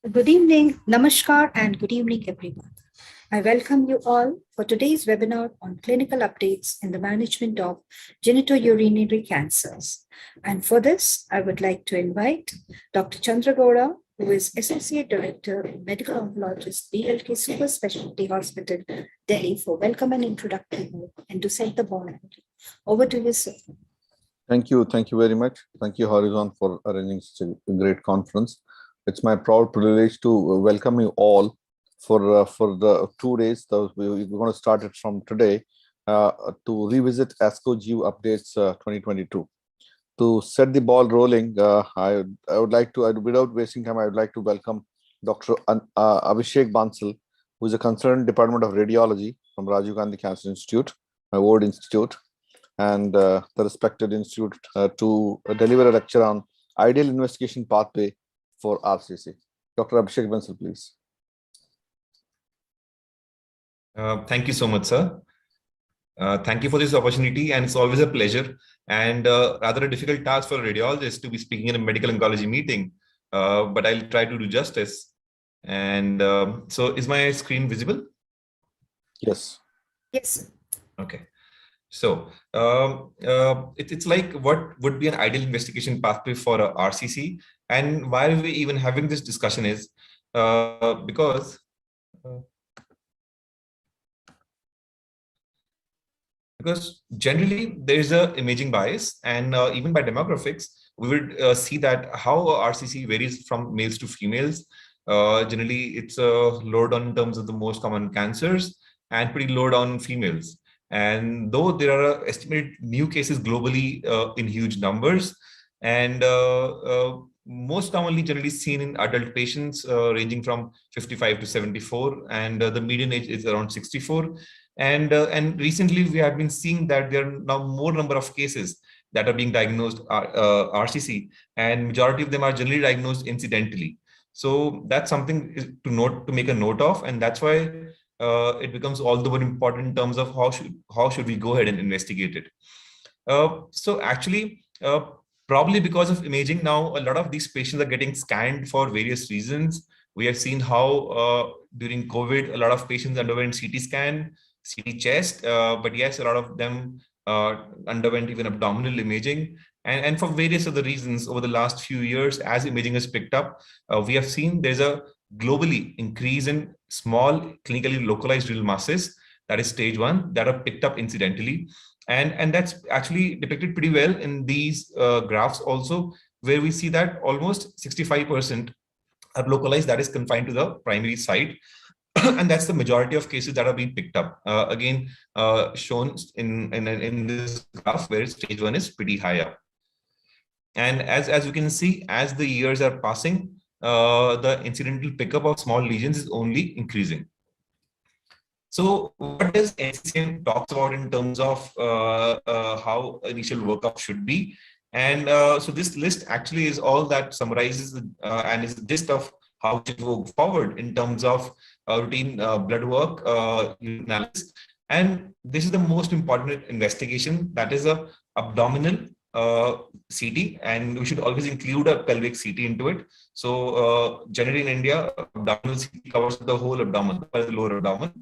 Good evening, Namaskar, and good evening, everyone. I welcome you all for today's webinar on clinical updates in the management of genitourinary cancers. And for this, I would like to invite Dr. Chandragowda, who is Associate Director, Medical Oncologist, BLK Super Specialty Hospital, Delhi, for welcome and introductory note and to set the bond. Over to you, sir. Thank you. Thank you very much. Thank you, Horizon, for arranging such a great conference. It's my proud privilege to welcome you all for the 2 days. We're going to start it from today to revisit ASCO GU updates 2022. To set the ball rolling, I would like to, without wasting time, I would like to welcome Dr. Abhishek Bansal, who is a concerned Department of Radiology from Rajiv Gandhi Cancer Institute, my Ward Institute, and the respected institute to deliver a lecture on ideal investigation pathway for RCC. Dr. Abhishek Bansal, please. Thank you so much, sir. Thank you for this opportunity, and it's always a pleasure and rather a difficult task for a radiologist to be speaking in a medical oncology meeting, but I'll try to do justice. And so is my screen visible? Yes. Yes. Okay. So it's like what would be an ideal investigation pathway for a RCC, and why are we even having this discussion is because generally there is a imaging bias, and even by demographics, we would see that how RCC varies from males to females. Generally, it's lower down in terms of the most common cancers and pretty low down in females. And though there are estimated new cases globally in huge numbers, and most commonly generally seen in adult patients ranging from 55 to 74, and the median age is around 64. And recently we have been seeing that there are now more number of cases that are being diagnosed RCC, and majority of them are generally diagnosed incidentally. So that's something to make a note of, and that's why it becomes all the more important in terms of how should we go ahead and investigate it. So actually, probably because of imaging now, a lot of these patients are getting scanned for various reasons. We have seen how during COVID, a lot of patients underwent CT scan, CT chest, but yes, a lot of them underwent even abdominal imaging. And for various other reasons over the last few years, as imaging has picked up, we have seen there's a globally increase in small clinically localized renal masses, that is stage 1, that are picked up incidentally. And that's actually depicted pretty well in these graphs also, where we see that almost 65% are localized, that is confined to the primary site. And that's the majority of cases that are being picked up. Again, shown in this graph where stage 1 is pretty high up. And as you can see, as the years are passing, the incidental pickup of small lesions is only increasing. So what does HCM talks about in terms of how initial workup should be? And so this list actually is all that summarizes and is the gist of how to go forward in terms of routine blood work analysis. And this is the most important investigation, that is a abdominal CT, and we should always include a pelvic CT into it. So generally in India, abdominal CT covers the whole abdomen, the lower abdomen,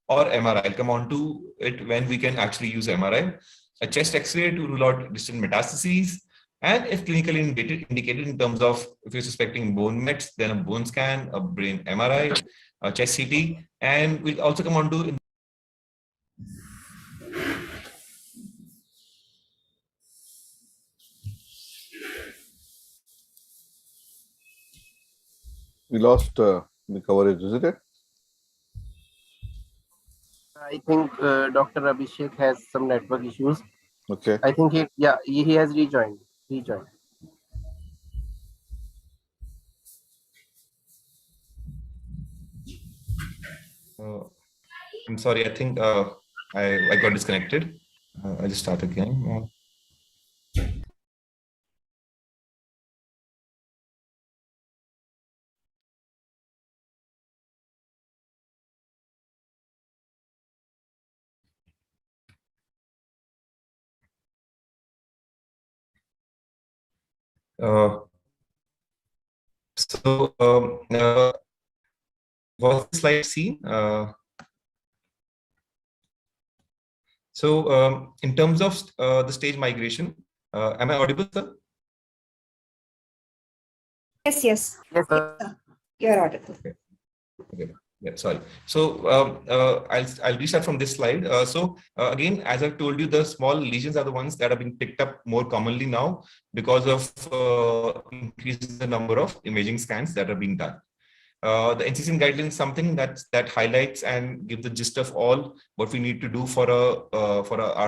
or MRI. I'll come on to it when we can actually use MRI. A chest X-ray to rule out distant metastases, and if clinically indicated in terms of if you're suspecting bone mets, then a bone scan, a brain MRI, a chest CT, and we'll also come on to We lost the coverage, isn't it? I think Dr. Abhishek has some network issues. Okay. I think he has rejoined. I'm sorry, I think I got disconnected. I'll just start again. So was the slide seen? In terms of the stage migration, am I audible, sir? Yes, yes. Yes, Yes, sir. You're audible. Okay. Yeah, sorry. So I'll restart from this slide. Again, as I've told you, the small lesions are the ones that are being picked up more commonly now because of increase in the number of imaging scans that are being done. The NCCN guideline is something that highlights and gives the gist of all what we need to do for a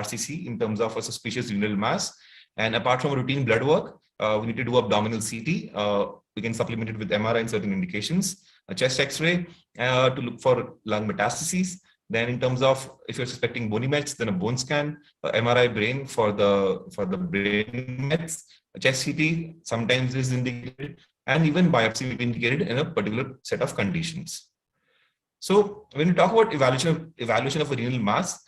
RCC in terms of a suspicious renal mass. And apart from routine blood work, we need to do abdominal CT. We can supplement it with MRI in certain indications, a chest X-ray to look for lung metastases. Then, in terms of if you're suspecting bony mets, then a bone scan, MRI brain for the brain mets, a chest CT sometimes is indicated, and even biopsy will be indicated in a particular set of conditions. So when we talk about evaluation of a renal mass,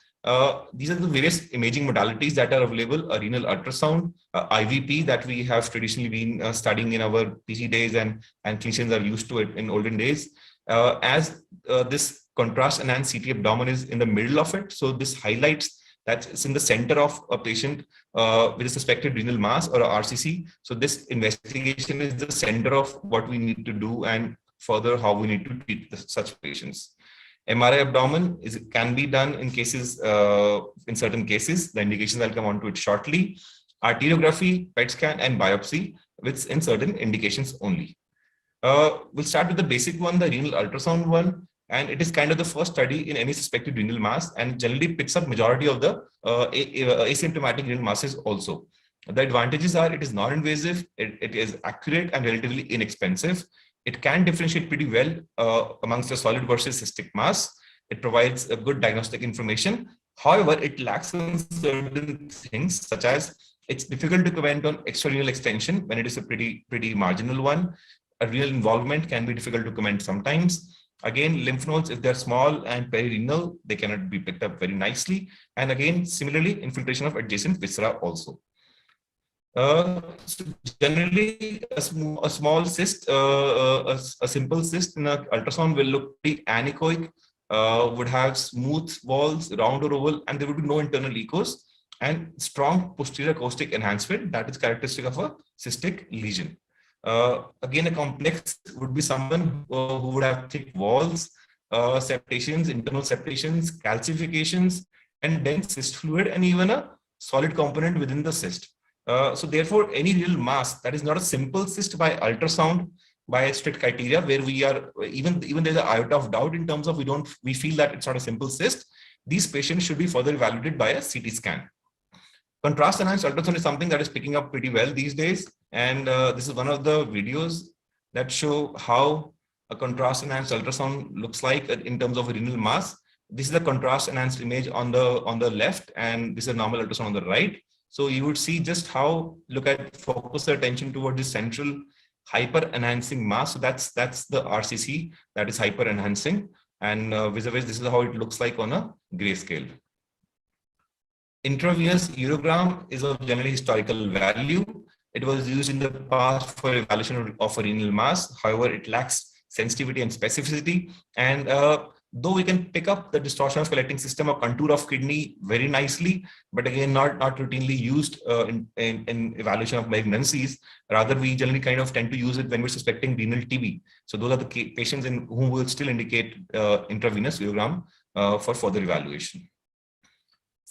these are the various imaging modalities that are available: a renal ultrasound, IVP that we have traditionally been studying in our PG days, and clinicians are used to it in olden days. As this contrast enhanced CT abdomen is in the middle of it, so this highlights that it's in the center of a patient with a suspected renal mass or a RCC. So this investigation is the center of what we need to do and further how we need to treat such patients. MRI abdomen can be done in cases, in certain cases. The indications, I'll come on to it shortly. Arteriography, PET scan, and biopsy, which in certain indications only. We'll start with the basic one, the renal ultrasound one. And it is kind of the first study in any suspected renal mass, and generally picks up majority of the asymptomatic renal masses also. The advantages are it is non-invasive, it is accurate and relatively inexpensive. It can differentiate pretty well amongst the solid versus cystic mass. It provides a good diagnostic information. However, it lacks in certain things, such as it's difficult to comment on extrarenal extension when it is a pretty marginal one. A renal involvement can be difficult to comment sometimes. Again, lymph nodes, if they're small and perirenal, they cannot be picked up very nicely. And again, similarly, infiltration of adjacent viscera also. So generally, a small cyst, a simple cyst in an ultrasound will look pretty anechoic, would have smooth walls, round or oval, and there would be no internal echos, and strong posterior acoustic enhancement that is characteristic of a cystic lesion. Again, a complex would be someone who would have thick walls, septations, internal septations, calcifications, and dense cyst fluid, and even a solid component within the cyst. So therefore, any real mass that is not a simple cyst by ultrasound, by strict criteria, where we are even there's an iota of doubt in terms of we feel that it's not a simple cyst, these patients should be further evaluated by a CT scan. Contrast enhanced ultrasound is something that is picking up pretty well these days. And this is one of the videos that show how a contrast enhanced ultrasound looks like in terms of a renal mass. This is the contrast enhanced image on the left, and this is a normal ultrasound on the right. So you would see just how, focus the attention toward this central hyper enhancing mass. So that's the RCC that is hyper enhancing. And vis-a-vis, this is how it looks like on a grayscale. Intravenous urogram is of generally historical value. It was used in the past for evaluation of a renal mass. However, it lacks sensitivity and specificity. And though we can pick up the distortion of collecting system or contour of kidney very nicely, but again, not routinely used in evaluation of malignancies. Rather, we generally kind of tend to use it when we're suspecting renal TB. So those are the patients in whom will still indicate intravenous urogram for further evaluation.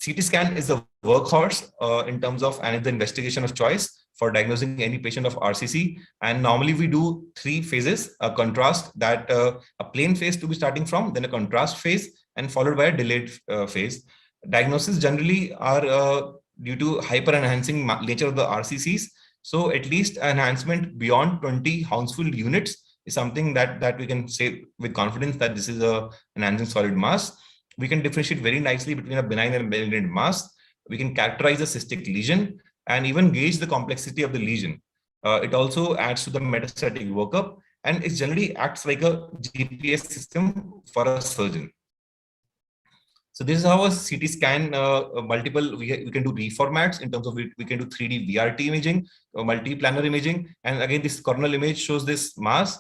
CT scan is the workhorse in terms of, and it's the investigation of choice for diagnosing any patient of RCC. And normally we do 3 phases: a contrast, that a plain phase to be starting from, then a contrast phase, and followed by a delayed phase. Diagnosis generally are due to hyper enhancing nature of the RCCs. So at least enhancement beyond 20 Hounsfield units is something that we can say with confidence that this is a enhancing solid mass. We can differentiate very nicely between a benign and malignant mass. We can characterize a cystic lesion and even gauge the complexity of the lesion. It also adds to the metastatic workup, and it generally acts like a GPS system for a surgeon. So this is how a CT scan, multiple, we can do reformats in terms of we can do 3D VRT imaging, multi-planar imaging. And again, this coronal image shows this mass,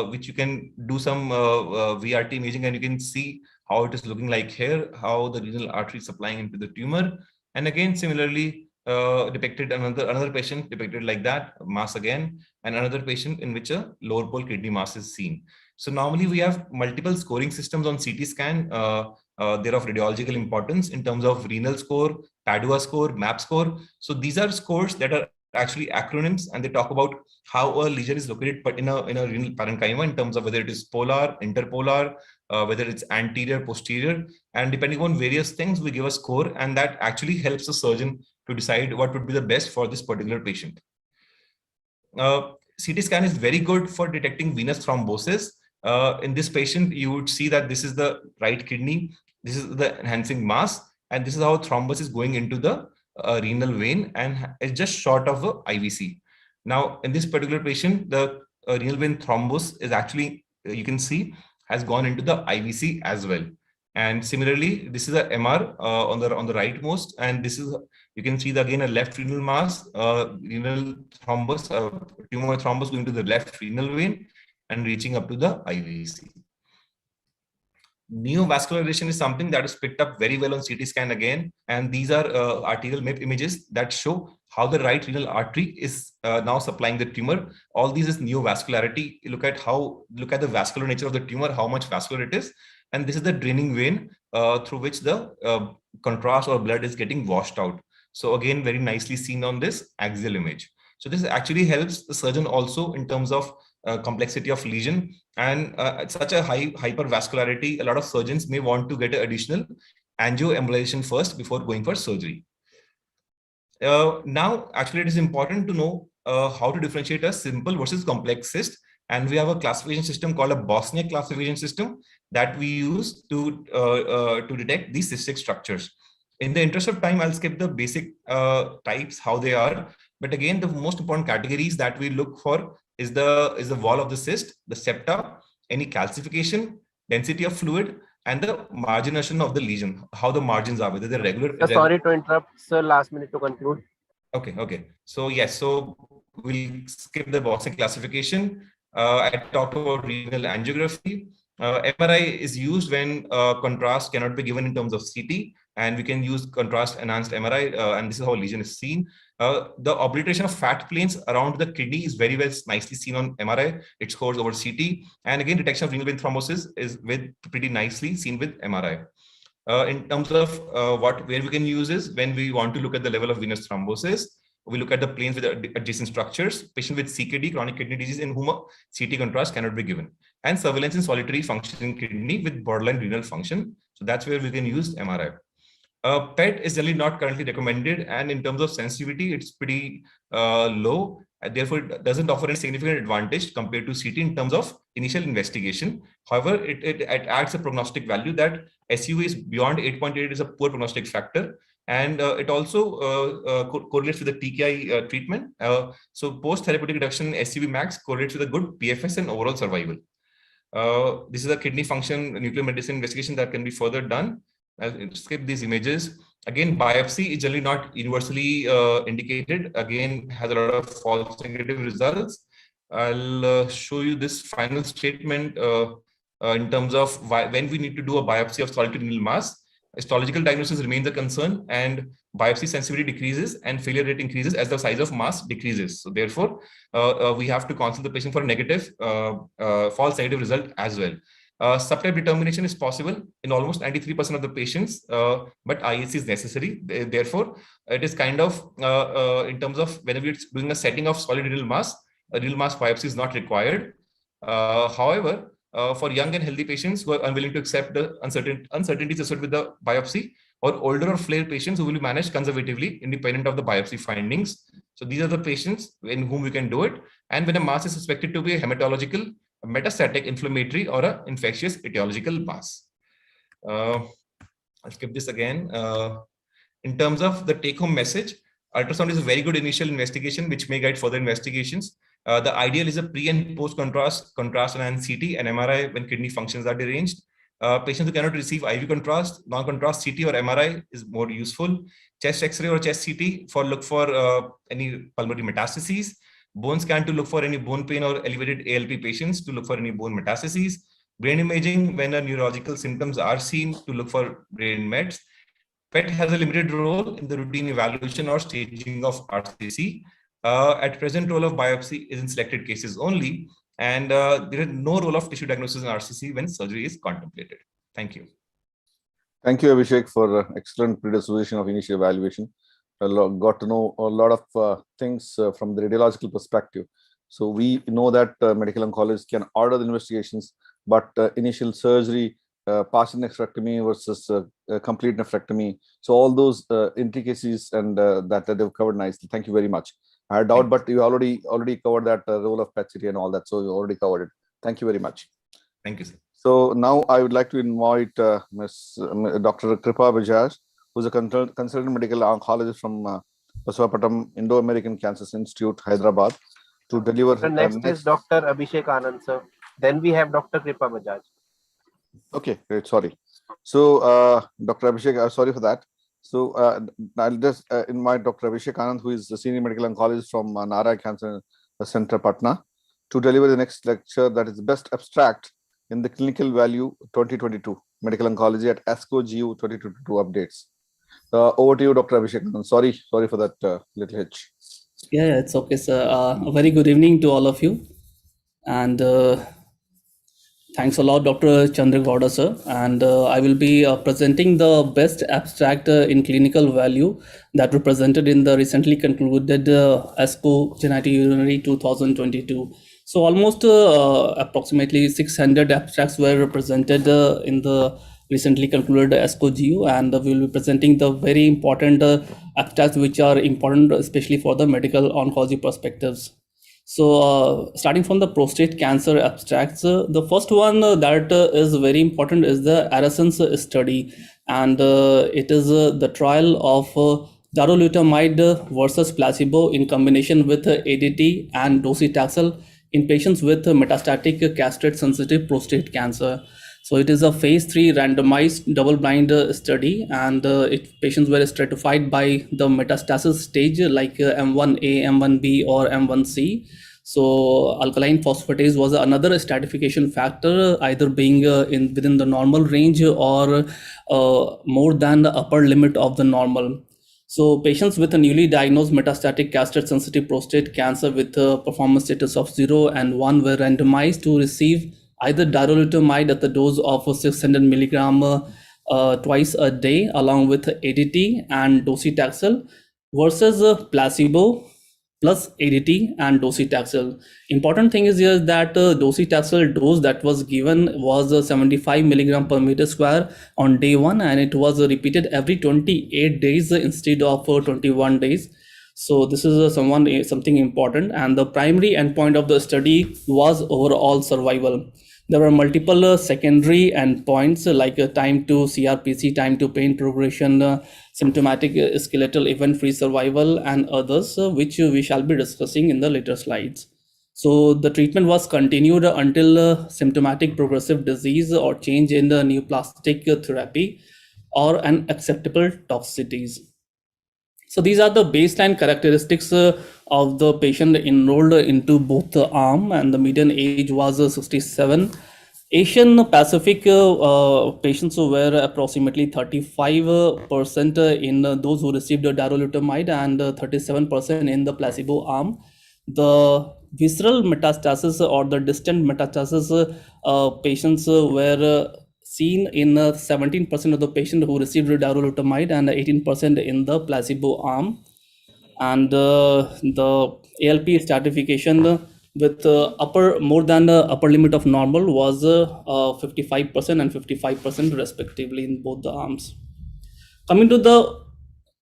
which you can do some VRT imaging, and you can see how it is looking like here, how the renal artery is supplying into the tumor. And again, similarly, depicted another patient depicted like that, mass again, and another patient in which a lower pole kidney mass is seen. So normally we have multiple scoring systems on CT scan. They're of radiological importance in terms of renal score, Padua score, MAP score. So these are scores that are actually acronyms, and they talk about how a lesion is located but in a renal parenchyma in terms of whether it is polar, interpolar, whether it's anterior, posterior, and depending on various things, we give a score, and that actually helps the surgeon to decide what would be the best for this particular patient. CT scan is very good for detecting venous thrombosis. In this patient, you would see that this is the right kidney, this is the enhancing mass, and this is how thrombus is going into the renal vein, and it's just short of a IVC. Now, in this particular patient, the renal vein thrombus is actually, you can see, has gone into the IVC as well. And similarly, this is a MR on the rightmost, and this is, you can see again a left renal mass, renal thrombus, tumor thrombus going to the left renal vein and reaching up to the IVC. Neovascularization is something that is picked up very well on CT scan again, and these are arterial MIP images that show how the right renal artery is now supplying the tumor. All these is neovascularity. Look at the vascular nature of the tumor, how much vascular it is, and this is the draining vein through which the contrast or blood is getting washed out. So again, very nicely seen on this axial image. So this actually helps the surgeon also in terms of complexity of lesion, and at such a high hypervascularity, a lot of surgeons may want to get an additional angioembolization first before going for surgery. Now, actually, it is important to know how to differentiate a simple versus complex cyst, and we have a classification system called a Bosniak classification system that we use to detect these cystic structures. In the interest of time, I'll skip the basic types, how they are. But again, the most important categories that we look for is the wall of the cyst, the septa, any calcification, density of fluid, and the margination of the lesion, how the margins are, whether they're regular. Sorry to interrupt, sir. Last minute to conclude. Okay. So yes, so we'll skip the Bosniak classification. I talked about renal angiography. MRI is used when contrast cannot be given in terms of CT, and we can use contrast enhanced MRI, and this is how lesion is seen. The obliteration of fat planes around the kidney is very well nicely seen on MRI. It scores over CT, and again, detection of renal vein thrombosis is pretty nicely seen with MRI. In terms of where we can use is when we want to look at the level of venous thrombosis. We look at the planes with adjacent structures, patient with CKD, chronic kidney disease, in whom a CT contrast cannot be given, and surveillance in solitary functioning kidney with borderline renal function. So that's where we can use MRI. PET is generally not currently recommended, and in terms of sensitivity, it's pretty low. Therefore, it doesn't offer any significant advantage compared to CT in terms of initial investigation. However, it adds a prognostic value that SU is beyond 8.8 is a poor prognostic factor. And it also correlates with the TKI treatment. So post-therapeutic reduction in SUV max correlates with a good PFS and overall survival. This is a kidney function nuclear medicine investigation that can be further done. I'll skip these images. Again, biopsy is generally not universally indicated. Again, has a lot of false negative results. I'll show you this final statement in terms of when we need to do a biopsy of solitary renal mass. Histological diagnosis remains a concern, and biopsy sensitivity decreases and failure rate increases as the size of mass decreases. So therefore, we have to consult the patient for a negative, false negative result as well. Subtype determination is possible in almost 93% of the patients, but IHC is necessary. Therefore, it is kind of, in terms of whenever you're doing a setting of solid renal mass, a renal mass biopsy is not required. However, for young and healthy patients who are unwilling to accept the uncertainties associated with the biopsy, or older or frail patients who will be managed conservatively independent of the biopsy findings. So these are the patients in whom we can do it. And when a mass is suspected to be a hematological, a metastatic, inflammatory, or an infectious etiological mass. I'll skip this again. In terms of the take-home message, ultrasound is a very good initial investigation which may guide further investigations. The ideal is a pre and post contrast enhanced CT and MRI when kidney functions are deranged. Patients who cannot receive IV contrast, non-contrast CT or MRI is more useful. Chest X-ray or chest CT for look for any pulmonary metastases. Bone scan to look for any bone pain or elevated ALP patients to look for any bone metastases. Brain imaging when neurological symptoms are seen to look for brain mets. PET has a limited role in the routine evaluation or staging of RCC. At present, role of biopsy is in selected cases only, and there is no role of tissue diagnosis in RCC when surgery is contemplated. Thank you. Thank you, Abhishek, for excellent predisposition of initial evaluation. Got to know a lot of things from the radiological perspective. So we know that medical oncologists can order the investigations, but initial surgery, partial nephrectomy versus complete nephrectomy. So all those intricacies and that they've covered nicely. Thank you very much. I had doubt, but you already covered that role of PET-CT and all that. So you already covered it. Thank you very much. Thank you, sir. So now I would like to invite Dr. Kripa Bajaj, who's a consultant medical oncologist from Basavapatam Indo-American Cancer Institute, Hyderabad, to deliver. So next is Dr. Abhishek Anand, sir. Then we have Dr. Kripa Bajaj. Okay, great. Sorry. So Dr. Abhishek, sorry for that. So I'll just invite Dr. Abhishek Anand, who is the senior medical oncologist from Nara Cancer Center, Patna, to deliver the next lecture, that is best abstract in the clinical value 2022 medical oncology at ASCO GU 2022 updates. Over to you, Dr. Abhishek Anand. Sorry for that little hitch. Yeah, it's okay, sir. A very good evening to all of you, and thanks a lot, Dr. Chandragowda, sir. And I will be presenting the best abstract in clinical value that were presented in the recently concluded ASCO Genitourinary 2022. So almost approximately 600 abstracts were presented in the recently concluded ASCO GU, and we will be presenting the very important abstracts which are important especially for the medical oncology perspectives. So starting from the prostate cancer abstracts, the first one that is very important is the Arasens study, and it is the trial of darolutamide versus placebo in combination with ADT and docetaxel in patients with metastatic castrate-sensitive prostate cancer. So it is a phase 3 randomized double-blind study, and patients were stratified by the metastasis stage like M1A, M1B, or M1C. So alkaline phosphatase was another stratification factor, either being within the normal range or more than the upper limit of the normal. So patients with a newly diagnosed metastatic castrate-sensitive prostate cancer with a performance status of 0 and 1 were randomized to receive either darolutamide at the dose of 600 milligram twice a day along with ADT and docetaxel versus placebo plus ADT and docetaxel. Important thing is here that docetaxel dose that was given was 75 milligram per meter square on day 1, and it was repeated every 28 days instead of 21 days. So this is something important, and the primary endpoint of the study was overall survival. There were multiple secondary endpoints like time to CRPC, time to pain progression, symptomatic skeletal event-free survival, and others, which we shall be discussing in the later slides. So the treatment was continued until symptomatic progressive disease or change in the neoplastic therapy or unacceptable toxicities. So these are the baseline characteristics of the patient enrolled into both the arm, and the median age was 67. Asian Pacific patients were approximately 35% in those who received darolutamide and 37% in the placebo arm. The visceral metastasis or the distant metastasis patients were seen in 17% of the patients who received darolutamide and 18% in the placebo arm. And the ALP stratification with more than the upper limit of normal was 55% and 55% respectively in both the arms. Coming to the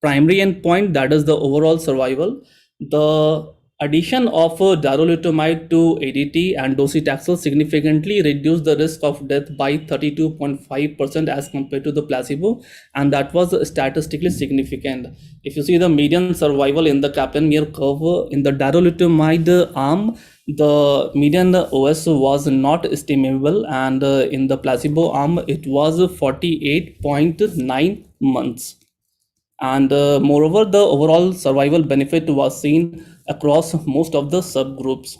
primary endpoint, that is the overall survival, the addition of darolutamide to ADT and docetaxel significantly reduced the risk of death by 32.5% as compared to the placebo, and that was statistically significant. If you see the median survival in the Kaplan-Meier curve in the darolutamide arm, The median OS was not estimable, and in the placebo arm, it was 48.9 months. And moreover, the overall survival benefit was seen across most of the subgroups.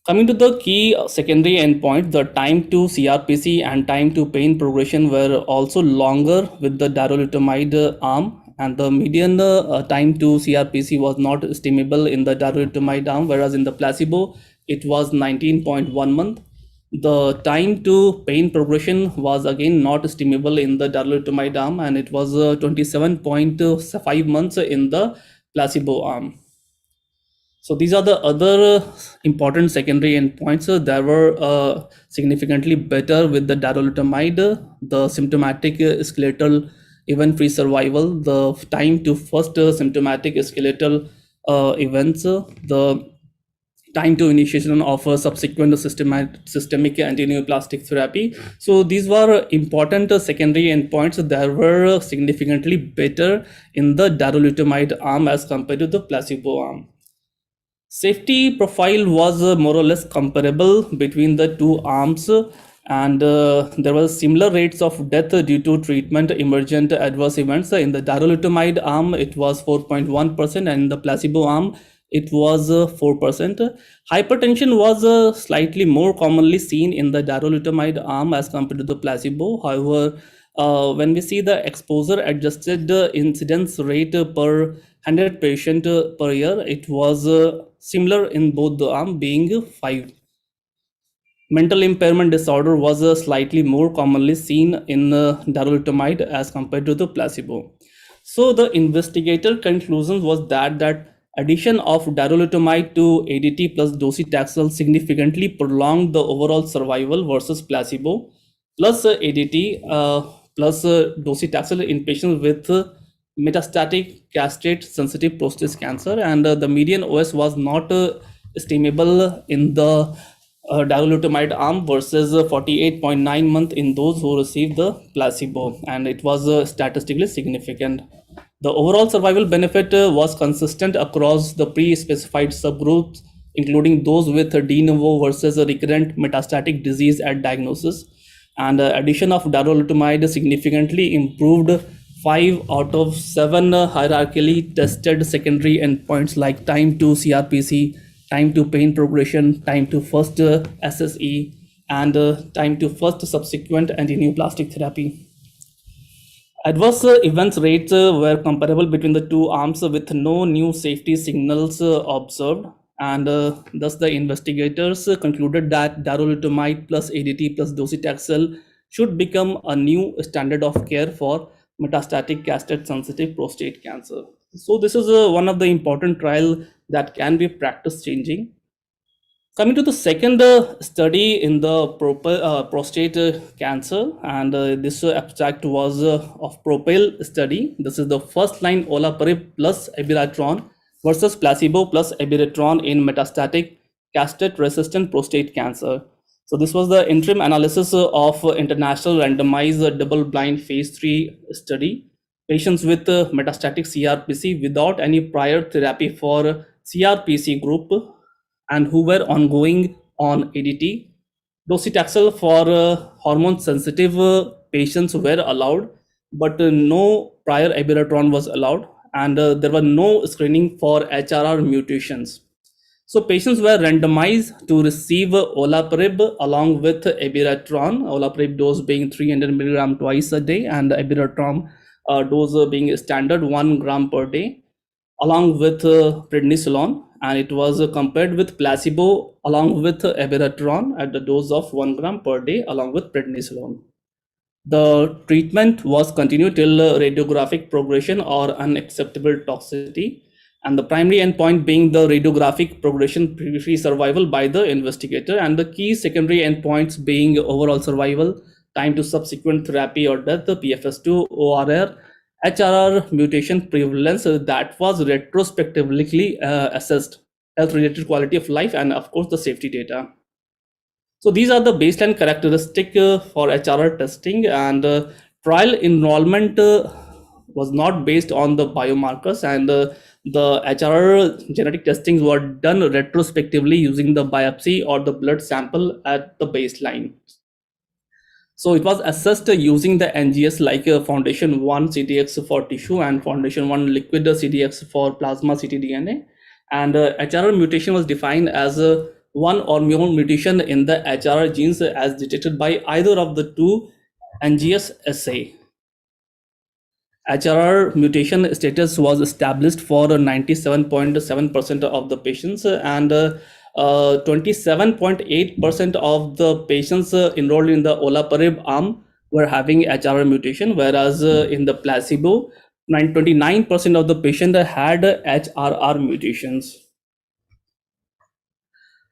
Coming to the key secondary endpoint, the time to CRPC and time to pain progression were also longer with the darolutamide arm, and the median time to CRPC was not estimable in the darolutamide arm, whereas in the placebo it was 19.1 month. The time to pain progression was again not estimable in the darolutamide arm, and it was 27.5 months in the placebo arm. So these are the other important secondary endpoints that were significantly better with the darolutamide, the symptomatic skeletal event-free survival, the time to first symptomatic skeletal events, the time to initiation of a subsequent systemic antineoplastic therapy. So these were important secondary endpoints that were significantly better in the darolutamide arm as compared to the placebo arm. Safety profile was more or less comparable between the two arms, and there were similar rates of death due to treatment emergent adverse events. In the darolutamide arm, it was 4.1%, and in the placebo arm, it was 4%. Hypertension was slightly more commonly seen in the darolutamide arm as compared to the placebo. However, when we see the exposure adjusted incidence rate per 100 patient per year, it was similar in both the arm, being 5. Mental impairment disorder was slightly more commonly seen in darolutamide as compared to the placebo. So the investigator conclusion was that addition of darolutamide to ADT plus docetaxel significantly prolonged the overall survival versus placebo plus ADT plus docetaxel in patients with metastatic castrate sensitive prostate cancer, and the median OS was not estimable in the darolutamide arm versus 48.9 month in those who received the placebo, and it was statistically significant. The overall survival benefit was consistent across the pre-specified subgroups, including those with de novo versus a recurrent metastatic disease at diagnosis. And addition of darolutamide significantly improved 5 out of 7 hierarchically tested secondary endpoints like time to CRPC, time to pain progression, time to first SSE, and time to first subsequent antineoplastic therapy. Adverse events rates were comparable between the two arms with no new safety signals observed, and thus the investigators concluded that darolutamide plus ADT plus docetaxel should become a new standard of care for metastatic castrate-sensitive prostate cancer. So this is one of the important trial that can be practice changing. Coming to the second study in the prostate cancer, and this abstract was of PROPEL study. This is the first line olaparib plus abiraterone versus placebo plus abiraterone in metastatic castrate-resistant prostate cancer. So this was the interim analysis of international randomized double-blind phase 3 study. Patients with metastatic CRPC without any prior therapy for CRPC group and who were ongoing on ADT. Docetaxel for hormone-sensitive patients were allowed, but no prior abiraterone was allowed, and there were no screening for HRR mutations. So patients were randomized to receive olaparib along with abiraterone, olaparib dose being 300 milligram twice a day, and abiraterone dose being standard 1 gram per day, along with prednisolone, and it was compared with placebo along with abiraterone at the dose of 1 gram per day along with prednisolone. The treatment was continued till radiographic progression or unacceptable toxicity, and the primary endpoint being the radiographic progression-free survival by the investigator, and the key secondary endpoints being overall survival, time to subsequent therapy or death, PFS2, ORR, HRR mutation prevalence that was retrospectively assessed, health-related quality of life, and of course the safety data. So these are the baseline characteristic for HRR testing, and trial enrollment was not based on the biomarkers, and the HRR genetic testings were done retrospectively using the biopsy or the blood sample at the baseline. So it was assessed using the NGS like Foundation 1 CDX for tissue and Foundation 1 liquid CDX for plasma ctDNA. And HRR mutation was defined as one or more mutation in the HRR genes as detected by either of the two NGS assay. HRR mutation status was established for 97.7% of the patients, and 27.8% of the patients enrolled in the olaparib arm were having HRR mutation, whereas in the placebo, 29% of the patient had HRR mutations.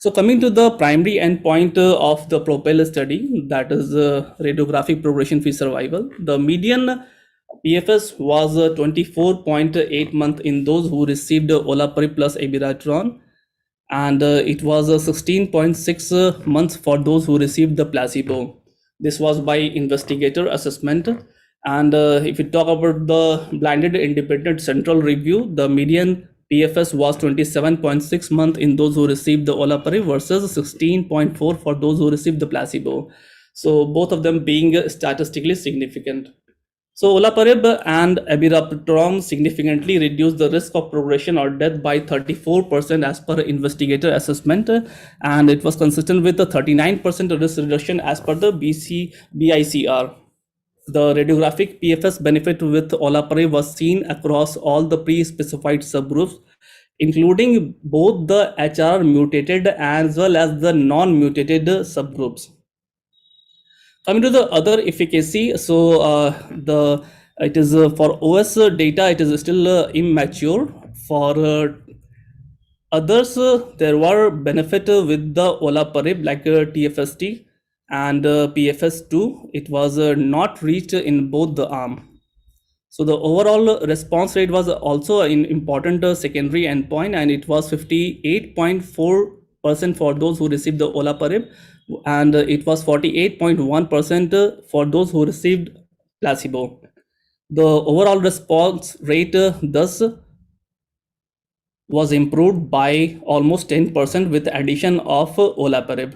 So coming to the primary endpoint of the PROPEL study, that is radiographic progression-free survival, the median PFS was 24.8 months in those who received olaparib plus abiraterone, and it was 16.6 months for those who received the placebo. This was by investigator assessment. And if we talk about the blinded independent central review, the median PFS was 27.6 months in those who received the olaparib versus 16.4 for those who received the placebo. So both of them being statistically significant. So olaparib and abiraterone significantly reduced the risk of progression or death by 34% as per investigator assessment, and it was consistent with the 39% risk reduction as per the BICR. The radiographic PFS benefit with olaparib was seen across all the pre-specified subgroups, including both the HR mutated as well as the non-mutated subgroups. Coming to the other efficacy, so it is for OS data, it is still immature. For others, there were benefit with the olaparib like TFST and PFS2. It was not reached in both the arm. So the overall response rate was also an important secondary endpoint, and it was 58.4% for those who received the olaparib, and it was 48.1% for those who received placebo. The overall response rate thus was improved by almost 10% with addition of olaparib.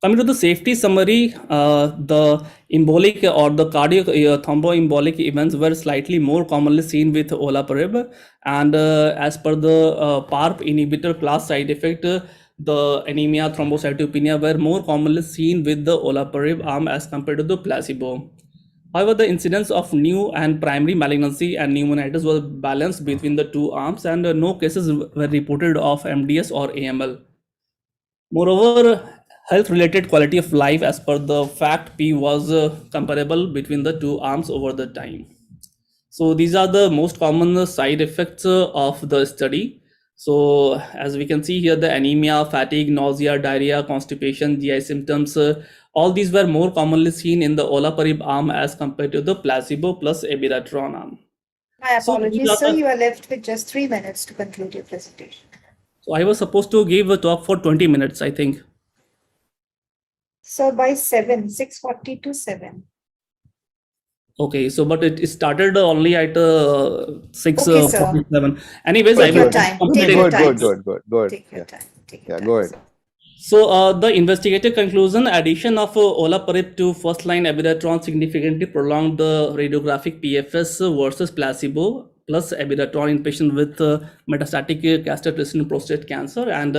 Coming to the safety summary, the embolic or the cardiac thromboembolic events were slightly more commonly seen with olaparib, and as per the PARP inhibitor class side effect, the anemia, thrombocytopenia were more commonly seen with the olaparib arm as compared to the placebo. However, the incidence of new and primary malignancy and pneumonitis was balanced between the two arms, and no cases were reported of MDS or AML. Moreover, health-related quality of life as per the FACT P was comparable between the two arms over the time. So these are the most common side effects of the study. So as we can see here, the anemia, fatigue, nausea, diarrhea, constipation, GI symptoms, all these were more commonly seen in the olaparib arm as compared to the placebo plus abiraterone arm. My So apologies, sir. You are left with just 3 minutes to conclude your presentation. So I was supposed to give a talk for 20 minutes, I think. So by 6:40 to 7. Okay, so but it started only at 6:47. Anyways, Take I your will time. Good, Take your time. good. Take your Yeah, time. Take your yeah, time. go ahead. So the investigative conclusion, addition of olaparib to first-line abiraterone significantly prolonged the radiographic PFS versus placebo plus abiraterone in patients with metastatic castration prostate cancer, and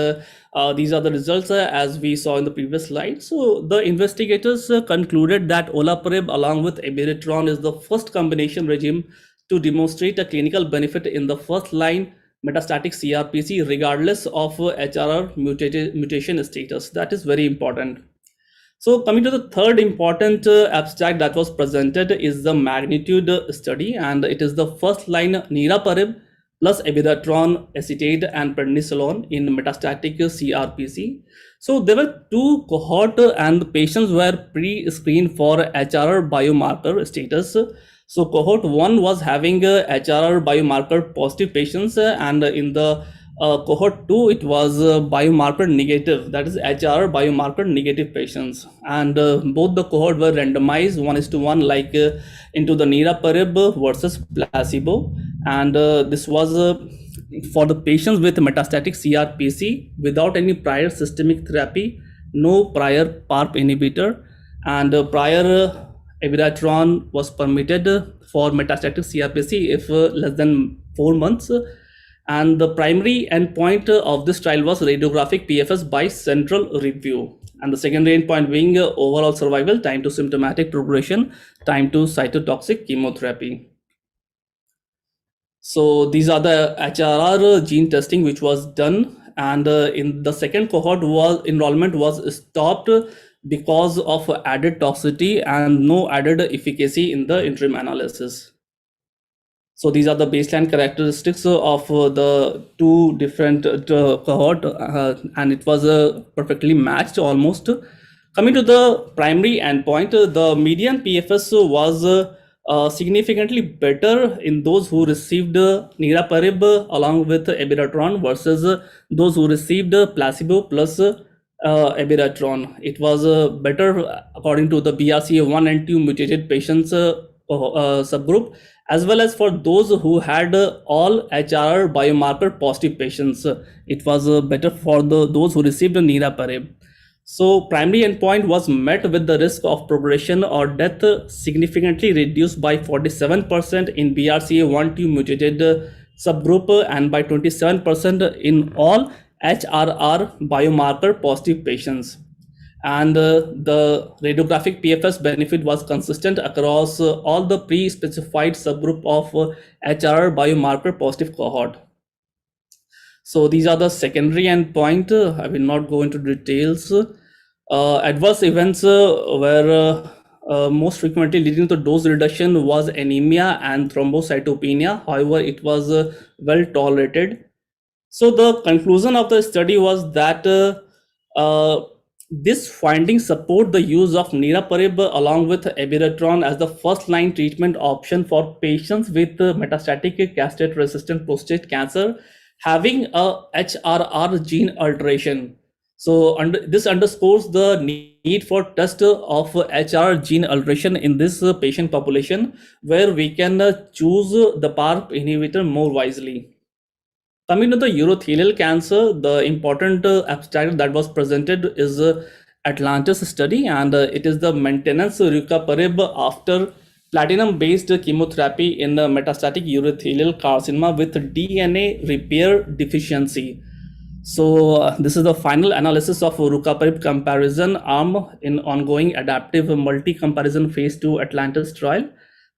these are the results as we saw in the previous slide. So the investigators concluded that olaparib along with abiraterone is the first combination regime to demonstrate a clinical benefit in the first-line metastatic CRPC regardless of HRR mutation status. That is very important. So coming to the third important abstract that was presented is the magnitude study, and it is the first line niraparib plus abiraterone acetate and prednisolone in metastatic CRPC. So there were two cohort and the patients were pre-screened for HRR biomarker status. So cohort 1 was having HRR biomarker positive patients, and in the cohort 2 it was biomarker negative, that is HR biomarker negative patients, and both the cohort were randomized 1:1 like into the niraparib versus placebo, And this was for the patients with metastatic CRPC without any prior systemic therapy, no prior PARP inhibitor, and prior abiraterone was permitted for metastatic CRPC if less than 4 months. And the primary endpoint of this trial was radiographic PFS by central review, and the secondary endpoint being overall survival, time to symptomatic progression, time to cytotoxic chemotherapy. So these are the HRR gene testing which was done, and in the second cohort was enrollment was stopped because of added toxicity and no added efficacy in the interim analysis. So these are the baseline characteristics of the two different cohort, and it was perfectly matched almost. Coming to the primary endpoint, the median PFS was significantly better in those who received niraparib along with abiraterone versus those who received placebo plus abiraterone. It was better according to the BRCA1 and 2 mutated patients subgroup, as well as for those who had all HR biomarker positive patients. It was better for those who received niraparib. So primary endpoint was met with the risk of progression or death significantly reduced by 47% in BRCA1-2 mutated subgroup and by 27% in all HRR biomarker positive patients. And the radiographic PFS benefit was consistent across all the pre-specified subgroup of HR biomarker positive cohort. So these are the secondary endpoint. I will not go into details. Adverse events were most frequently leading to dose reduction was anemia and thrombocytopenia. However, it was well tolerated. So the conclusion of the study was that this finding support the use of niraparib along with abiraterone as the first line treatment option for patients with metastatic castrate-resistant prostate cancer having a HRR gene alteration. So this underscores the need for test of HR gene alteration in this patient population, where we can choose the PARP inhibitor more wisely. Coming to the urothelial cancer, the important abstract that was presented is Atlantis study, and it is the maintenance rucaparib after platinum-based chemotherapy in metastatic urothelial carcinoma with DNA repair deficiency. So this is the final analysis of rucaparib comparison arm in ongoing adaptive multi-comparison phase 2 Atlantis trial,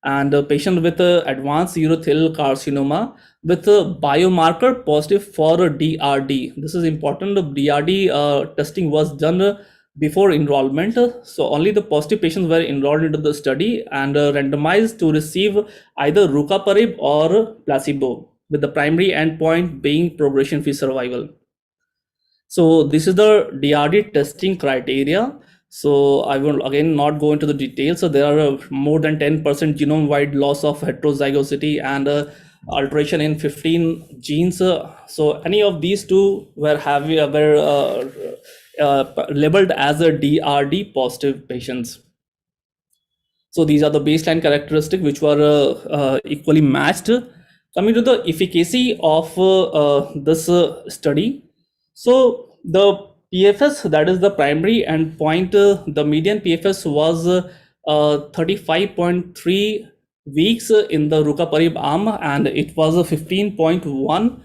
and a patient with advanced urothelial carcinoma with a biomarker positive for DRD. This is important. The DRD testing was done before enrollment. So only the positive patients were enrolled into the study and randomized to receive either rucaparib or placebo, with the primary endpoint being progression-free survival. So this is the DRD testing criteria. So I will again not go into the details. So there are more than 10% genome-wide loss of heterozygosity and alteration in 15 genes. So any of these two were labeled as a DRD positive patients. So these are the baseline characteristics which were equally matched. Coming to the efficacy of this study. So the PFS, that is the primary endpoint, the median PFS was 35.3 weeks in the rucaparib arm, and it was 15.1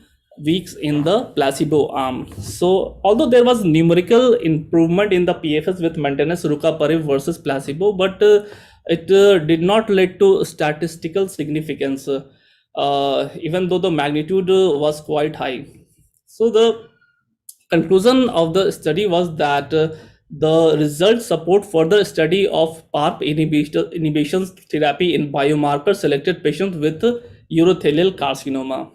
weeks in the placebo arm. So although there was numerical improvement in the PFS with maintenance rucaparib versus placebo, but it did not lead to statistical significance, even though the magnitude was quite high. So the conclusion of the study was that the results support further study of PARP inhibition therapy in biomarker selected patients with urothelial carcinoma.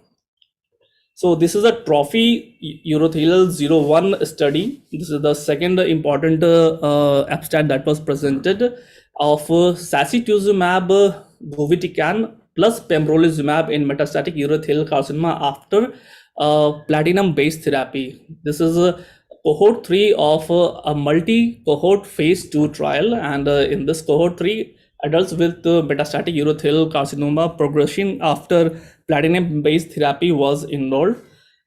So this is a trophy urothelial 01 study. This is the second important abstract that was presented of sacituzumab govitecan plus pembrolizumab in metastatic urothelial carcinoma after platinum-based therapy. This is cohort 3 of a multi-cohort phase 2 trial, and in this cohort 3, adults with metastatic urothelial carcinoma progression after platinum-based therapy was enrolled,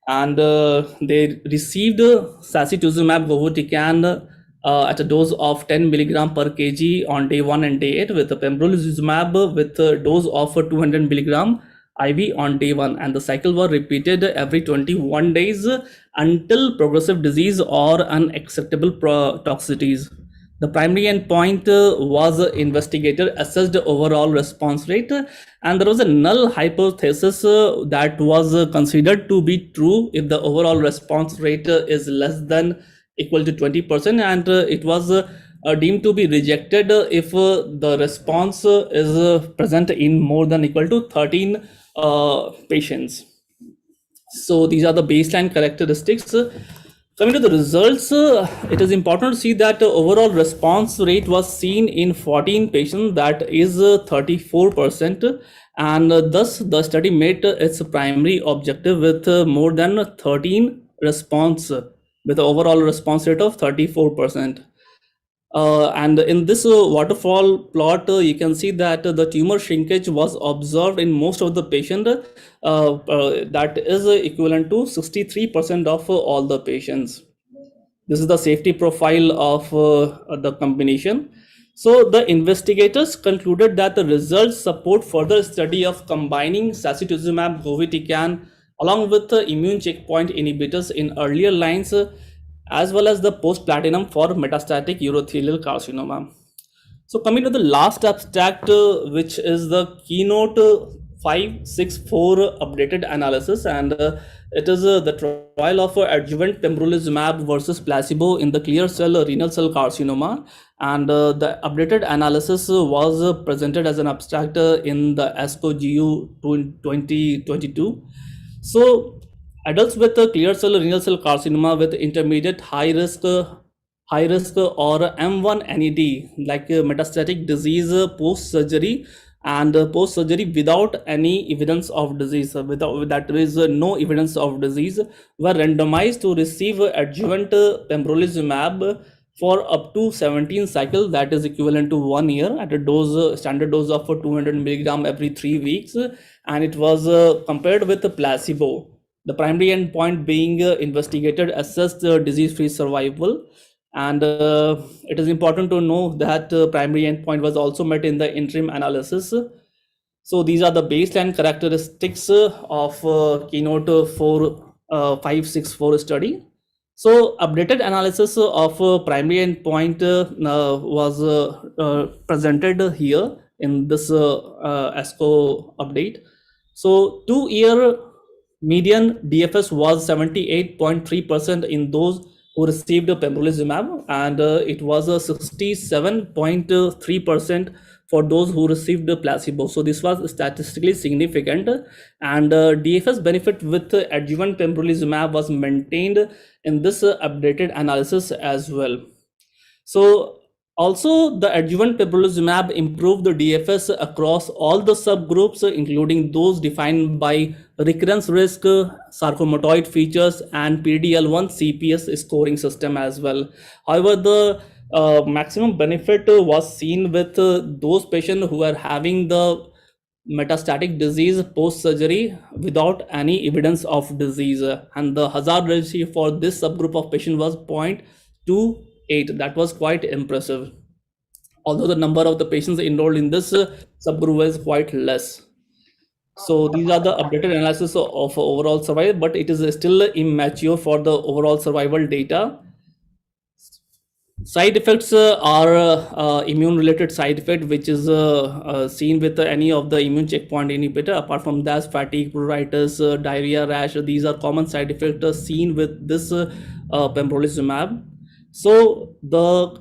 and they received sacituzumab govitecan at a dose of 10 milligram per kg on day 1 and day 8, with pembrolizumab with a dose of 200 milligram IV on day 1, and the cycle was repeated every 21 days until progressive disease or unacceptable toxicities. The primary endpoint was investigator assessed overall response rate, and there was a null hypothesis that was considered to be true if the overall response rate is less than equal to 20%, and it was deemed to be rejected if the response is present in more than equal to 13 patients. So these are the baseline characteristics. Coming to the results, it is important to see that overall response rate was seen in 14 patients, that is 34%, and thus the study met its primary objective with more than 13 response, with an overall response rate of 34%. And in this waterfall plot, you can see that the tumor shrinkage was observed in most of the patient, that is equivalent to 63% of all the patients. This is the safety profile of the combination. So the investigators concluded that the results support further study of combining sacituzumab govitecan along with the immune checkpoint inhibitors in earlier lines, as well as the post-platinum for metastatic urothelial carcinoma. So coming to the last abstract, which is the keynote 564 updated analysis, and it is the trial of adjuvant pembrolizumab versus placebo in the clear cell renal cell carcinoma, and the updated analysis was presented as an abstract in the ASCO GU 2022. So adults with a clear cell renal cell carcinoma with intermediate high risk or M1 NED, like metastatic disease post surgery, and post surgery without any evidence of disease, without that there is no evidence of disease, were randomized to receive adjuvant pembrolizumab for up to 17 cycles, that is equivalent to 1 year, at a dose standard dose of 200 milligram every 3 weeks, and it was compared with the placebo. The primary endpoint being investigated assessed disease-free survival, and it is important to know that primary endpoint was also met in the interim analysis. So these are the baseline characteristics of keynote 564 study. So updated analysis of primary endpoint was presented here in this ASCO update. So 2-year median DFS was 78.3% in those who received pembrolizumab, and it was 67.3% for those who received placebo. So this was statistically significant, and DFS benefit with adjuvant pembrolizumab was maintained in this updated analysis as well. So also the adjuvant pembrolizumab improved the DFS across all the subgroups, including those defined by recurrence risk, sarcomatoid features, and PDL1 CPS scoring system as well. However, the maximum benefit was seen with those patients who are having the metastatic disease post surgery without any evidence of disease, and the hazard ratio for this subgroup of patient was 0.28. That was quite impressive, although the number of the patients enrolled in this subgroup was quite less. So these are the updated analysis of overall survival, but it is still immature for the overall survival data. Side effects are immune related side effect, which is seen with any of the immune checkpoint inhibitor. Apart from that, fatigue, pruritus, diarrhea, rash, these are common side effects seen with this pembrolizumab. So the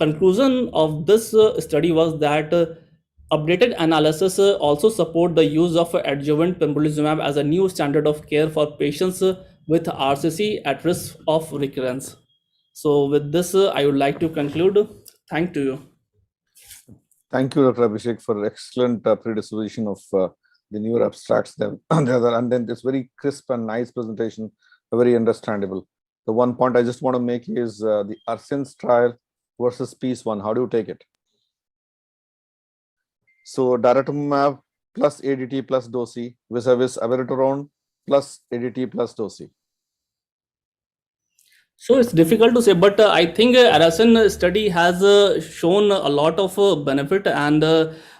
conclusion of this study was that updated analysis also support the use of adjuvant pembrolizumab as a new standard of care for patients with RCC at risk of recurrence. So with this, I would like to conclude. Thank you. Thank you, Dr. Abhishek, for excellent predisposition of the newer abstracts. And then this very crisp and nice presentation, very understandable. The one point I just want to make is the Arsens trial versus Peace One. How do you take it? So daratumumab plus ADT plus dosi vis-a-vis abiraterone plus ADT plus dosi. So it's difficult to say, but I think Arasen study has shown a lot of benefit, and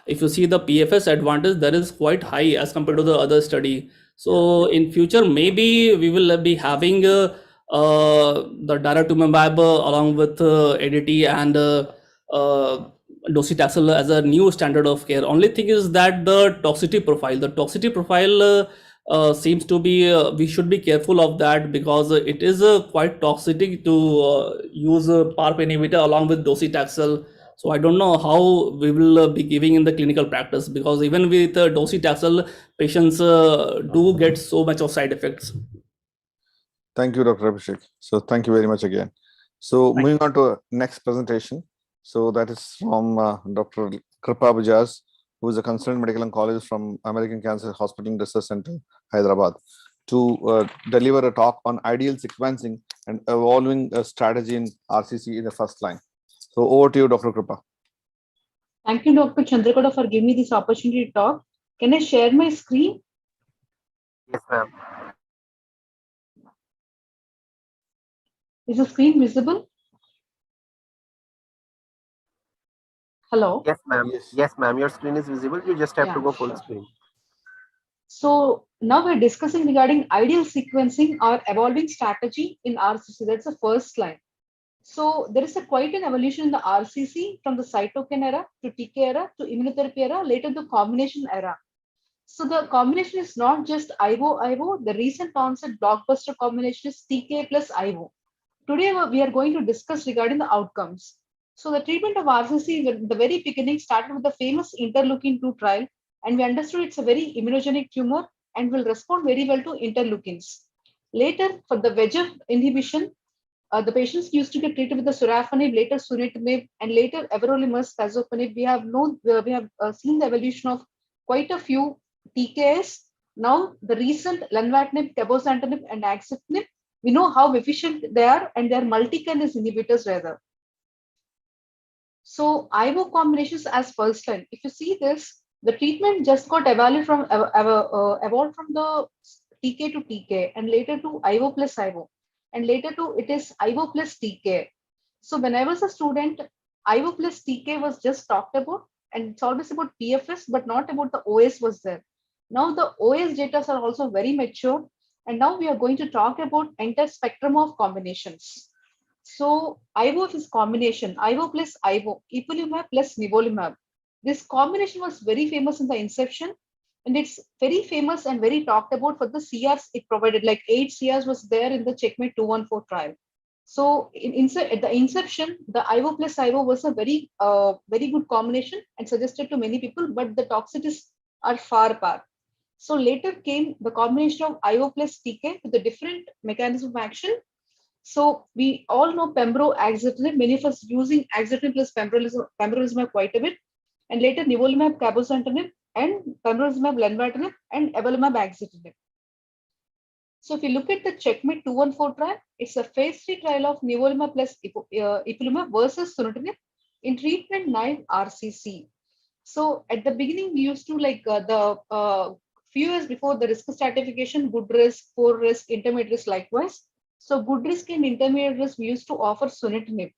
if you see the PFS advantage, that is quite high as compared to the other study. So in future, maybe we will be having the daratumumab along with ADT and docetaxel as a new standard of care. Only thing is that the toxicity profile seems to be we should be careful of that, because it is quite toxic to use PARP inhibitor along with docetaxel. So I don't know how we will be giving in the clinical practice, because even with docetaxel, patients do get so much of side effects. Thank you, Dr. Abhishek. So thank you very much again. So moving on to next presentation. So that is from Dr. Kripa Bajaj, who is a consultant medical oncologist from American Cancer Hospital Research Center, Hyderabad, to deliver a talk on ideal sequencing and evolving a strategy in RCC in the first line. So over to you, Dr. Kripa. Thank you, Dr. Chandrakoda, for giving me this opportunity to talk. Can I share my screen? Yes, ma'am. Is the screen visible? Hello? Yes, ma'am. Yes, ma'am. Your screen is visible. You just have to go full screen. So now we're discussing regarding ideal sequencing or evolving strategy in RCC. That's the first line. So there is quite an evolution in the RCC from the cytokine era to TK era to immunotherapy era, later the combination era. So the combination is not just IVO. The recent onset blockbuster combination is TK plus IVO. Today we are going to discuss regarding the outcomes. So the treatment of RCC at the very beginning started with the famous interleukin-2 trial, and we understood it's a very immunogenic tumor and will respond very well to interleukins. Later, for the VEGF inhibition, the patients used to get treated with the sorafenib, later sunitinib, and later everolimus, cazopanib. We have seen the evolution of quite a few TKS. Now, the recent lenvatinib, cabozantinib, and axitinib, we know how efficient they are, and they are multi-kinase inhibitors rather. So IVO combinations as first line. If you see this, the treatment just got evolved from the TK to TK, and later to IVO plus IVO, and later to it is IVO plus TK. So when I was a student, IVO plus TK was just talked about, and it's always about PFS, but not about the OS was there. Now the OS data are also very mature, and now we are going to talk about entire spectrum of combinations. So IVO is combination, IVO plus IVO, ipilimumab plus nivolumab. This combination was very famous in the inception, and it's very famous and very talked about for the CRs it provided, like 8 CRs was there in the Checkmate 214 trial. So at the inception, the IVO plus IVO was a very good combination and suggested to many people, but the toxicities are far apart. So later came the combination of IVO plus TK with a different mechanism of action. So we all know pembro axitinib, many of us using axitinib plus pembrolizumab quite a bit, and later nivolumab cabozantinib and pembrolizumab lenvatinib and evolumab axitinib. So if you look at the Checkmate 214 trial, it's a phase 3 trial of nivolumab plus ipilimumab versus sunitinib in treatment naive RCC. So at the beginning, we used to few years before the risk stratification, good risk, poor risk, intermediate risk likewise. So good risk and intermediate risk, we used to offer sunitinib.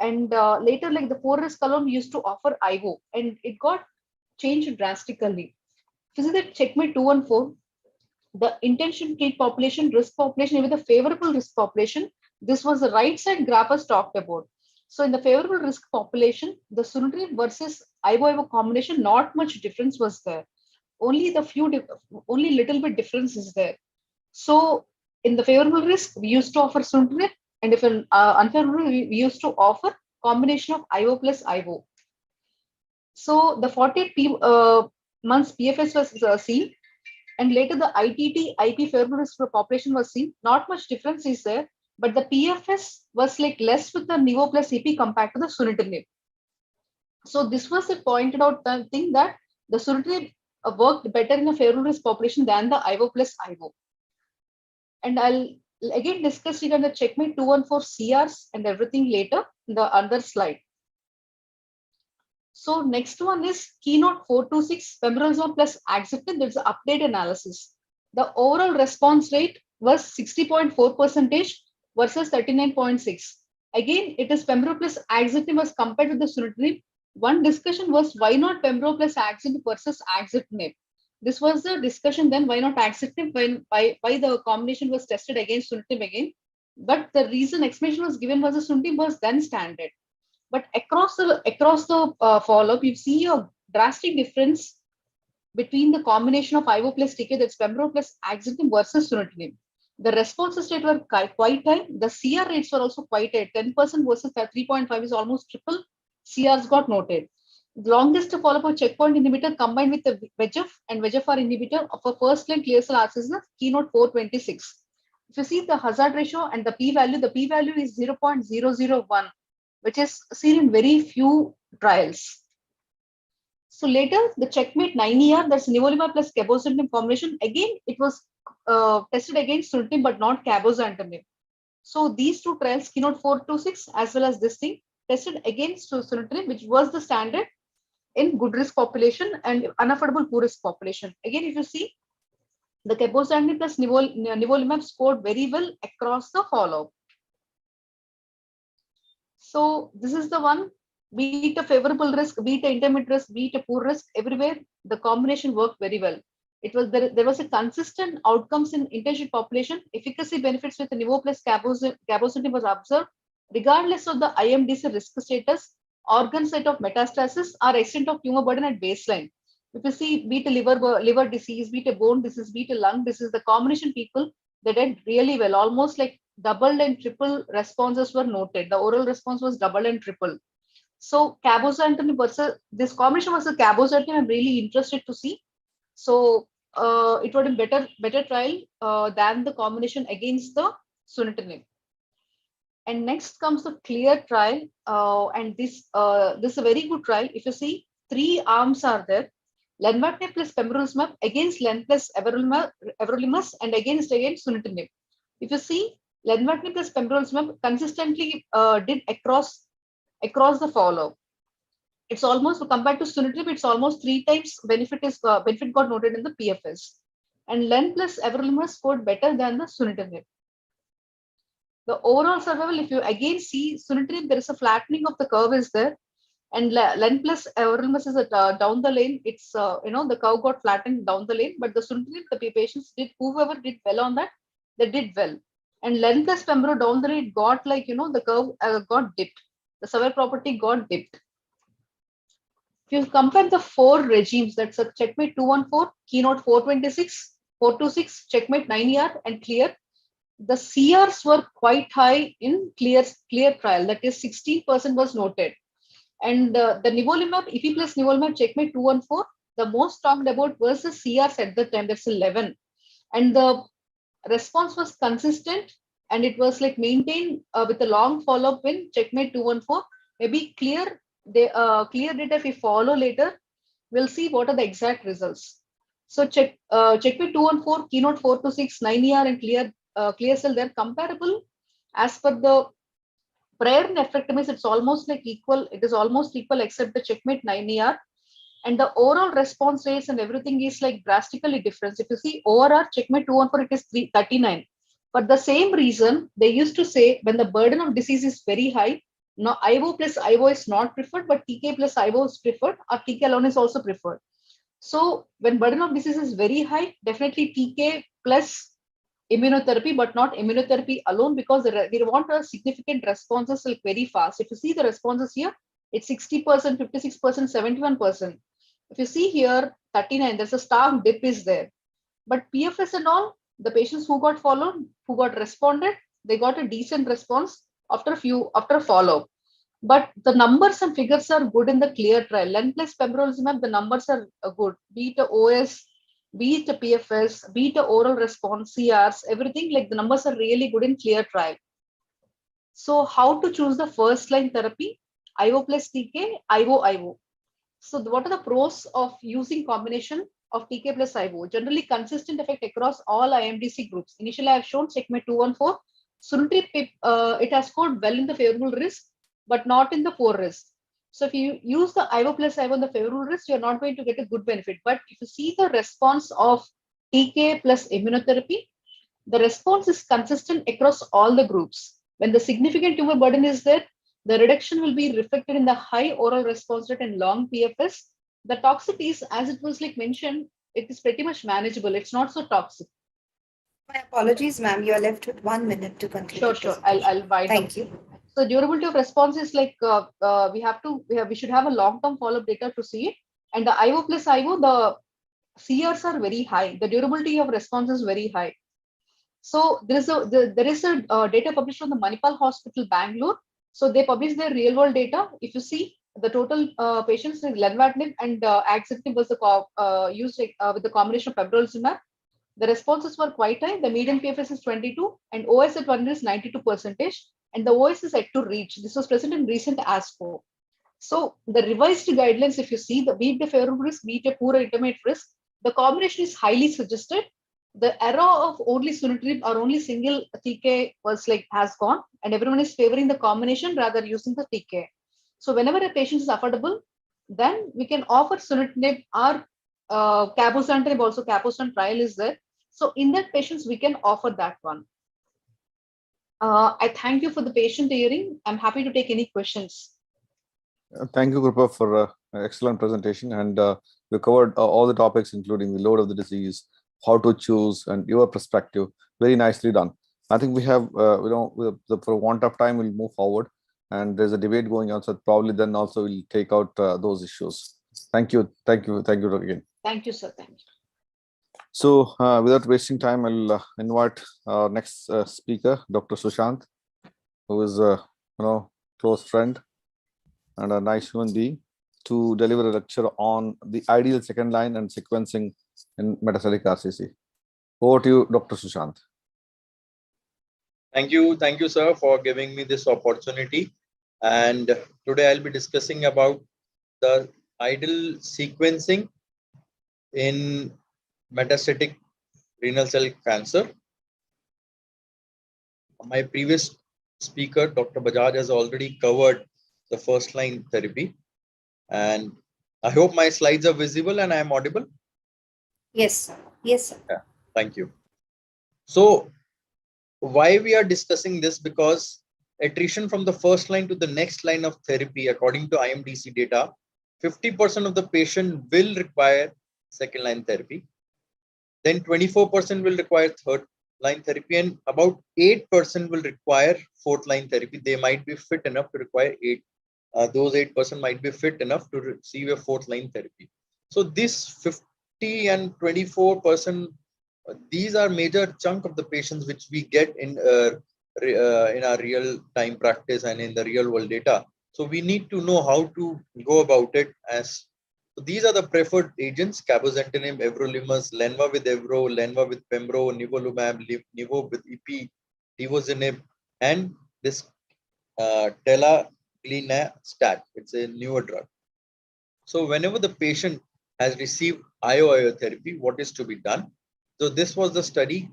And later, like the poor risk column, we used to offer IVO, and it got changed drastically. This is the Checkmate 214. The intention treat population, risk population, with the favorable risk population. This was the right side graph was talked about. So in the favorable risk population, the sunitinib versus IVO combination, not much difference was there. Only little bit difference is there. So in the favorable risk, we used to offer sunitinib, and if in unfavorable, we used to offer combination of IVO plus IVO. So the 48 months PFS was seen, and later the ITT IP favorable risk population was seen. Not much difference is there, but the PFS was like less with the nivo plus EP compared to the sunitinib. So this was a pointed out thing that the sunitinib worked better in a favorable risk population than the IVO plus IVO. And I'll again discuss regarding the Checkmate 214 CRs and everything later in the other slide. So next one is Keynote 426 pembrolizumab plus axitinib. There's an update analysis. The overall response rate was 60.4% versus 39.6. Again, it is pembro plus axitinib was compared with the sunitinib. One discussion was why not pembro plus axitinib versus axitinib. This was the discussion then, why not axitinib when why the combination was tested against sunitinib again. But the reason explanation was given was the sunitinib was then standard. But across the follow-up, you see a drastic difference between the combination of IVO plus TK, that's pembro plus axitinib versus sunitinib. The responses rate were quite high. The CR rates were also quite high. 10% versus 3.5 is almost triple. CRs got noted. The longest follow-up of checkpoint inhibitor combined with the VEGF and VEGFR inhibitor of a first-line clear cell RCC is the Keynote 426. If you see the hazard ratio and the p-value is 0.001, which is seen in very few trials. So later, the checkmate 9ER, that's nivolumab plus cabozantinib combination. Again, it was tested against sunitinib, but not cabozantinib. So these two trials, Keynote 426 as well as this thing, tested against sunitinib, which was the standard in good risk population and unaffordable poor risk population. Again, if you see, the cabozantinib plus nivolumab scored very well across the follow-up. So this is the one, be it a favorable risk, be it an intermediate risk, be it a poor risk, everywhere the combination worked very well. It was there was a consistent outcomes in intensive population. Efficacy benefits with nivo plus cabozantinib was observed, regardless of the IMDC risk status, organ site of metastasis, or extent of tumor burden at baseline. If you see, be it a liver disease, be it a bone disease, be it a lung disease, the combination people, they did really well, almost like double and triple responses were noted. The oral response was double and triple. So cabozantinib versus this combination was a cabozantinib. I'm really interested to see. So it would be better trial than the combination against the sunitinib. And next comes the clear trial, and this is a very good trial. If you see, 3 arms are there: lenvatinib plus pembrolizumab against len plus everolimus and against sunitinib. If you see, lenvatinib plus pembrolizumab consistently did across the follow. It's almost, compared to sunitinib, it's almost 3 times benefit got noted in the PFS. And len plus everolimus scored better than the sunitinib. The overall survival, if you again see sunitinib, there is a flattening of the curve is there, and len plus everolimus is down the lane. It's the curve got flattened down the lane, but the sunitinib, the patients did, whoever did well on that, they did well. And len plus pembro down the lane got the curve got dipped. The survival property got dipped. If you compare the 4 regimes, that's a checkmate 214, Keynote 426, 426, checkmate 9ER, and clear. The CRs were quite high in clear trial. That is 16% was noted. And the nivolumab, IFI plus nivolumab, checkmate 214, the most talked about was the CRs at the time. That's 11. And the response was consistent, and it was like maintained with a long follow-up in checkmate 214. Maybe clear data, if we follow later, we'll see what are the exact results. So checkmate 214, Keynote 426, 9ER, and clear cell, they're comparable as per the prior nephrectomies. It's almost like equal. It is almost equal except the checkmate 9ER, and the overall response rates and everything is like drastically different. If you see ORR checkmate 214, it is 39. For the same reason, they used to say when the burden of disease is very high, no, IVO plus IVO is not preferred, but TK plus IVO is preferred, or TK alone is also preferred. So when burden of disease is very high, definitely TK plus immunotherapy, but not immunotherapy alone, because they want a significant responses like very fast. If you see the responses here, it's 60%, 56%, 71%. If you see here, 39, there's a stark dip is there. But PFS and all, the patients who got followed, who got responded, they got a decent response after follow. But the numbers and figures are good in the clear trial. Len plus pembrolizumab, the numbers are good. Be it OS, be it a PFS, be it a oral response, CRs, everything, like the numbers are really good in clear trial. So how to choose the first line therapy? IO plus TK, IO. So what are the pros of using combination of TK plus IO? Generally consistent effect across all IMDC groups. Initially I have shown checkmate 214. Sunitinib, it has scored well in the favorable risk, but not in the poor risk. So if you use the IVO plus IVO on the favorable risk, you're not going to get a good benefit. But if you see the response of TK plus immunotherapy, the response is consistent across all the groups. When the significant tumor burden is there, the reduction will be reflected in the high oral response rate and long PFS. The toxicities, as it was like mentioned, it is pretty much manageable. It's not so toxic. My apologies, ma'am. You are left with 1 minute to conclude. Sure, the sure. presentation. I'll wind up. Thank you. So durability of response is like we should have a long-term follow-up data to see it. And the IO plus IO, the CRs are very high. The durability of response is very high. So there is a data published from the Manipal Hospital, Bangalore. So they published their real-world data. If you see the total patients with lenvatinib and axitinib was used with the combination of pembrolizumab. The responses were quite high. The median PFS is 22 and OS at 1 is 92%. And the OS is yet to reach. This was present in recent ASCO. So the revised guidelines, if you see, the beat the favorable risk, beat a poor or intermediate risk, the combination is highly suggested. The era of only sunitinib or only single TK was like has gone, and everyone is favoring the combination rather using the TK. So whenever a patient is affordable, then we can offer sunitinib or cabozantinib. Also, cabozantinib trial is there. So in that patients, we can offer that one. I thank you for the patient hearing. I'm happy to take any questions. Thank you, Krupa, for an excellent presentation. And we covered all the topics, including the load of the disease, how to choose, and your perspective. Very nicely done. I think we have, for want of time, we'll move forward. And there's a debate going on, so probably then also we'll take out those issues. Thank you. Thank you. Thank you again. Thank you, sir. Thank you. So without wasting time, I'll invite our next speaker, Dr. Sushant, who is a close friend and a nice human being, to deliver a lecture on the ideal second line and sequencing in metastatic RCC. Over to you, Dr. Sushant. Thank you, sir, for giving me this opportunity. And today I'll be discussing about the ideal sequencing in metastatic renal cell cancer. My previous speaker, Dr. Bajaj, has already covered the first line therapy. And I hope my slides are visible and I am audible. Yes, yes, sir. Yeah, thank you. So why we are discussing this? Because attrition from the first line to the next line of therapy, according to IMDC data, 50% of the patient will require second line therapy. Then 24% will require third line therapy, and about 8% will require fourth line therapy. They might be fit enough to require those 8% might be fit enough to receive a fourth line therapy. So this 50 and 24%, these are major chunk of the patients which we get in our real time practice and in the real world data. So we need to know how to go about it. So these are the preferred agents: cabozantinib, everolimus, lenva with evro, lenva with pembro, nivolumab, nivo with ipi, nivozinib, and this telaglenastat. It's a newer drug. So whenever the patient has received IO therapy, what is to be done? So this was the study,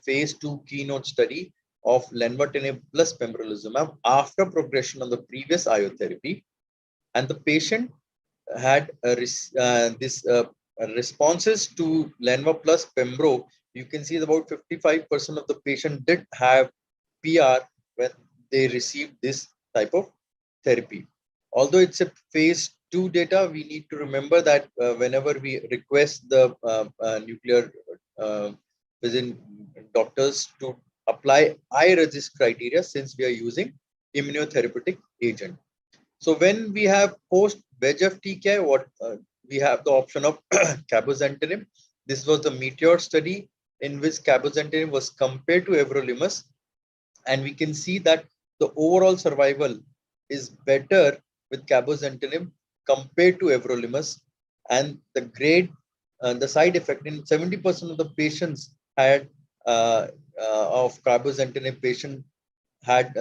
phase 2 keynote study of lenvatinib plus pembrolizumab after progression on the previous IO therapy, and the patient had responses to lenva plus pembro. You can see about 55% of the patient did have PR when they received this type of therapy. Although it's a phase 2 data, we need to remember that whenever we request the nuclear physician doctors to apply iRECIST criteria, since we are using immunotherapeutic agent. So when we have post VEGF TKI, what we have the option of cabozantinib. This was the Meteor study in which cabozantinib was compared to everolimus, and we can see that the overall survival is better with cabozantinib compared to everolimus, and the grade, the side effect in 70% of the patients had of cabozantinib patient had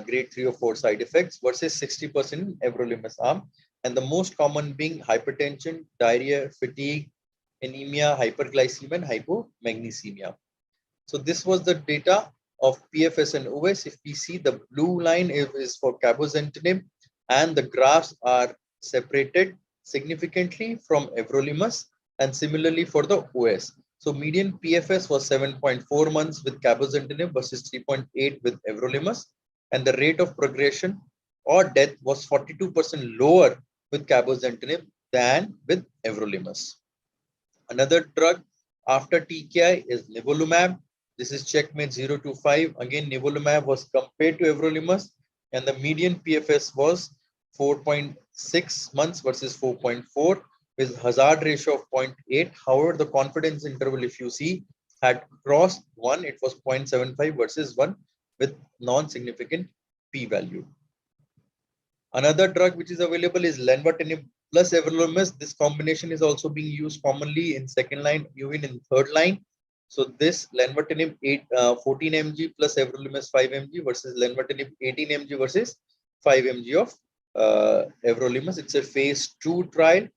grade 3 or 4 side effects versus 60% in everolimus arm, and the most common being hypertension, diarrhea, fatigue, anemia, hyperglycemia, and hypomagnesemia. So this was the data of PFS and OS. If we see, the blue line is for cabozantinib and the graphs are separated significantly from everolimus, and similarly for the OS. So median PFS was 7.4 months with cabozantinib versus 3.8 with everolimus, and the rate of progression or death was 42% lower with cabozantinib than with everolimus. Another drug after TKI is nivolumab. This is checkmate 0 to 5. Again, nivolumab was compared to everolimus, and the median PFS was 4.6 months versus 4.4 with hazard ratio of 0.8. However, the confidence interval, if you see, had crossed 1. It was 0.75 versus 1 with non-significant p-value. Another drug which is available is lenvatinib plus everolimus. This combination is also being used commonly in second line, even in third line. So this lenvatinib 14 mg plus everolimus 5 mg versus lenvatinib 18 mg versus 5 mg of everolimus. It's a phase 2 trial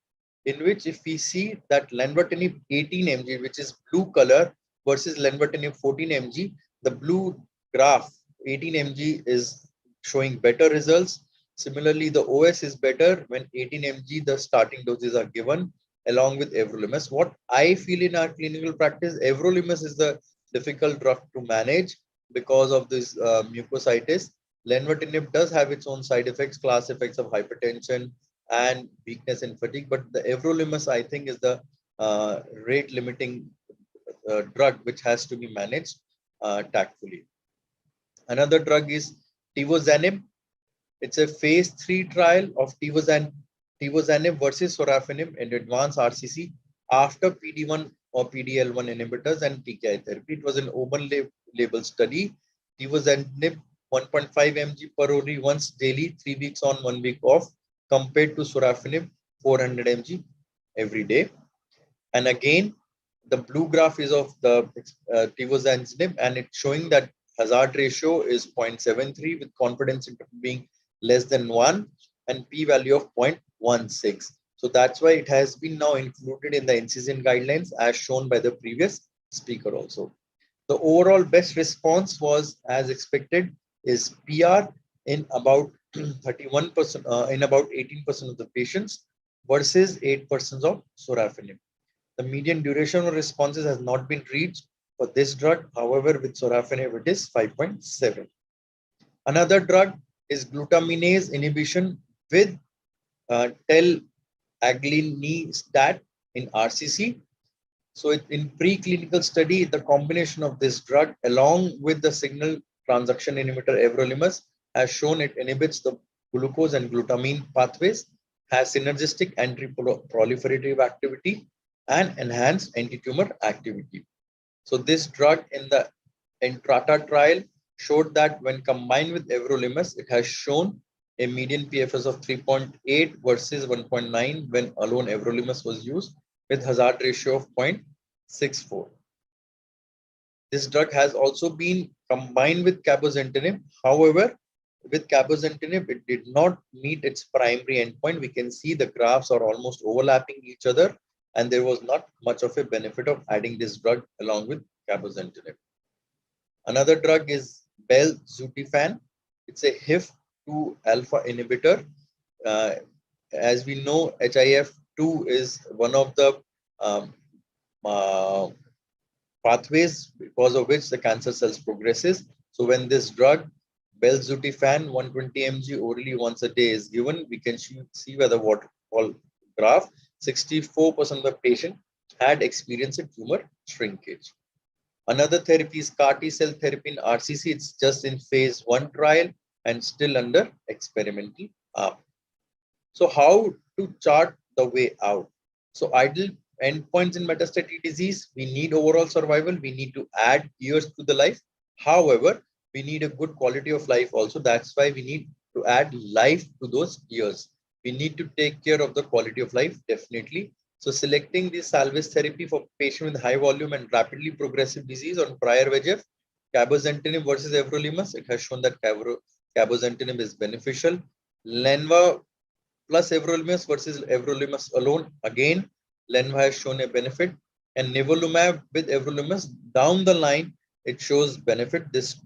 in which if we see that lenvatinib 18 mg, which is blue color, versus lenvatinib 14 mg, the blue graph 18 mg is showing better results. Similarly, the OS is better when 18 mg the starting doses are given along with everolimus. What I feel in our clinical practice, everolimus is the difficult drug to manage because of this mucositis. Lenvatinib does have its own side effects, class effects of hypertension and weakness and fatigue, but the everolimus I think is the rate limiting drug which has to be managed tactfully. Another drug is tivozanib. It's a phase 3 trial of tivozanib versus sorafenib in advanced RCC after PD-1 or PD-L1 inhibitors and TKI therapy. It was an open label study. Tivozanib 1.5 mg per OD once daily, 3 weeks on, 1 week off, compared to sorafenib 400 mg every day. And again, the blue graph is of the tivozanib, and it's showing that hazard ratio is 0.73 with confidence interval being less than 1 and p-value of 0.16. So that's why it has been now included in the NCCN guidelines as shown by the previous speaker also. The overall best response was, as expected, is PR in about 31%, in about 18% of the patients versus 8% of sorafenib. The median duration of responses has not been reached for this drug. However, with sorafenib, it is 5.7. Another drug is glutaminase inhibition with tel-agglinestat in RCC. So in preclinical study, the combination of this drug along with the signal transduction inhibitor everolimus has shown it inhibits the glucose and glutamine pathways, has synergistic anti-proliferative activity, and enhanced anti-tumor activity. So this drug in the Entrata trial showed that when combined with everolimus, it has shown a median PFS of 3.8 versus 1.9 when alone everolimus was used with hazard ratio of 0.64. This drug has also been combined with cabozantinib. However, with cabozantinib, it did not meet its primary endpoint. We can see the graphs are almost overlapping each other, and there was not much of a benefit of adding this drug along with cabozantinib. Another drug is belzutifan. It's a HIF-2 alpha inhibitor. As we know, HIF-2 is one of the pathways because of which the cancer cells progresses. So when this drug belzutifan 120 mg orally once a day is given, we can see where the waterfall graph 64% of the patient had experienced a tumor shrinkage. Another therapy is CAR T cell therapy in RCC. It's just in phase 1 trial and still under experimental arm. So how to chart the way out? So ideal endpoints in metastatic disease, we need overall survival. We need to add years to the life. However, we need a good quality of life also. That's why we need to add life to those years. We need to take care of the quality of life, definitely. So selecting the salvage therapy for patient with high volume and rapidly progressive disease on prior VEGF, cabozantinib versus everolimus, it has shown that cabozantinib is beneficial. Lenva plus everolimus versus everolimus alone, again, Lenva has shown a benefit. And nivolumab with everolimus, down the line, it shows benefit. This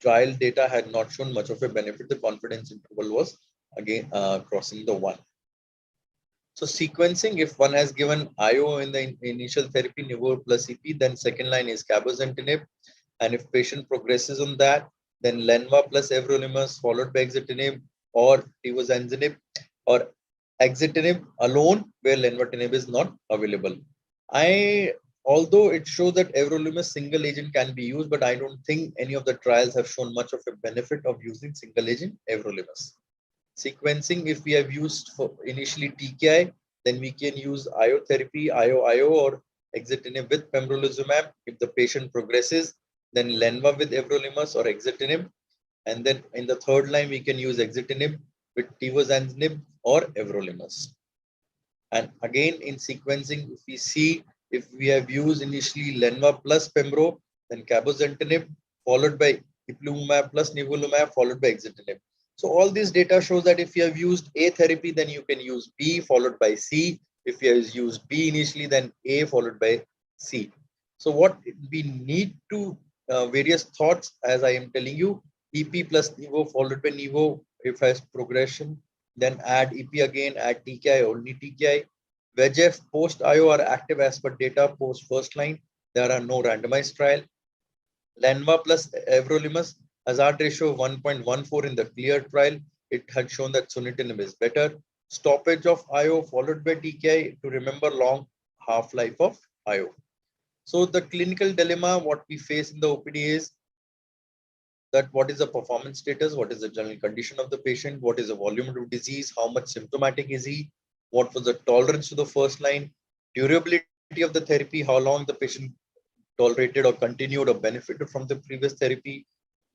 trial data had not shown much of a benefit. The confidence interval was again crossing the 1. So sequencing, if one has given IO in the initial therapy, nivo plus EP, then second line is cabozantinib. And if patient progresses on that, then lenva plus everolimus followed by axitinib or tivozantinib or axitinib alone where lenvatinib is not available. Although it shows that everolimus single agent can be used, but I don't think any of the trials have shown much of a benefit of using single agent everolimus. Sequencing, if we have used for initially TKI, then we can use IO therapy, IO or axitinib with pembrolizumab. If the patient progresses, then lenva with everolimus or axitinib. And then in the third line, we can use axitinib with tivozantinib or everolimus. And again, in sequencing, if we see, if we have used initially lenva plus pembro, then cabozantinib, followed by ipilimumab plus nivolumab, followed by axitinib. So all this data shows that if you have used A therapy, then you can use B followed by C. If you have used B initially, then A followed by C. So what we need to various thoughts, as I am telling you, EP plus nivo followed by nivo if has progression, then add EP again, add TKI, only TKI. VEGF post IO are active as per data post first line. There are no randomized trial. Lenva plus everolimus hazard ratio of 1.14 in the clear trial. It had shown that sunitinib is better. Stoppage of IO followed by TKI to remember long half-life of IO. So the clinical dilemma, what we face in the OPD is that what is the performance status, what is the general condition of the patient, what is the volume of disease, how much symptomatic is he, what was the tolerance to the first line, durability of the therapy, how long the patient tolerated or continued or benefited from the previous therapy,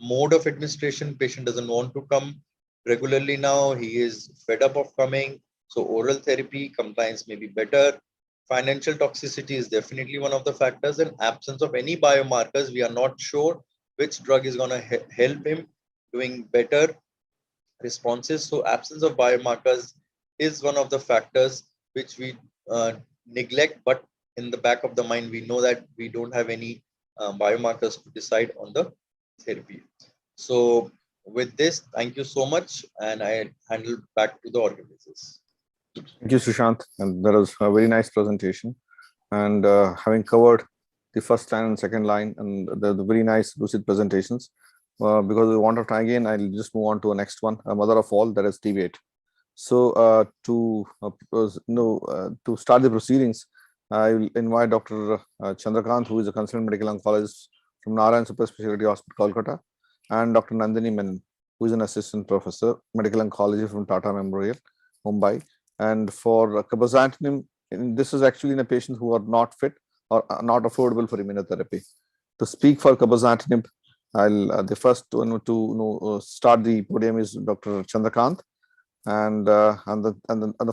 mode of administration, patient doesn't want to come regularly now, he is fed up of coming, so oral therapy compliance may be better. Financial toxicity is definitely one of the factors, and absence of any biomarkers. We are not sure which drug is going to help him doing better responses. So absence of biomarkers is one of the factors which we neglect, but in the back of the mind, we know that we don't have any biomarkers to decide on the therapy. So with this, thank you so much, and I handle back to the organizers. Thank you, Sushant. And that was a very nice presentation. And having covered the first line and second line and the very nice lucid presentations, because we want to try again, I'll just move on to the next one, a mother of all, that is debate. So to start the proceedings, I will invite Dr. Chandrakant, who is a consultant medical oncologist from Narayan Super Specialty Hospital, Kolkata, and Dr. Nandini Menon, who is an assistant professor, medical oncology from Tata Memorial, Mumbai. And for cabozantinib, this is actually in a patient who are not fit or not affordable for immunotherapy. To speak for cabozantinib, the first one to start the podium is Dr. Chandrakant, and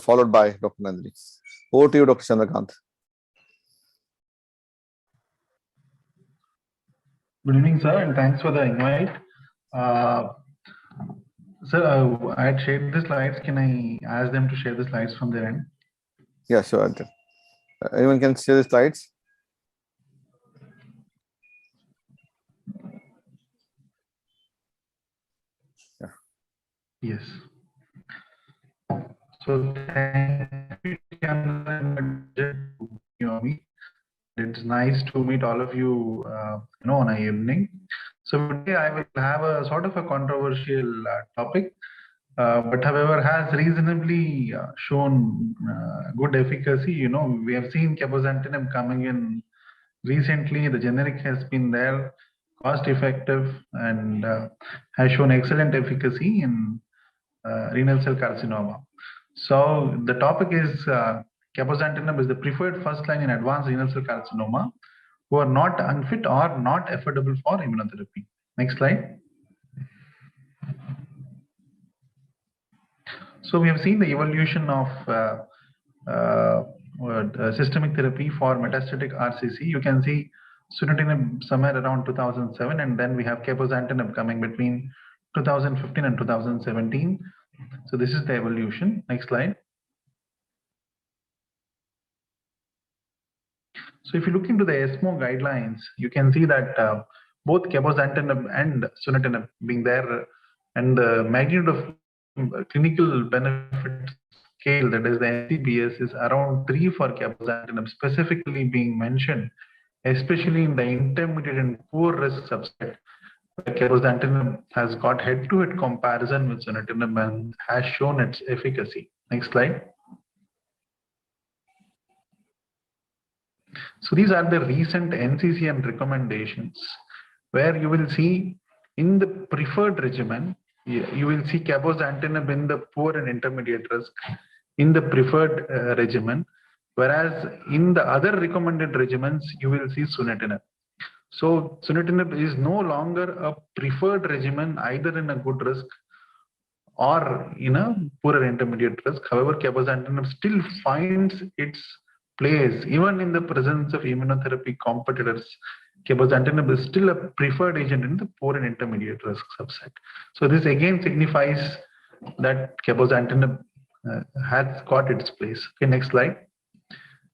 followed by Dr. Nandini. Over to you, Dr. Chandrakant. Good evening, sir, and thanks for the invite. Sir, I had shared the slides. Can I ask them to share the slides from their end? Yeah, sure. Anyone can share the slides? Yeah. Yes. So thank you. It's nice to meet all of you, on an evening. So today I will have a sort of a controversial topic, but however has reasonably shown good efficacy. We have seen cabozantinib coming in recently. The generic has been there, cost effective, and has shown excellent efficacy in renal cell carcinoma. So the topic is cabozantinib is the preferred first line in advanced renal cell carcinoma who are not unfit or not affordable for immunotherapy. Next slide. So we have seen the evolution of systemic therapy for metastatic RCC. You can see sunitinib somewhere around 2007, and then we have cabozantinib coming between 2015 and 2017. So this is the evolution. Next slide. So if you look into the ESMO guidelines, you can see that both cabozantinib and sunitinib being there, and the magnitude of clinical benefit scale, that is the NCBS, is around 3 for cabozantinib, specifically being mentioned, especially in the intermediate and poor risk subset, where cabozantinib has got head-to-head comparison with sunitinib and has shown its efficacy. Next slide. So these are the recent NCCN recommendations, where you will see in the preferred regimen, you will see cabozantinib in the poor and intermediate risk in the preferred regimen, whereas in the other recommended regimens, you will see sunitinib. So sunitinib is no longer a preferred regimen either in a good risk or in a poorer intermediate risk. However, cabozantinib still finds its place even in the presence of immunotherapy competitors. Cabozantinib is still a preferred agent in the poor and intermediate risk subset. So this again signifies that cabozantinib has got its place. Okay, next slide.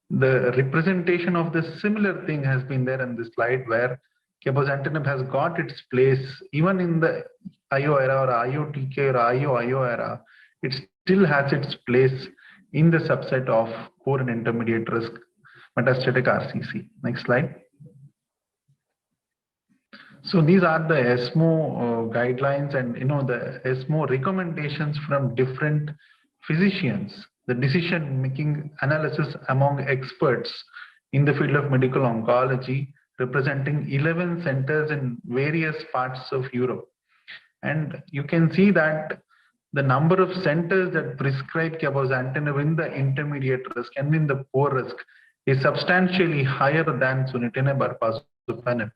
The representation of the similar thing has been there in this slide, where cabozantinib has got its place even in the IO era or IO-TK or IO era. It still has its place in the subset of poor and intermediate risk metastatic RCC. Next slide. So these are the ESMO guidelines and the ESMO recommendations from different physicians, the decision-making analysis among experts in the field of medical oncology, representing 11 centers in various parts of Europe. And you can see that the number of centers that prescribe cabozantinib in the intermediate risk and in the poor risk is substantially higher than sunitinib or pazopanib.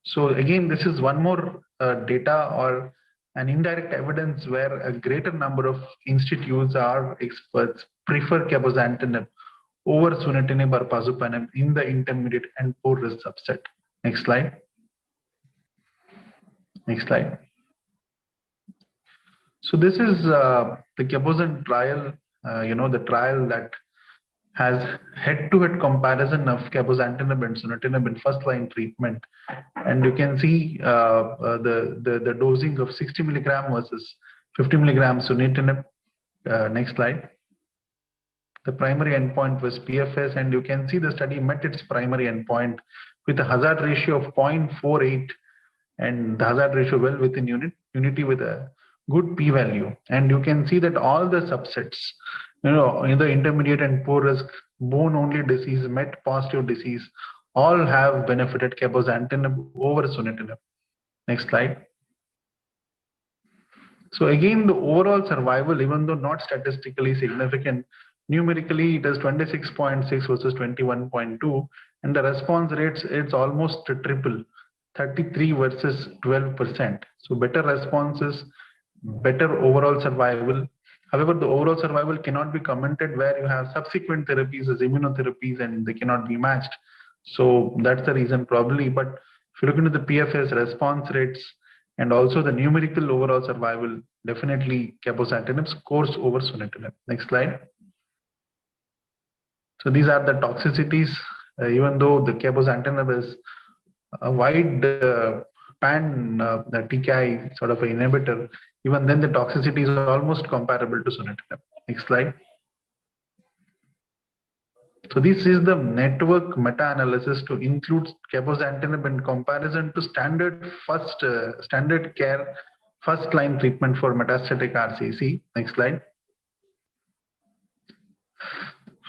So again, this is one more data or an indirect evidence where a greater number of institutes or experts prefer cabozantinib over sunitinib or pazopanib in the intermediate and poor risk subset. Next slide. Next slide. So this is the cabozantinib trial, the trial that has head-to-head comparison of cabozantinib and sunitinib in first-line treatment. And you can see the dosing of 60 milligram versus 50 milligram sunitinib. Next slide. The primary endpoint was PFS, and you can see the study met its primary endpoint with a hazard ratio of 0.48, and the hazard ratio well within unity with a good p-value. And you can see that all the subsets, in the intermediate and poor risk, bone-only disease, MET positive disease, all have benefited cabozantinib over sunitinib. Next slide. So again, the overall survival, even though not statistically significant, numerically it is 26.6 versus 21.2, and the response rates, it's almost triple, 33 versus 12%. So better responses, better overall survival. However, the overall survival cannot be commented where you have subsequent therapies as immunotherapies and they cannot be matched. So that's the reason probably. But if you look into the PFS response rates and also the numerical overall survival, definitely cabozantinib scores over sunitinib. Next slide. So these are the toxicities. Even though the cabozantinib is a wide pan TKI sort of an inhibitor, even then the toxicity is almost comparable to sunitinib. Next slide. So this is the network meta-analysis to include cabozantinib in comparison to standard care first-line treatment for metastatic RCC. Next slide.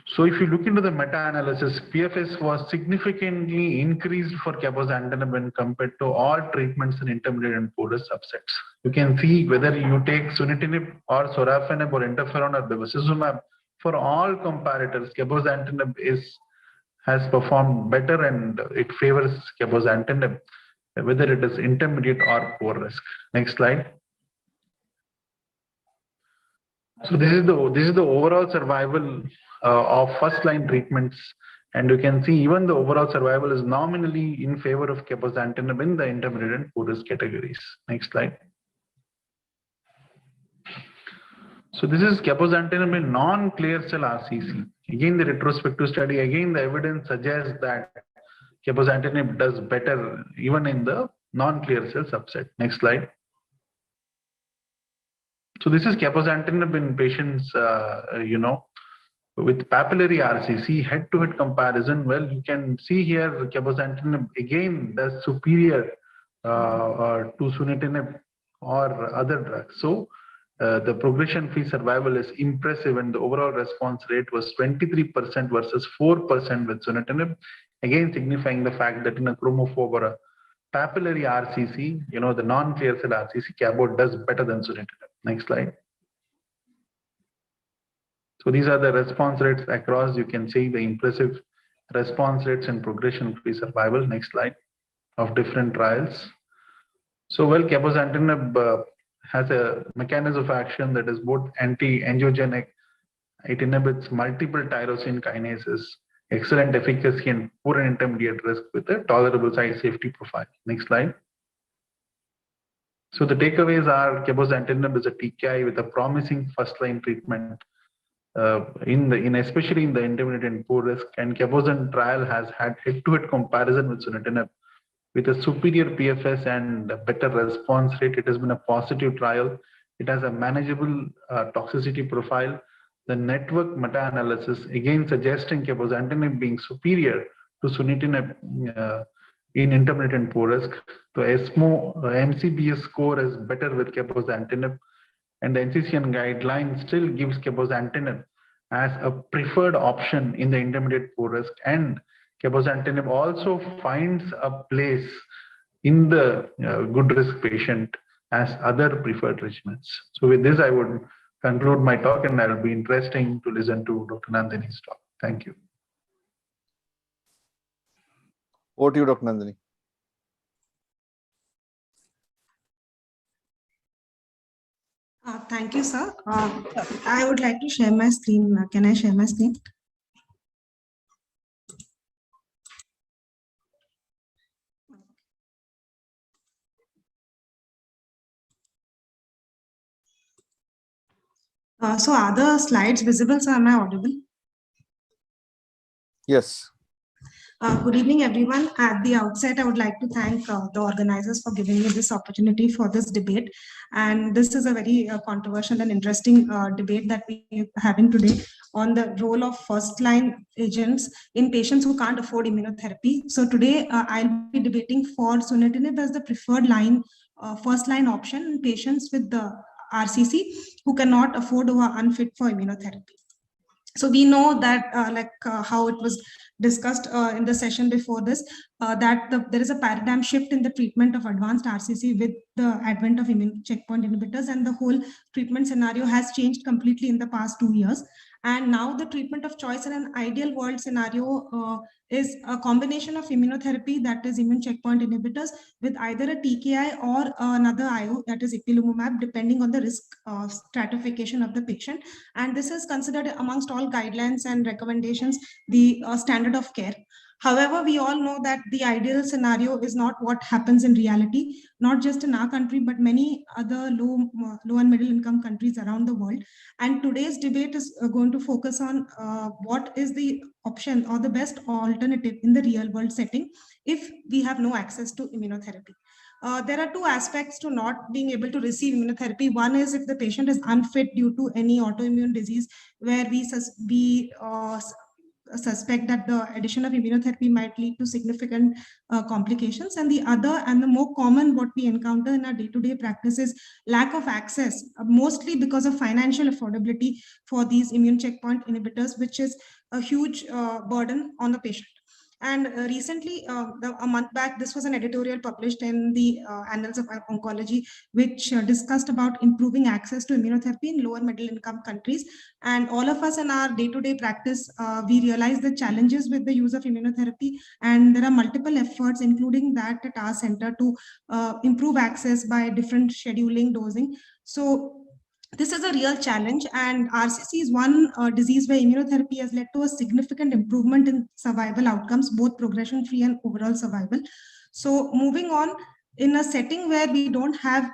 So if you look into the meta-analysis, PFS was significantly increased for cabozantinib when compared to all treatments in intermediate and poor risk subsets. You can see whether you take sunitinib or sorafenib or interferon or bevacizumab, for all comparators, cabozantinib has performed better and it favors cabozantinib, whether it is intermediate or poor risk. Next slide. So this is the overall survival of first-line treatments, and you can see even the overall survival is nominally in favor of cabozantinib in the intermediate and poor risk categories. Next slide. So this is cabozantinib in non-clear cell RCC. Again, the retrospective study, again the evidence suggests that cabozantinib does better even in the non-clear cell subset. Next slide. So this is cabozantinib in patients, with papillary RCC head-to-head comparison. Well, you can see here cabozantinib again does superior to sunitinib or other drugs. So the progression-free survival is impressive, and the overall response rate was 23% versus 4% with sunitinib, again signifying the fact that in a chromophobe or a papillary RCC, the non-clear cell RCC, cabo does better than sunitinib. Next slide. So these are the response rates across. You can see the impressive response rates and progression-free survival. Next slide, of different trials. So, well, cabozantinib has a mechanism of action that is both anti-angiogenic. It inhibits multiple tyrosine kinases, excellent efficacy and poor intermediate risk with a tolerable side safety profile. Next slide. So the takeaways are cabozantinib is a TKI with a promising first-line treatment especially in the intermediate and poor risk, and cabozantinib trial has had head-to-head comparison with sunitinib with a superior PFS and a better response rate. It has been a positive trial. It has a manageable toxicity profile. The network meta-analysis again suggesting cabozantinib being superior to sunitinib in intermediate and poor risk. The ESMO MCBS score is better with cabozantinib, and the NCCN guideline still gives cabozantinib as a preferred option in the intermediate poor risk, and cabozantinib also finds a place in the good risk patient as other preferred regimens. So with this, I would conclude my talk, and it'll be interesting to listen to Dr. Nandini's talk. Thank you. Over to you, Dr. Nandini. Thank you, sir. I would like to share my screen. Can I share my screen? So are the slides visible, sir? Am I audible? Yes. Good evening, everyone. At the outset, I would like to thank the organizers for giving me this opportunity for this debate. And this is a very controversial and interesting debate that we are having today on the role of first-line agents in patients who can't afford immunotherapy. So today, I'll be debating for sunitinib as the preferred line, first-line option in patients with the RCC who cannot afford or are unfit for immunotherapy. So we know that how it was discussed in the session before this, that there is a paradigm shift in the treatment of advanced RCC with the advent of immune checkpoint inhibitors, and the whole treatment scenario has changed completely in the past 2 years. And now the treatment of choice in an ideal world scenario is a combination of immunotherapy, that is immune checkpoint inhibitors, with either a TKI or another IO, that is ipilimumab, depending on the risk stratification of the patient. And this is considered amongst all guidelines and recommendations the standard of care. However, we all know that the ideal scenario is not what happens in reality, not just in our country, but many other low and middle income countries around the world. And today's debate is going to focus on what is the option or the best alternative in the real world setting if we have no access to immunotherapy. There are two aspects to not being able to receive immunotherapy. One is if the patient is unfit due to any autoimmune disease, where we suspect that the addition of immunotherapy might lead to significant complications. And the other and the more common what we encounter in our day-to-day practice is lack of access, mostly because of financial affordability for these immune checkpoint inhibitors, which is a huge burden on the patient. And recently, a month back, this was an editorial published in the Annals of Oncology, which discussed about improving access to immunotherapy in lower middle income countries. And all of us in our day-to-day practice, we realize the challenges with the use of immunotherapy. And there are multiple efforts, including that at our center, to improve access by different scheduling, dosing. So this is a real challenge, and RCC is one disease where immunotherapy has led to a significant improvement in survival outcomes, both progression-free and overall survival. So moving on, in a setting where we don't have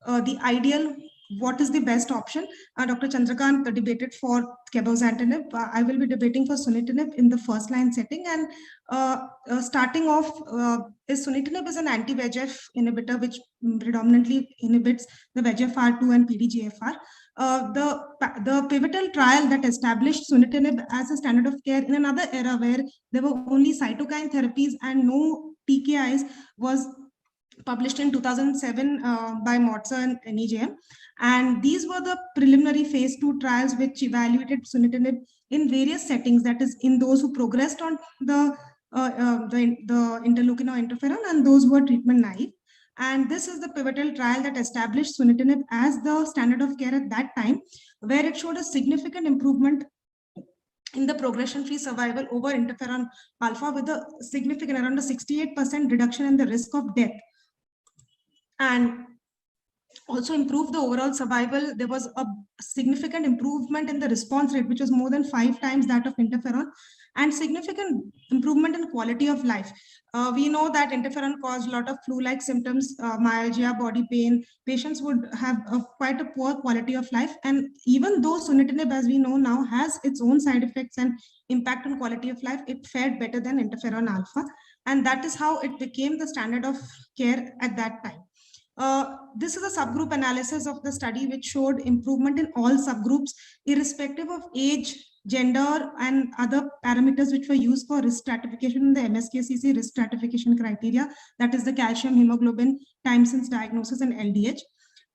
the ideal what is the best option. Dr. Chandrakant debated for cabozantinib. I will be debating for sunitinib in the first line setting. And starting off, sunitinib is an anti-VEGF inhibitor which predominantly inhibits the VEGFR2 and PDGFR. The pivotal trial that established sunitinib as a standard of care in another era where there were only cytokine therapies and no TKIs was published in 2007 by Motzer and NEJM. And these were the preliminary phase 2 trials which evaluated sunitinib in various settings, that is in those who progressed on the interleukin or interferon and those who were treatment naive. And this is the pivotal trial that established sunitinib as the standard of care at that time, where it showed a significant improvement in the progression-free survival over interferon alpha with a significant around a 68% reduction in the risk of death. And also improved the overall survival. There was a significant improvement in the response rate, which was more than 5 times that of interferon, and significant improvement in quality of life. We know that interferon caused a lot of flu-like symptoms, myalgia, body pain. Patients would have quite a poor quality of life. And even though sunitinib, as we know now, has its own side effects and impact on quality of life, it fared better than interferon alpha. And that is how it became the standard of care at that time. This is a subgroup analysis of the study which showed improvement in all subgroups, irrespective of age, gender, and other parameters which were used for risk stratification in the MSKCC risk stratification criteria, that is the calcium, hemoglobin, time since diagnosis, and LDH.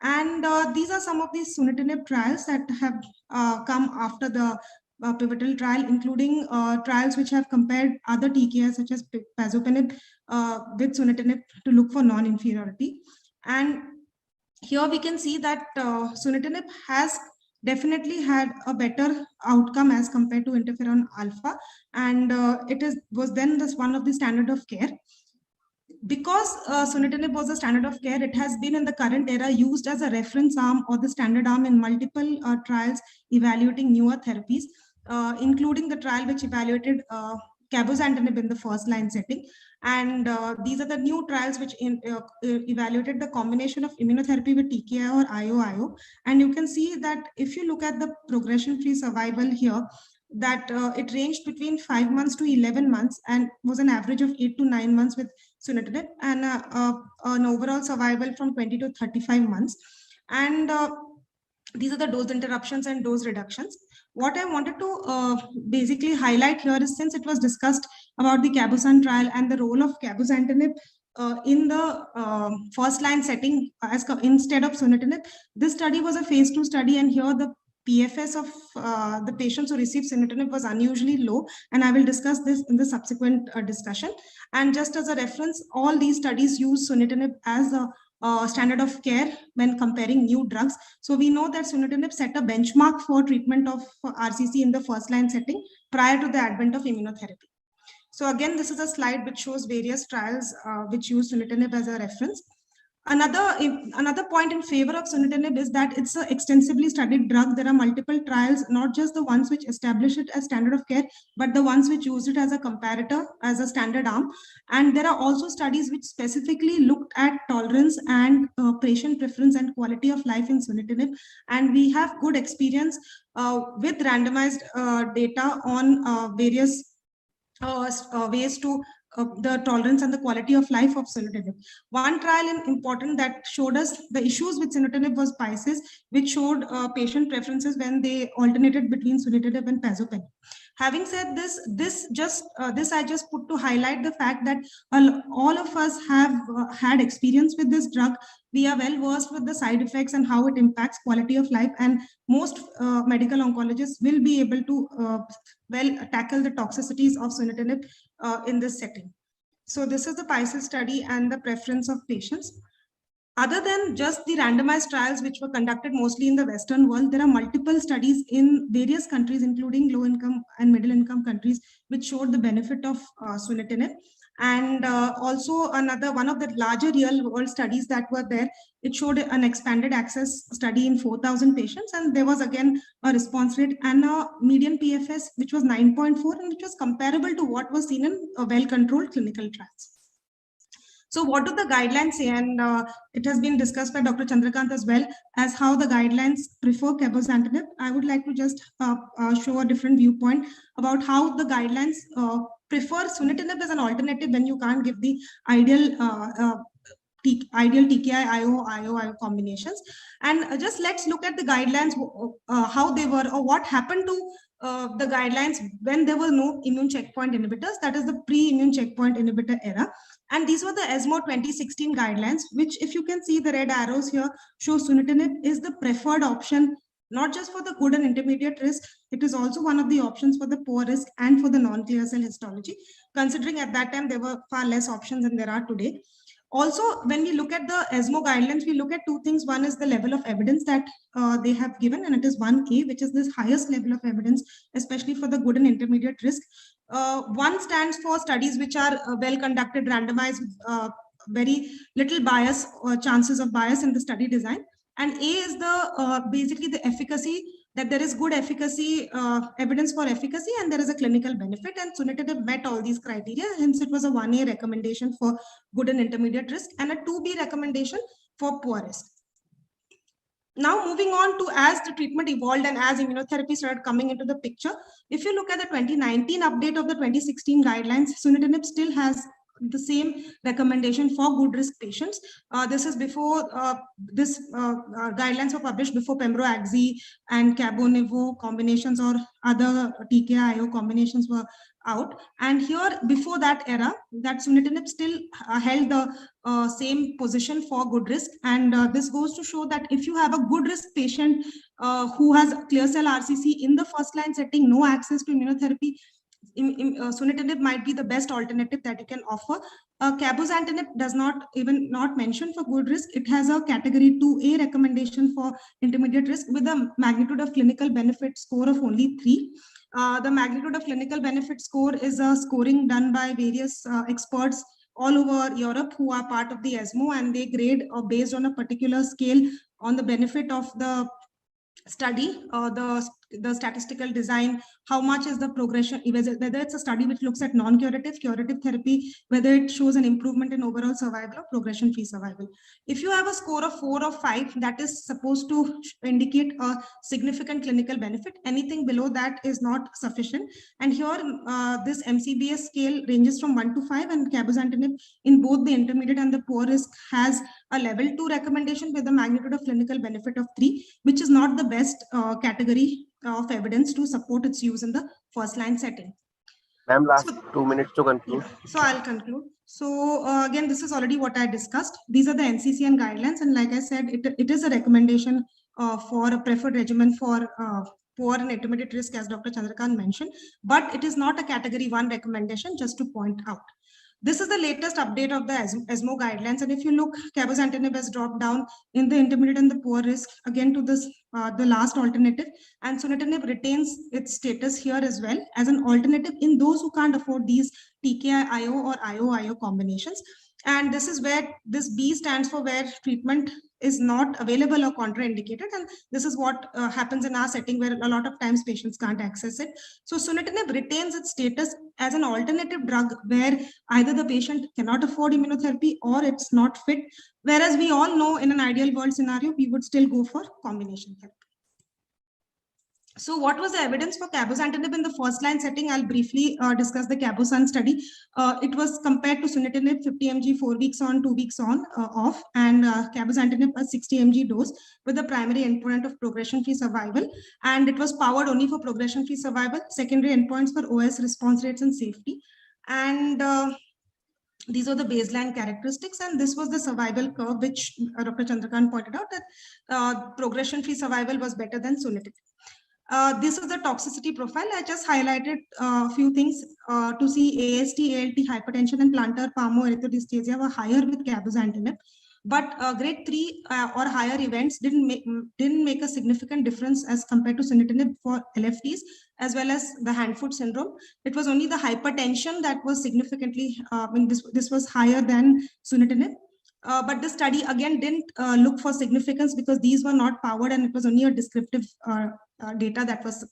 And these are some of these sunitinib trials that have come after the pivotal trial, including trials which have compared other TKIs such as pazopanib with sunitinib to look for non-inferiority. And here we can see that sunitinib has definitely had a better outcome as compared to interferon alpha, and was then one of the standard of care. Because sunitinib was a standard of care, it has been in the current era used as a reference arm or the standard arm in multiple trials evaluating newer therapies, including the trial which evaluated cabozantinib in the first line setting. And these are the new trials which evaluated the combination of immunotherapy with TKI or IO. And you can see that if you look at the progression-free survival here, that it ranged between 5 months to 11 months and was an average of 8 to 9 months with sunitinib, and an overall survival from 20 to 35 months. And these are the dose interruptions and dose reductions. What I wanted to basically highlight here is, since it was discussed about the cabozantinib trial and the role of cabozantinib in the first line setting instead of sunitinib, this study was a phase 2 study, and here the PFS of the patients who received sunitinib was unusually low, and I will discuss this in the subsequent discussion. And just as a reference, all these studies use sunitinib as a standard of care when comparing new drugs. So we know that sunitinib set a benchmark for treatment of RCC in the first line setting prior to the advent of immunotherapy. So again, this is a slide which shows various trials which use sunitinib as a reference. Another point in favor of sunitinib is that it's an extensively studied drug. There are multiple trials, not just the ones which establish it as standard of care, but the ones which use it as a comparator, as a standard arm. And there are also studies which specifically looked at tolerance and patient preference and quality of life in sunitinib. And we have good experience with randomized data on various ways to the tolerance and the quality of life of sunitinib. One trial important that showed us the issues with sunitinib was PICES, which showed patient preferences when they alternated between sunitinib and pazopanib. Having said this, this I just put to highlight the fact that all of us have had experience with this drug. We are well versed with the side effects and how it impacts quality of life, and most medical oncologists will be able to tackle the toxicities of sunitinib in this setting. So this is the PICES study and the preference of patients. Other than just the randomized trials which were conducted mostly in the Western world, there are multiple studies in various countries, including low-income and middle-income countries, which showed the benefit of sunitinib. And also one of the larger real-world studies that were there, it showed an expanded access study in 4,000 patients, and there was again a response rate and a median PFS which was 9.4, and which was comparable to what was seen in well-controlled clinical trials. So what do the guidelines say? And it has been discussed by Dr. Chandrakant as well as how the guidelines prefer cabozantinib. I would like to just show a different viewpoint about how the guidelines prefer sunitinib as an alternative when you can't give the ideal ideal TKI IO combinations. And just let's look at the guidelines, how they were, or what happened to the guidelines when there were no immune checkpoint inhibitors, that is the pre-immune checkpoint inhibitor era. And these were the ESMO 2016 guidelines, which, if you can see the red arrows here, show sunitinib is the preferred option, not just for the good and intermediate risk, it is also one of the options for the poor risk and for the non-clear cell histology, considering at that time there were far less options than there are today. Also, when we look at the ESMO guidelines, we look at two things. One is the level of evidence that they have given, and it is 1A, which is this highest level of evidence, especially for the good and intermediate risk. 1 stands for studies which are well conducted, randomized, very little bias or chances of bias in the study design. And A is the basically the efficacy, that there is good efficacy, evidence for efficacy, and there is a clinical benefit, and sunitinib met all these criteria. Hence, it was a 1A recommendation for good and intermediate risk and a 2B recommendation for poor risk. Now, moving on to as the treatment evolved and as immunotherapy started coming into the picture, if you look at the 2019 update of the 2016 guidelines, sunitinib still has the same recommendation for good risk patients. This is before guidelines were published before Pembro-Axi and Cabo-Nivo combinations or other TKI-IO combinations were out. And here, before that era, that sunitinib still held the same position for good risk. And this goes to show that if you have a good risk patient who has clear cell RCC in the first line setting, no access to immunotherapy, sunitinib might be the best alternative that you can offer. Cabozantinib does not mention for good risk. It has a category 2A recommendation for intermediate risk with a magnitude of clinical benefit score of only 3. The magnitude of clinical benefit score is a scoring done by various experts all over Europe who are part of the ESMO, and they grade based on a particular scale on the benefit of the study, the statistical design, how much is the progression, whether it's a study which looks at non-curative, curative therapy, whether it shows an improvement in overall survival or progression-free survival. If you have a score of 4 or 5, that is supposed to indicate a significant clinical benefit. Anything below that is not sufficient. And here, this MCBS scale ranges from 1 to 5, and cabozantinib in both the intermediate and the poor risk has a level 2 recommendation with a magnitude of clinical benefit of 3, which is not the best category of evidence to support its use in the first line setting. Ma'am, last 2 minutes to conclude. Yeah, so I'll conclude. So again, this is already what I discussed. These are the NCCN guidelines, and like I said, it is a recommendation for a preferred regimen for poor and intermediate risk, as Dr. Chandrakant mentioned, but it is not a category 1 recommendation, just to point out. This is the latest update of the ESMO guidelines. And if you look, cabozantinib has dropped down in the intermediate and the poor risk, again to this, the last alternative. And sunitinib retains its status here as well as an alternative in those who can't afford these TKI-IO or IO-IO combinations. And this is where this B stands for where treatment is not available or contraindicated. And this is what happens in our setting where a lot of times patients can't access it. So sunitinib retains its status as an alternative drug where either the patient cannot afford immunotherapy or it's not fit. Whereas we all know in an ideal world scenario, we would still go for combination therapy. So what was the evidence for cabozantinib in the first line setting? I'll briefly discuss the CABOSUN study. It was compared to sunitinib 50 mg 4 weeks on, 2 weeks on, off, and cabozantinib a 60 mg dose with the primary endpoint of progression-free survival. And it was powered only for progression-free survival, secondary endpoints for OS, response rates, and safety. And these are the baseline characteristics, and this was the survival curve, which Dr. Chandrakant pointed out that progression-free survival was better than sunitinib. This is the toxicity profile. I just highlighted a few things to see AST, ALT, hypertension, and plantar palmoerythrodysesthesia were higher with cabozantinib, but grade 3 or higher events didn't make a significant difference as compared to sunitinib for LFTs as well as the hand-foot syndrome. It was only the hypertension that was significantly, this was higher than sunitinib. But the study again didn't look for significance because these were not powered and it was only a descriptive data that was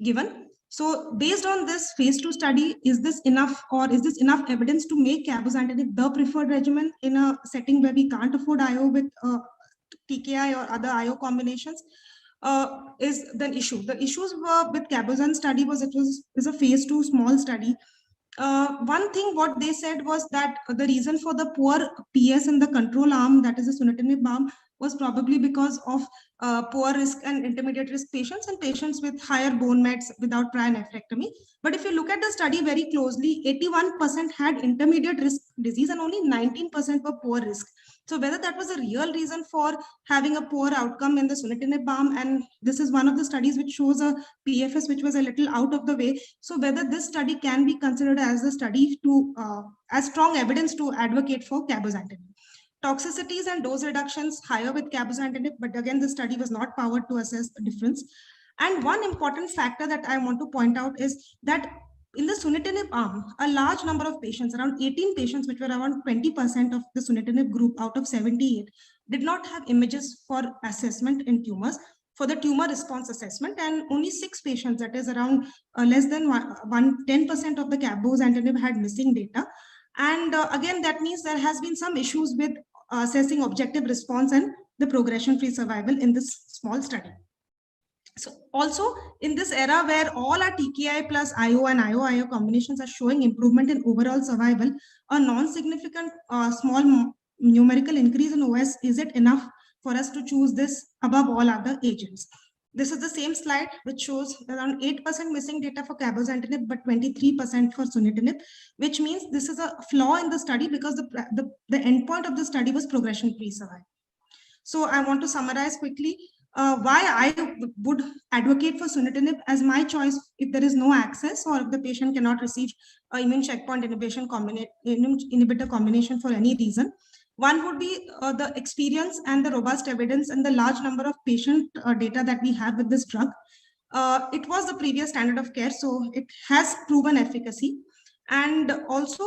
given. So based on this phase 2 study, is this enough, or is this enough evidence to make cabozantinib the preferred regimen in a setting where we can't afford IO with TKI or other IO combinations? Is the issue. The issues were with cabozan study was it was a phase 2 small study. One thing what they said was that the reason for the poor PS in the control arm, that is the sunitinib arm, was probably because of poor risk and intermediate risk patients and patients with higher bone mets without prior nephrectomy. But if you look at the study very closely, 81% had intermediate risk disease and only 19% were poor risk. So whether that was a real reason for having a poor outcome in the sunitinib arm, and this is one of the studies which shows a PFS which was a little out of the way. So whether this study can be considered as a study to as strong evidence to advocate for cabozantinib. Toxicities and dose reductions higher with cabozantinib, but again, the study was not powered to assess the difference. And one important factor that I want to point out is that in the sunitinib arm, a large number of patients, around 18 patients, which were around 20% of the sunitinib group out of 78, did not have images for assessment in tumors for the tumor response assessment, and only 6 patients, that is around less than 10% of the cabozantinib had missing data. And again, that means there has been some issues with assessing objective response and the progression-free survival in this small study. So also in this era where all our TKI plus IO and IO combinations are showing improvement in overall survival, a non-significant small numerical increase in OS, is it enough for us to choose this above all other agents? This is the same slide which shows around 8% missing data for cabozantinib, but 23% for sunitinib, which means this is a flaw in the study because the endpoint of the study was progression-free survival. So I want to summarize quickly why I would advocate for sunitinib as my choice if there is no access or if the patient cannot receive immune checkpoint inhibitor combination for any reason. One would be the experience and the robust evidence and the large number of patient data that we have with this drug. It was the previous standard of care, so it has proven efficacy. And also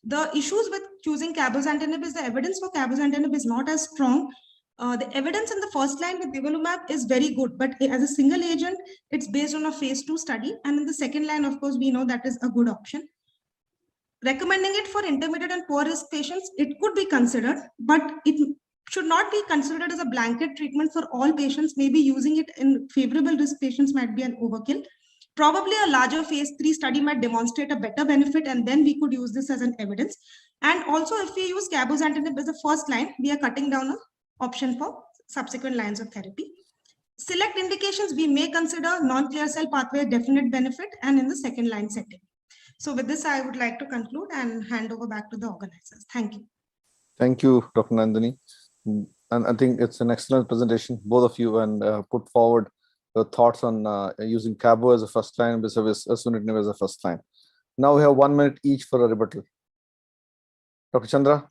the issues with choosing cabozantinib is the evidence for cabozantinib is not as strong. The evidence in the first line with nivolumab is very good, but as a single agent, it's based on a phase 2 study. And in the second line, of course, we know that is a good option. Recommending it for intermediate and poor risk patients, it could be considered, but it should not be considered as a blanket treatment for all patients. Maybe using it in favorable risk patients might be an overkill. Probably a larger phase 3 study might demonstrate a better benefit, and then we could use this as an evidence. And also, if we use cabozantinib as a first line, we are cutting down an option for subsequent lines of therapy. Select indications, we may consider non-clear cell pathway definite benefit and in the second line setting. So with this, I would like to conclude and hand over back to the organizers. Thank you. Thank you, Dr. Nandini. And I think it's an excellent presentation, both of you, and put forward your thoughts on using cabo as a first line versus sunitinib as a first line. Now we have 1 minute each for a rebuttal. Dr. Chandra.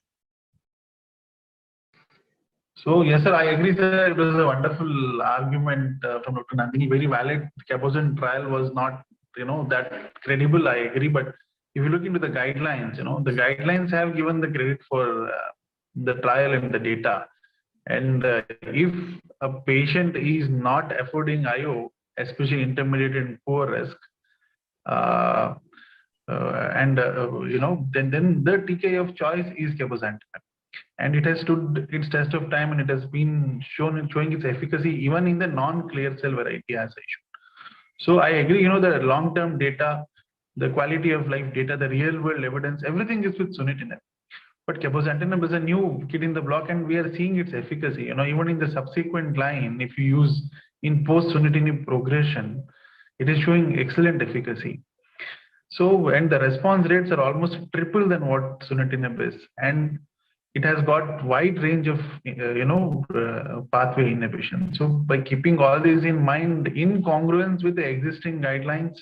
So yes, sir, I agree, sir. It was a wonderful argument from Dr. Nandini, very valid. The cabozan trial was not, that credible. I agree, but if you look into the guidelines, the guidelines have given the credit for the trial and the data. And if a patient is not affording IO, especially intermediate and poor risk, then the TKI of choice is cabozantinib. And it has stood its test of time, and it has been showing its efficacy even in the non-clear cell variety as I showed. So I agree, the long-term data, the quality of life data, the real-world evidence, everything is with sunitinib. But cabozantinib is a new kid in the block, and we are seeing its efficacy. Even in the subsequent line, if you use in post-sunitinib progression, it is showing excellent efficacy. So, and the response rates are almost triple than what sunitinib is. And it has got wide range of, pathway inhibition. So by keeping all these in mind, in congruence with the existing guidelines,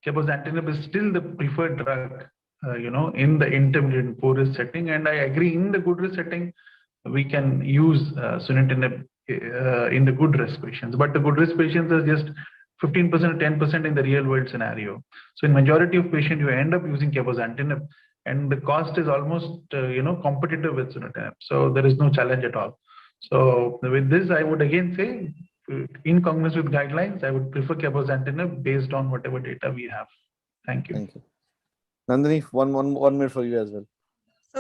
cabozantinib is still the preferred drug, in the intermediate and poor risk setting. And I agree, in the good risk setting, we can use sunitinib in the good risk patients. But the good risk patients are just 15% or 10% in the real world scenario. So in majority of patients, you end up using cabozantinib, and the cost is almost, competitive with sunitinib. So there is no challenge at all. So with this, I would again say, in congruence with guidelines, I would prefer cabozantinib based on whatever data we have. Thank you. Thank you. Nandini, one minute for you as well.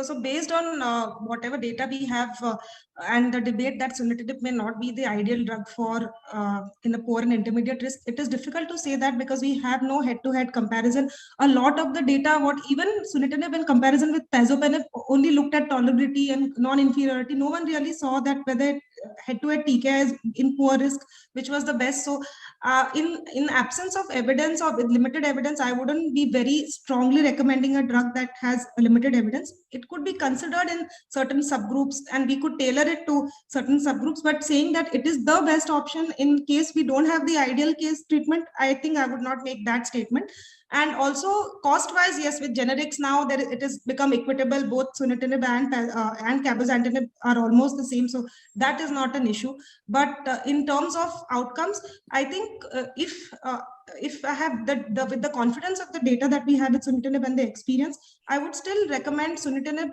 So based on whatever data we have and the debate that sunitinib may not be the ideal drug for in the poor and intermediate risk, it is difficult to say that because we have no head-to-head comparison. A lot of the data, what even sunitinib in comparison with pazopanib only looked at tolerability and non-inferiority. No one really saw that whether head-to-head TKI is in poor risk, which was the best. So in absence of evidence or with limited evidence, I wouldn't be very strongly recommending a drug that has a limited evidence. It could be considered in certain subgroups and we could tailor it to certain subgroups, but saying that it is the best option in case we don't have the ideal case treatment, I think I would not make that statement. And also cost wise, yes, with generics now that it has become equitable, both sunitinib and cabozantinib are almost the same, so that is not an issue. But in terms of outcomes, I think if I have with the confidence of the data that we have with sunitinib and the experience, I would still recommend sunitinib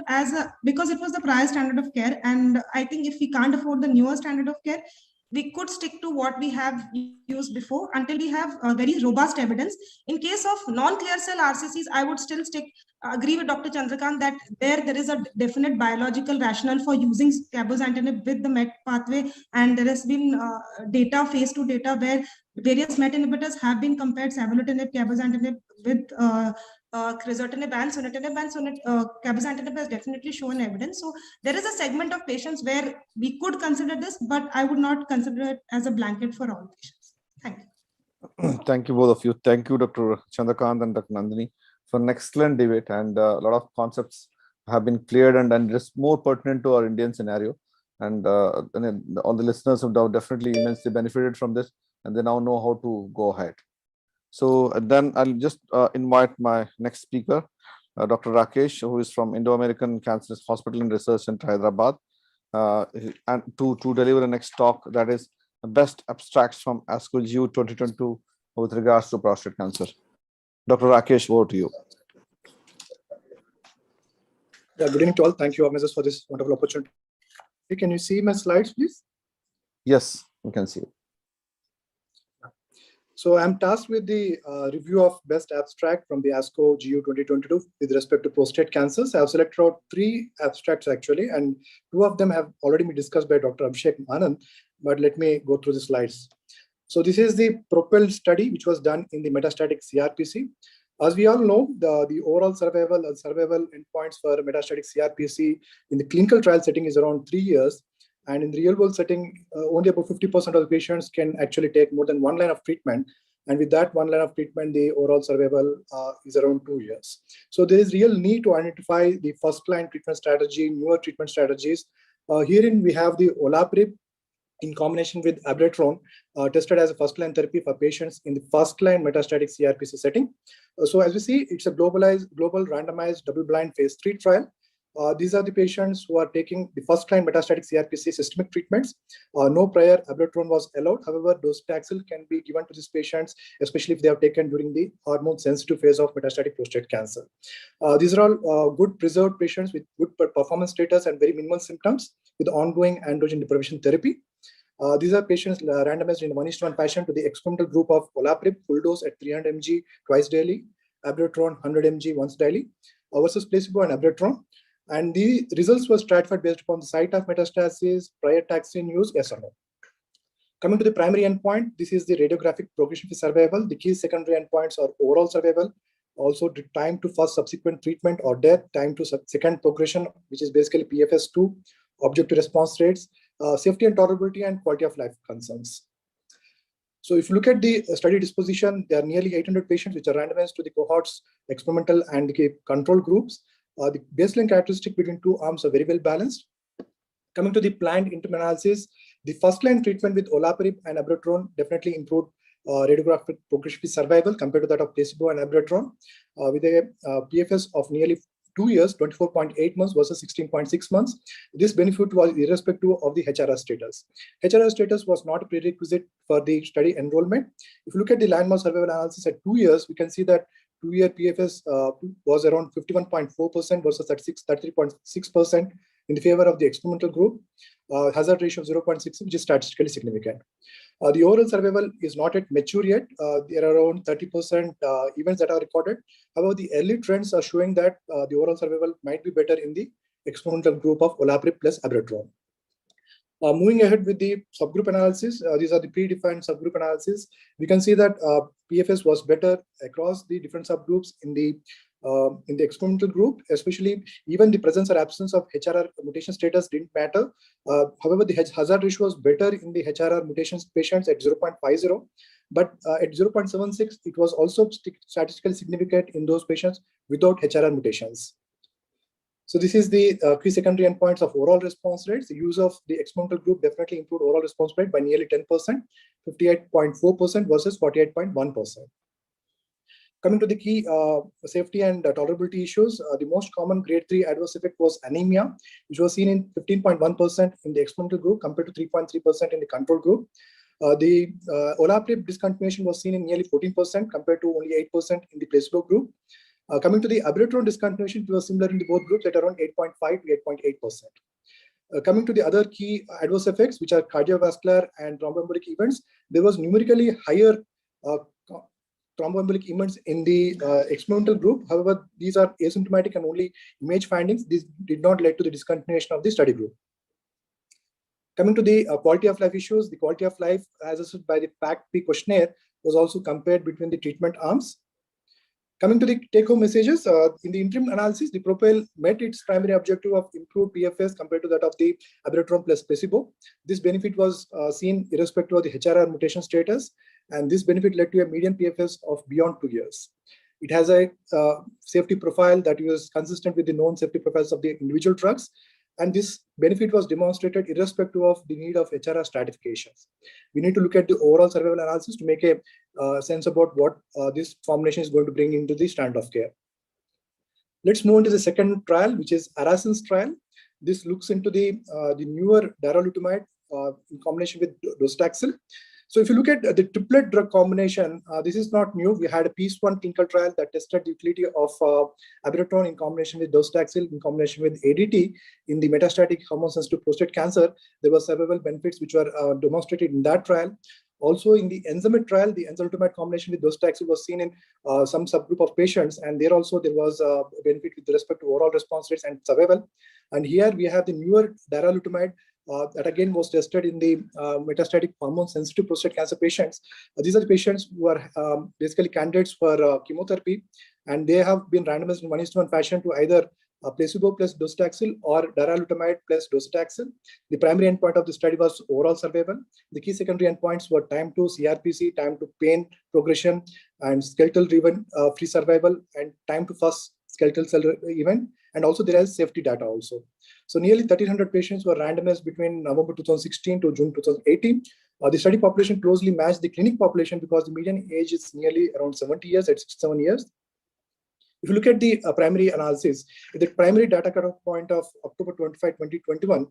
because it was the prior standard of care. And I think if we can't afford the newer standard of care, we could stick to what we have used before until we have very robust evidence. In case of non-clear cell RCCs, I would still agree with Dr. Chandrakant that there is a definite biological rationale for using cabozantinib with the MET pathway, and there has been phase 2 data where various MET inhibitors have been compared, savolitinib, cabozantinib with crizotinib and sunitinib, and cabozantinib has definitely shown evidence. So there is a segment of patients where we could consider this, but I would not consider it as a blanket for all patients. Thank you. Thank you, both of you. Thank you, Dr. Chandrakant and Dr. Nandini, for an excellent debate, and a lot of concepts have been cleared and just more pertinent to our Indian scenario. And all the listeners have definitely immensely benefited from this, and they now know how to go ahead. So then I'll just invite my next speaker, Dr. Rakesh, who is from Indo-American Cancer Hospital and Research Center, Hyderabad, and to deliver the next talk, that is best abstracts from ASCO GU 2022 with regards to prostate cancer. Dr. Rakesh, over to you. Yeah, good evening to all. Thank you, organizers, for this wonderful opportunity. Can you see my slides, please? Yes, we can see it. So I'm tasked with the review of best abstract from the ASCO GU 2022 with respect to prostate cancers. I have selected out 3 abstracts actually, and 2 of them have already been discussed by Dr. Abhishek Anand, but let me go through the slides. So this is the PROPEL study, which was done in the metastatic CRPC. As we all know, the overall survival endpoints for metastatic CRPC in the clinical trial setting is around 3 years. And in the real world setting, only about 50% of the patients can actually take more than 1 line of treatment. And with that 1 line of treatment, the overall survival is around 2 years. So there is real need to identify the first line treatment strategy, newer treatment strategies. Herein we have the olaparib in combination with abiraterone tested as a first line therapy for patients in the first line metastatic CRPC setting. So as we see, it's a global randomized double-blind phase 3 trial. These are the patients who are taking the first-line metastatic CRPC systemic treatments. No prior abiraterone was allowed. However, docetaxel can be given to these patients, especially if they have taken during the hormone-sensitive phase of metastatic prostate cancer. These are all good preserved patients with good performance status and very minimal symptoms with ongoing androgen deprivation therapy. These are patients randomized in 1:1 fashion to the experimental group of olaparib full dose at 300 mg twice daily, abiraterone 100 mg once daily versus placebo and abiraterone. And the results were stratified based upon the site of metastasis, prior taxane use, yes or no. Coming to the primary endpoint, this is the radiographic progression-free survival. The key secondary endpoints are overall survival, also the time to first subsequent treatment or death, time to second progression, which is basically PFS2, objective response rates, safety and tolerability, and quality of life concerns. So if you look at the study disposition, there are nearly 800 patients which are randomized to the cohorts, experimental and the control groups. The baseline characteristic between 2 arms are very well balanced. Coming to the planned interim analysis, the first line treatment with olaparib and abiraterone definitely improved radiographic progression-free survival compared to that of placebo and abiraterone, with a PFS of nearly 2 years, 24.8 months versus 16.6 months. This benefit was irrespective of the HRR status. HRR status was not a prerequisite for the study enrollment. If you look at the landmark survival analysis at 2 years, we can see that 2-year PFS was around 51.4% versus 33.6% in the favor of the experimental group. Hazard ratio of 0.6, which is statistically significant. The overall survival is not yet mature yet. There are around 30% events that are recorded. However, the early trends are showing that the overall survival might be better in the experimental group of olaparib plus abiraterone. Moving ahead with the subgroup analysis, these are the predefined subgroup analysis. We can see that PFS was better across the different subgroups in the experimental group, especially even the presence or absence of HRR mutation status didn't matter. However, the hazard ratio was better in the HRR mutations patients at 0.50, but at 0.76, it was also statistically significant in those patients without HRR mutations. So this is the key secondary endpoints of overall response rates. The use of the experimental group definitely improved overall response rate by nearly 10%, 58.4% versus 48.1%. Coming to the key safety and tolerability issues, the most common grade 3 adverse effect was anemia, which was seen in 15.1% in the experimental group compared to 3.3% in the control group. The olaparib discontinuation was seen in nearly 14% compared to only 8% in the placebo group. Coming to the abiraterone discontinuation, it was similar in the both groups at around 8.5 to 8.8%. Coming to the other key adverse effects, which are cardiovascular and thromboembolic events, there was numerically higher thromboembolic events in the experimental group. However, these are asymptomatic and only image findings. This did not lead to the discontinuation of the study group. Coming to the quality of life issues, the quality of life as assessed by the PACP questionnaire was also compared between the treatment arms. Coming to the take-home messages, in the interim analysis, the propel met its primary objective of improved PFS compared to that of the abiraterone plus placebo. This benefit was seen irrespective of the HRR mutation status, and this benefit led to a median PFS of beyond 2 years. It has a safety profile that was consistent with the known safety profiles of the individual drugs, and this benefit was demonstrated irrespective of the need of HRR stratifications. We need to look at the overall survival analysis to make a sense about what this formulation is going to bring into the standard of care. Let's move into the second trial, which is ARASENS trial. This looks into the newer darolutamide in combination with docetaxel. So if you look at the triplet drug combination, this is not new. We had a phase 1 clinical trial that tested the utility of abiraterone in combination with docetaxel in combination with ADT in the metastatic hormone-sensitive prostate cancer. There were several benefits which were demonstrated in that trial. Also in the enzalutamide trial, the enzalutamide combination with docetaxel was seen in some subgroup of patients, and there also there was a benefit with respect to overall response rates and survival. And here we have the newer darolutamide that again was tested in the metastatic hormone-sensitive prostate cancer patients. These are the patients who are basically candidates for chemotherapy, and they have been randomized in 1:1 fashion to either placebo plus docetaxel or darolutamide plus docetaxel. The primary endpoint of the study was overall survival. The key secondary endpoints were time to CRPC, time to pain progression, and skeletal event free survival, and time to first skeletal cell event. And also there is safety data also. So nearly 1,300 patients were randomized between November 2016 to June 2018. The study population closely matched the clinic population because the median age is nearly around 70 years at 67 years. If you look at the primary analysis, at the primary data cutoff point of October 25, 2021,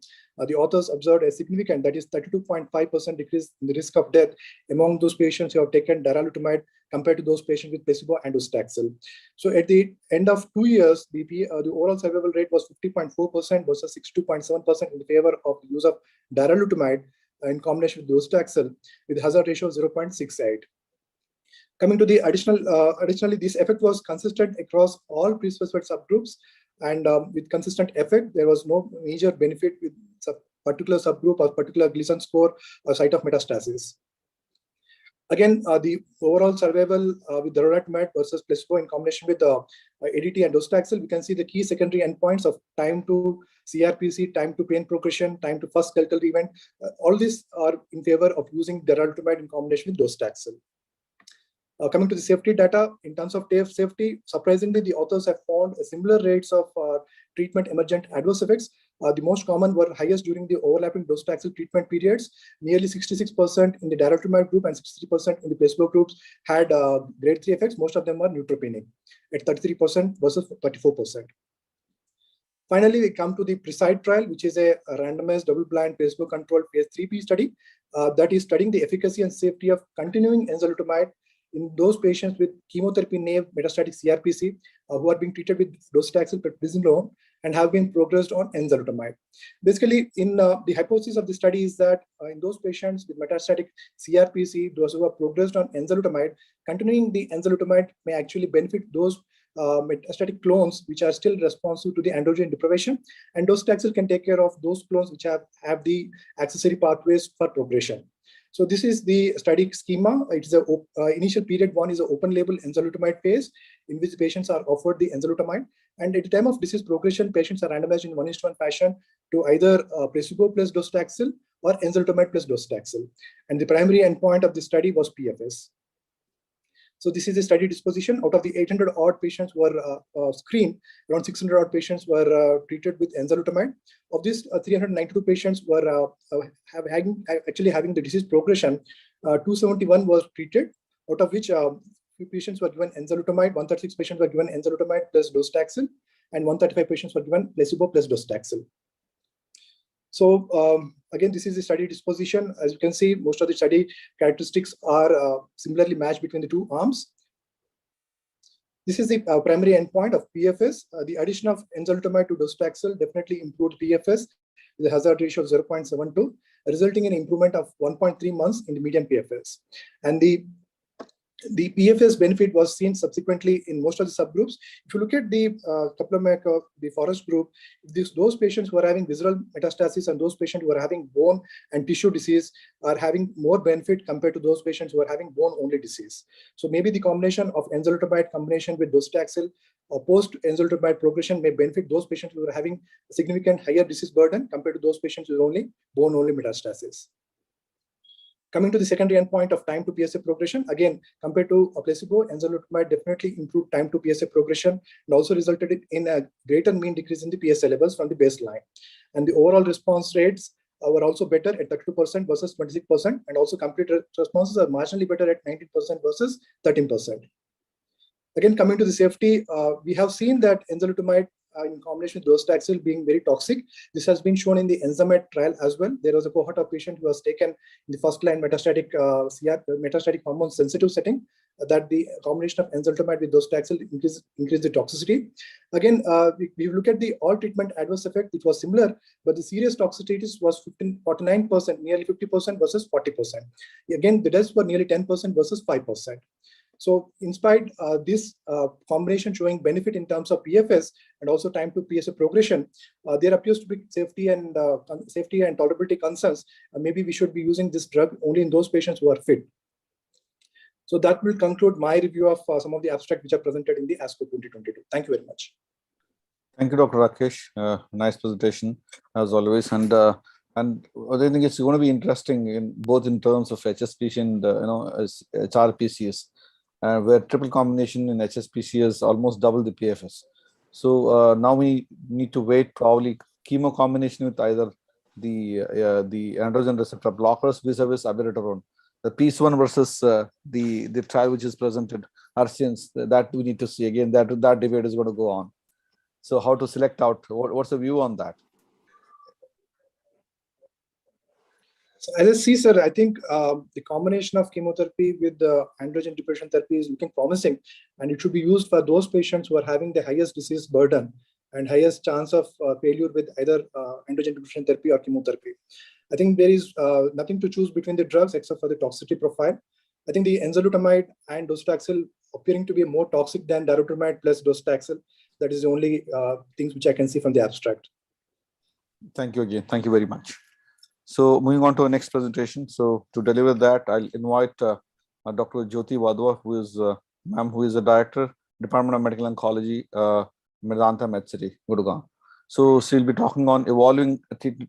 the authors observed a significant, that is 32.5% decrease in the risk of death among those patients who have taken darolutamide compared to those patients with placebo and docetaxel. So at the end of 2 years, the overall survival rate was 50.4% versus 62.7% in the favor of the use of darolutamide in combination with docetaxel, with hazard ratio of 0.68. Coming to the additionally, this effect was consistent across all pre-specified subgroups, and with consistent effect, there was no major benefit with particular subgroup or particular Gleason score or site of metastasis. Again, the overall survival with darolutamide versus placebo in combination with ADT and docetaxel, we can see the key secondary endpoints of time to CRPC, time to pain progression, time to first skeletal event. All these are in favor of using darolutamide in combination with docetaxel. Coming to the safety data, in terms of safety, surprisingly, the authors have found similar rates of treatment emergent adverse effects. The most common were highest during the overlapping docetaxel treatment periods. Nearly 66% in the darolutamide group and 63% in the placebo groups had grade 3 effects. Most of them were neutropenic at 33% versus 34%. Finally, we come to the PRECIDE trial, which is a randomized double-blind placebo-controlled phase 3B study that is studying the efficacy and safety of continuing enzalutamide in those patients with chemotherapy-naive metastatic CRPC who are being treated with docetaxel prednisolone and have been progressed on enzalutamide. Basically, in the hypothesis of the study is that in those patients with metastatic CRPC, those who have progressed on enzalutamide, continuing the enzalutamide may actually benefit those metastatic clones which are still responsive to the androgen deprivation, and docetaxel can take care of those clones which have the accessory pathways for progression. So this is the study schema. It's a initial period one is an open label enzalutamide phase in which patients are offered the enzalutamide, and at the time of disease progression, patients are randomized in 1:1 fashion to either placebo plus docetaxel or enzalutamide plus docetaxel, and the primary endpoint of the study was PFS. So this is the study disposition. Out of the 800 odd patients who were screened, around 600 odd patients were treated with enzalutamide. Of these, 392 patients were actually having the disease progression. 271 was treated, out of which few patients were given enzalutamide, 136 patients were given enzalutamide plus docetaxel, and 135 patients were given placebo plus docetaxel. So again, this is the study disposition. As you can see, most of the study characteristics are similarly matched between the two arms. This is the primary endpoint of PFS. The addition of enzalutamide to docetaxel definitely improved PFS with a hazard ratio of 0.72, resulting in improvement of 1.3 months in the median PFS. And the PFS benefit was seen subsequently in most of the subgroups. If you look at the the forest group, those patients who are having visceral metastasis and those patients who are having bone and tissue disease are having more benefit compared to those patients who are having bone-only disease. So maybe the combination of enzalutamide combination with docetaxel or post-enzalutamide progression may benefit those patients who are having a significant higher disease burden compared to those patients with only bone-only metastasis. Coming to the secondary endpoint of time to PSA progression, again, compared to a placebo, enzalutamide definitely improved time to PSA progression and also resulted in a greater mean decrease in the PSA levels from the baseline. And the overall response rates were also better at 32% versus 26%, and also complete responses are marginally better at 19% versus 13%. Again, coming to the safety, we have seen that enzalutamide in combination with docetaxel being very toxic. This has been shown in the Enzamet trial as well. There was a cohort of patient who was taken in the first-line metastatic hormone-sensitive setting, that the combination of enzalutamide with docetaxel increased the toxicity. Again, we look at the all treatment adverse effect, which was similar, but the serious toxicity was 49%, nearly 50% versus 40%. Again, the deaths were nearly 10% versus 5%. So in spite this combination showing benefit in terms of PFS and also time to PSA progression, there appears to be safety and tolerability concerns. Maybe we should be using this drug only in those patients who are fit. So that will conclude my review of some of the abstracts which are presented in the ASCO 2022. Thank you very much. Thank you, Dr. Rakesh. Nice presentation as always, and I think it's going to be interesting in both in terms of HSPC and HRPCs. Where triple combination in HSPC is almost double the PFS. So now we need to wait probably chemo combination with either the androgen receptor blockers vis-a-vis abiraterone. The PEACE-1 versus the trial which is presented, Arsians, that we need to see again. That debate is going to go on. So how to select out? What's the view on that? So as I see, sir, I think the combination of chemotherapy with the androgen deprivation therapy is looking promising, and it should be used for those patients who are having the highest disease burden and highest chance of failure with either androgen deprivation therapy or chemotherapy. I think there is nothing to choose between the drugs except for the toxicity profile. I think the enzalutamide and docetaxel appearing to be more toxic than darolutamide plus docetaxel. That is the only things which I can see from the abstract. Thank you again. Thank you very much. So moving on to our next presentation. So to deliver that, I'll invite Dr. Jyoti Wadhwa, who is the director, Department of Medical Oncology, Medanta MedCity, Gurgaon. So she'll be talking on evolving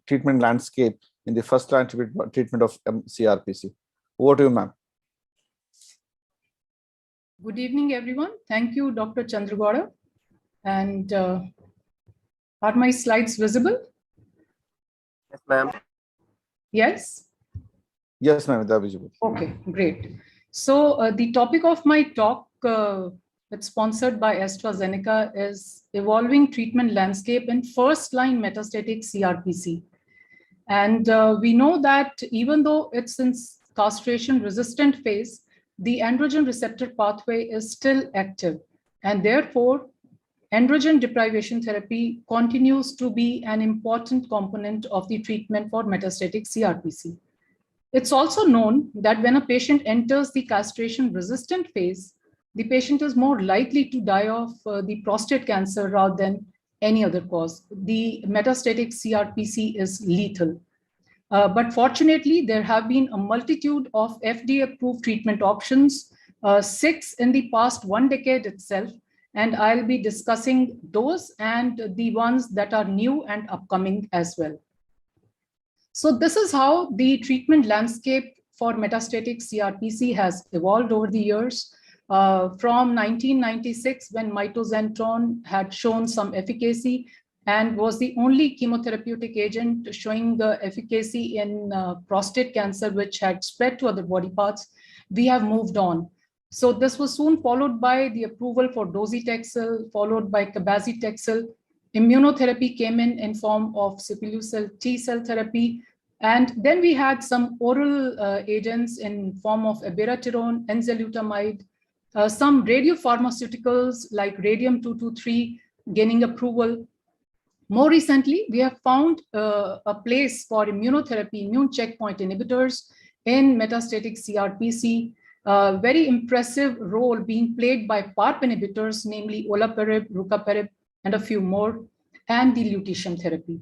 treatment landscape in the first-line treatment of CRPC. Over to you, ma'am. Good evening, everyone. Thank you, Dr. Chandragowda. And are my slides visible? Yes, ma'am. Yes? Yes, ma'am, they're visible. Okay, great. So the topic of my talk, that's sponsored by AstraZeneca, is evolving treatment landscape in first-line metastatic CRPC. And we know that even though it's in castration-resistant phase, the androgen receptor pathway is still active. And therefore, androgen deprivation therapy continues to be an important component of the treatment for metastatic CRPC. It's also known that when a patient enters the castration-resistant phase, the patient is more likely to die of the prostate cancer rather than any other cause. The metastatic CRPC is lethal. But fortunately, there have been a multitude of FDA-approved treatment options, 6 in the past 1 decade itself, and I'll be discussing those and the ones that are new and upcoming as well. So this is how the treatment landscape for metastatic CRPC has evolved over the years. From 1996, when mitoxantrone had shown some efficacy and was the only chemotherapeutic agent showing the efficacy in prostate cancer, which had spread to other body parts, we have moved on. So this was soon followed by the approval for docetaxel, followed by cabazitaxel. Immunotherapy came in form of sickle T cell therapy. And then we had some oral agents in form of abiraterone, enzalutamide, some radiopharmaceuticals like radium-223 gaining approval. More recently, we have found a place for immunotherapy, immune checkpoint inhibitors in metastatic CRPC, very impressive role being played by PARP inhibitors, namely olaparib, rucaparib, and a few more, and the lutetium therapy.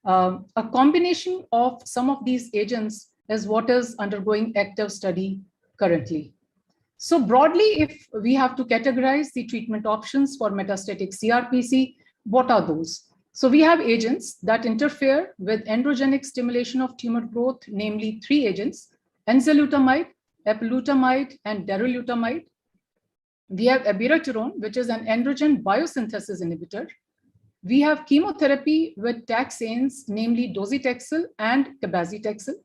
A combination of some of these agents is what is undergoing active study currently. So broadly, if we have to categorize the treatment options for metastatic CRPC, what are those? So we have agents that interfere with androgenic stimulation of tumor growth, namely 3 agents: enzalutamide, apalutamide, and darolutamide. We have abiraterone, which is an androgen biosynthesis inhibitor. We have chemotherapy with taxanes, namely docetaxel and cabazitaxel.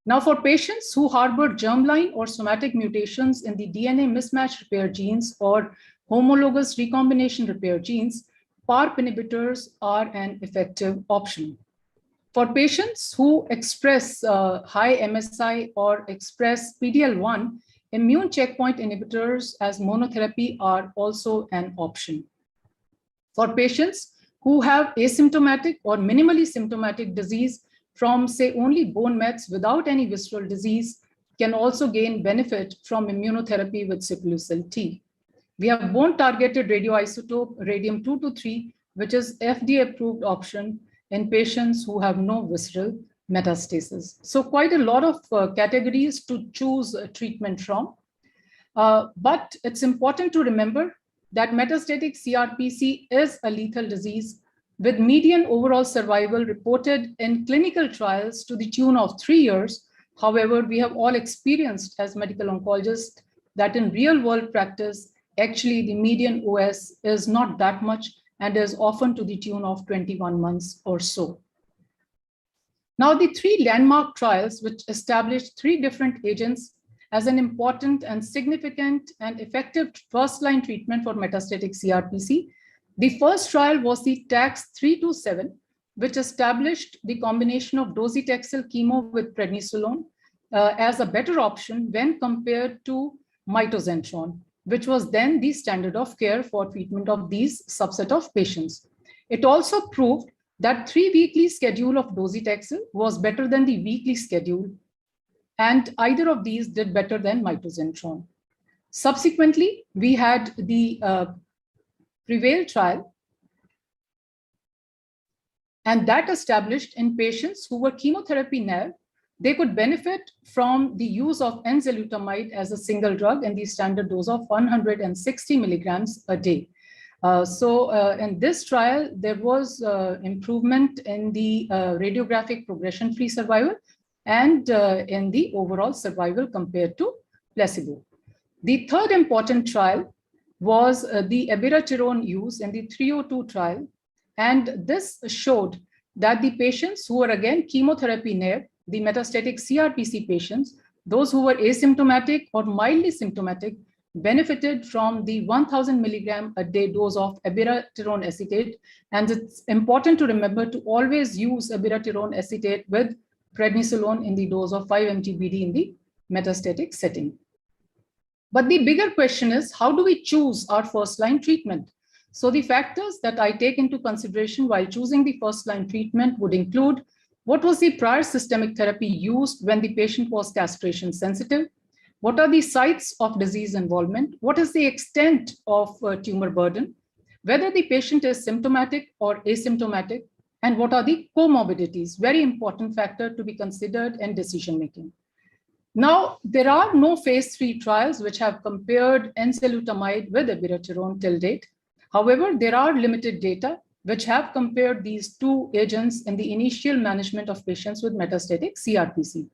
Now, for patients who harbor germline or somatic mutations in the DNA mismatch repair genes or homologous recombination repair genes, PARP inhibitors are an effective option. For patients who express high MSI or express PD-L1, immune checkpoint inhibitors as monotherapy are also an option. For patients who have asymptomatic or minimally symptomatic disease from, say, only bone mets without any visceral disease, can also gain benefit from immunotherapy with sickle T. We have bone-targeted radioisotope radium-223, which is FDA-approved option in patients who have no visceral metastasis. So quite a lot of categories to choose treatment from. But it's important to remember that metastatic CRPC is a lethal disease with median overall survival reported in clinical trials to the tune of 3 years. However, we have all experienced as medical oncologists that in real-world practice, actually the median OS is not that much and is often to the tune of 21 months or so. Now, the 3 landmark trials which established 3 different agents as an important and significant and effective first-line treatment for metastatic CRPC. The first trial was the TAX-327, which established the combination of docetaxel chemo with prednisolone as a better option when compared to mitoxantrone, which was then the standard of care for treatment of these subset of patients. It also proved that 3-weekly schedule of docetaxel was better than the weekly schedule, and either of these did better than mitoxantrone. Subsequently, we had the PREVAIL trial, and that established in patients who were chemotherapy naive, they could benefit from the use of enzalutamide as a single drug in the standard dose of 160 milligrams a day. In this trial, there was improvement in the radiographic progression-free survival and in the overall survival compared to placebo. The third important trial was the abiraterone use in the 302 trial. And this showed that the patients who were again chemotherapy naive, the metastatic CRPC patients, those who were asymptomatic or mildly symptomatic, benefited from the 1000 milligram a day dose of abiraterone acetate. And it's important to remember to always use abiraterone acetate with prednisolone in the dose of 5 mg/d in the metastatic setting. But the bigger question is, how do we choose our first-line treatment? So the factors that I take into consideration while choosing the first-line treatment would include what was the prior systemic therapy used when the patient was castration sensitive? What are the sites of disease involvement? What is the extent of tumor burden? Whether the patient is symptomatic or asymptomatic, and what are the comorbidities? Very important factor to be considered in decision-making. Now, there are no phase 3 trials which have compared enzalutamide with abiraterone till date. However, there are limited data which have compared these two agents in the initial management of patients with metastatic CRPC.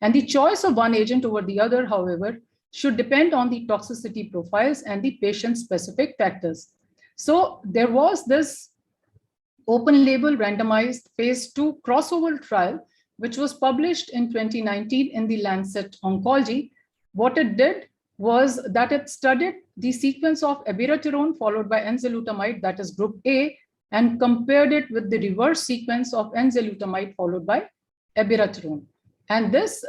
And the choice of one agent over the other, however, should depend on the toxicity profiles and the patient-specific factors. So there was this open-label randomized phase 2 crossover trial, which was published in 2019 in the Lancet Oncology. What it did was that it studied the sequence of abiraterone followed by enzalutamide, that is group A, and compared it with the reverse sequence of enzalutamide followed by abiraterone. And this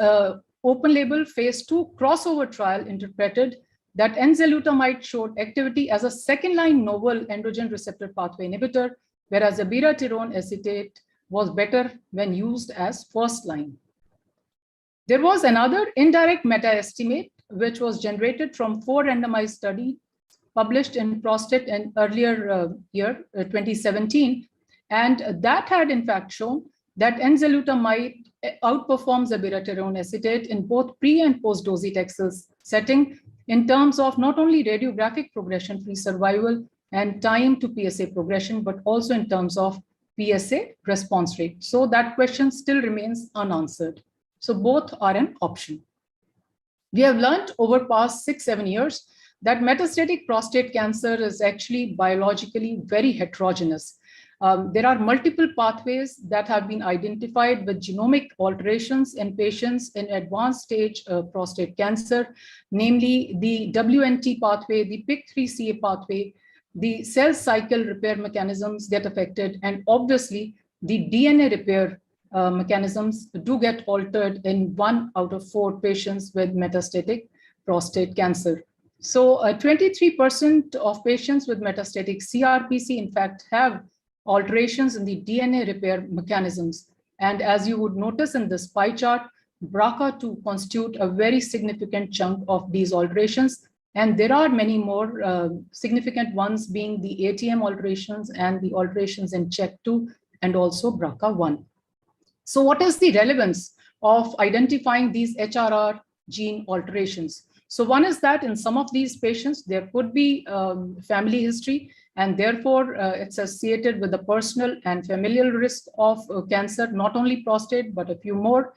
open-label phase 2 crossover trial interpreted that enzalutamide showed activity as a second-line novel androgen receptor pathway inhibitor, whereas abiraterone acetate was better when used as first line. There was another indirect meta-estimate which was generated from 4 randomized studies published in prostate in earlier year, 2017, and that had in fact shown that enzalutamide outperforms abiraterone acetate in both pre and post-docetaxel setting in terms of not only radiographic progression-free survival and time to PSA progression, but also in terms of PSA response rate. So that question still remains unanswered. So both are an option. We have learned over past 6-7 years that metastatic prostate cancer is actually biologically very heterogeneous. There are multiple pathways that have been identified with genomic alterations in patients in advanced stage prostate cancer, namely the WNT pathway, the PIK3CA pathway, the cell cycle repair mechanisms get affected, and obviously the DNA repair mechanisms do get altered in 1 out of 4 patients with metastatic prostate cancer. So 23% of patients with metastatic CRPC, in fact, have alterations in the DNA repair mechanisms. And as you would notice in this pie chart, BRCA2 constitute a very significant chunk of these alterations. And there are many more significant ones being the ATM alterations and the alterations in CHEK2 and also BRCA1. So what is the relevance of identifying these HRR gene alterations? So one is that in some of these patients, there could be family history, and therefore it's associated with the personal and familial risk of cancer, not only prostate, but a few more.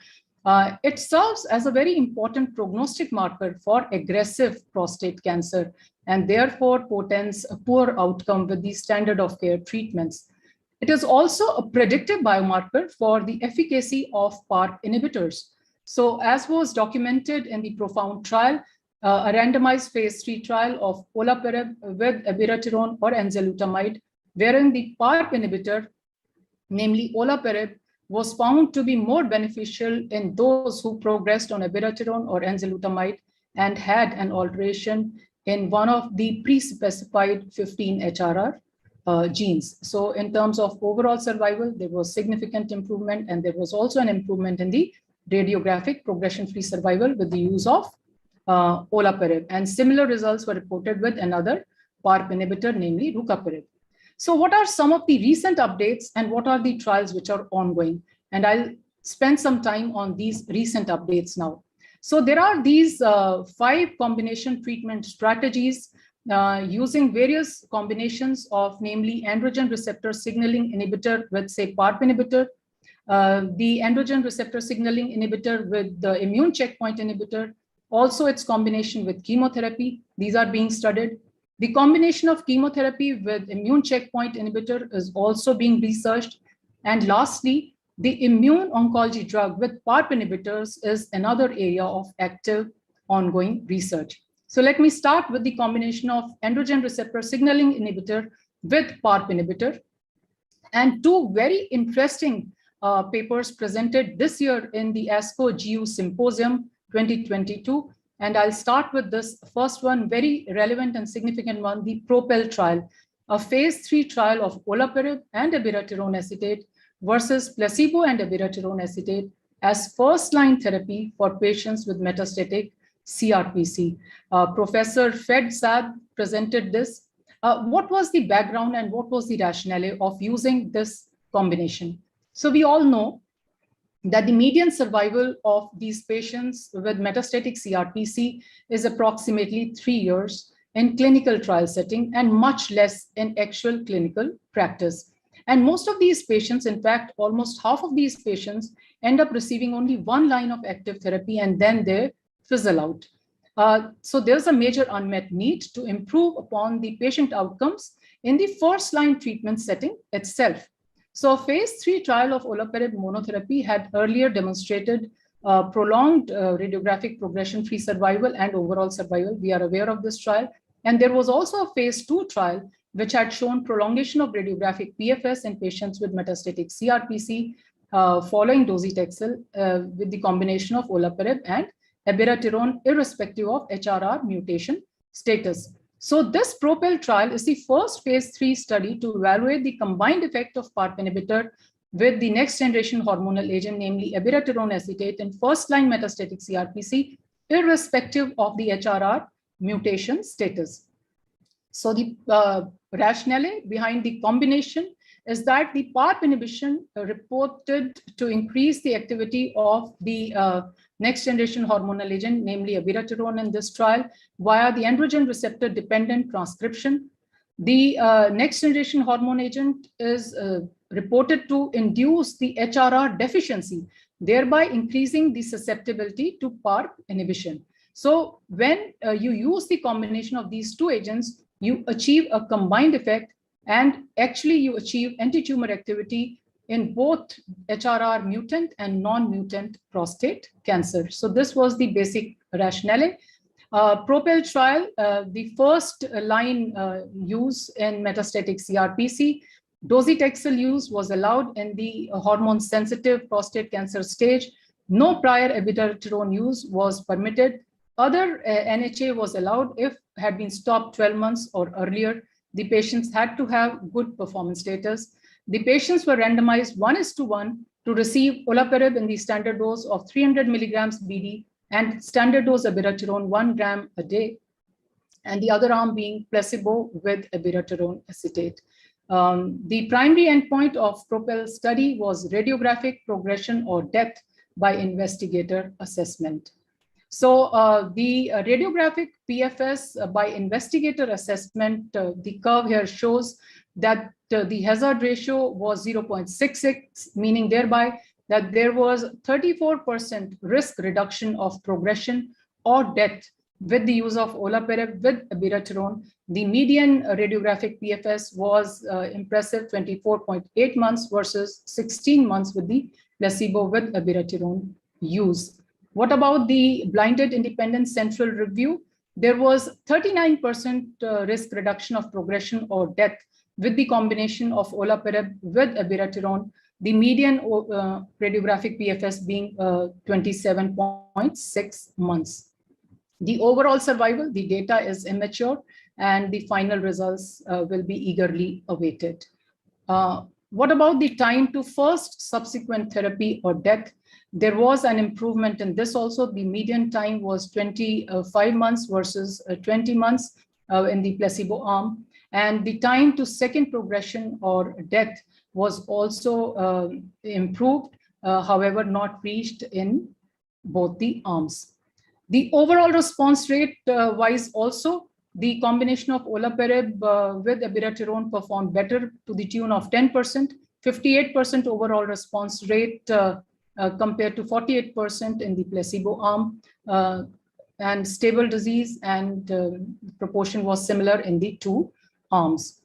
It serves as a very important prognostic marker for aggressive prostate cancer, and therefore portends a poor outcome with the standard of care treatments. It is also a predictive biomarker for the efficacy of PARP inhibitors. So as was documented in the PROfound trial, a randomized phase 3 trial of olaparib with abiraterone or enzalutamide, wherein the PARP inhibitor, namely olaparib, was found to be more beneficial in those who progressed on abiraterone or enzalutamide and had an alteration in one of the pre-specified 15 HRR genes. So in terms of overall survival, there was significant improvement, and there was also an improvement in the radiographic progression-free survival with the use of olaparib. And similar results were reported with another PARP inhibitor, namely rucaparib. So what are some of the recent updates and what are the trials which are ongoing? And I'll spend some time on these recent updates now. So there are these 5 combination treatment strategies using various combinations of, namely androgen receptor signaling inhibitor with, say, PARP inhibitor, the androgen receptor signaling inhibitor with the immune checkpoint inhibitor, also its combination with chemotherapy. These are being studied. The combination of chemotherapy with immune checkpoint inhibitor is also being researched. And lastly, the immune oncology drug with PARP inhibitors is another area of active ongoing research. So let me start with the combination of androgen receptor signaling inhibitor with PARP inhibitor. And 2 very interesting papers presented this year in the ASCO GU Symposium 2022. And I'll start with this first one, very relevant and significant one, the PROPEL trial. a phase 3 trial of olaparib and abiraterone acetate versus placebo and abiraterone acetate as first-line therapy for patients with metastatic CRPC. Professor Fed Saad presented this. What was the background and what was the rationale of using this combination? So we all know that the median survival of these patients with metastatic CRPC is approximately 3 years in clinical trial setting and much less in actual clinical practice. And most of these patients, in fact, almost half of these patients end up receiving only one line of active therapy and then they fizzle out. So there's a major unmet need to improve upon the patient outcomes in the first line treatment setting itself. So a phase 3 trial of olaparib monotherapy had earlier demonstrated prolonged radiographic progression-free survival and overall survival. We are aware of this trial. And there was also a phase 2 trial which had shown prolongation of radiographic PFS in patients with metastatic CRPC following docetaxel with the combination of olaparib and abiraterone irrespective of HRR mutation status. So this PROPEL trial is the first phase 3 study to evaluate the combined effect of PARP inhibitor with the next generation hormonal agent, namely abiraterone acetate in first-line metastatic CRPC, irrespective of the HRR mutation status. So the rationale behind the combination is that the PARP inhibition reported to increase the activity of the next generation hormonal agent, namely abiraterone in this trial, via the androgen receptor dependent transcription. The next generation hormone agent is reported to induce the HRR deficiency, thereby increasing the susceptibility to PARP inhibition. So when you use the combination of these two agents, you achieve a combined effect, and actually you achieve anti-tumor activity in both HRR mutant and non-mutant prostate cancer. So this was the basic rationale. PROPEL trial, the first line use in metastatic CRPC, docetaxel use was allowed in the hormone-sensitive prostate cancer stage. No prior abiraterone use was permitted. Other NHA was allowed if had been stopped 12 months or earlier. The patients had to have good performance status. The patients were randomized 1:1 to receive olaparib in the standard dose of 300 milligrams BD and standard dose abiraterone 1 gram a day, and the other arm being placebo with abiraterone acetate. The primary endpoint of PROPEL study was radiographic progression or death by investigator assessment. So the radiographic PFS by investigator assessment, the curve here shows that the hazard ratio was 0.66, meaning thereby that there was 34% risk reduction of progression or death with the use of olaparib with abiraterone. The median radiographic PFS was impressive, 24.8 months versus 16 months with the placebo with abiraterone use. What about the blinded independent central review? There was 39% risk reduction of progression or death with the combination of olaparib with abiraterone, the median radiographic PFS being 27.6 months. The overall survival, the data is immature, and the final results will be eagerly awaited. What about the time to first subsequent therapy or death? There was an improvement in this also. The median time was 25 months versus 20 months in the placebo arm. And the time to second progression or death was also improved, however, not reached in both the arms. The overall response rate wise also, the combination of olaparib with abiraterone performed better to the tune of 10%, 58% overall response rate compared to 48% in the placebo arm, and stable disease and proportion was similar in the two arms.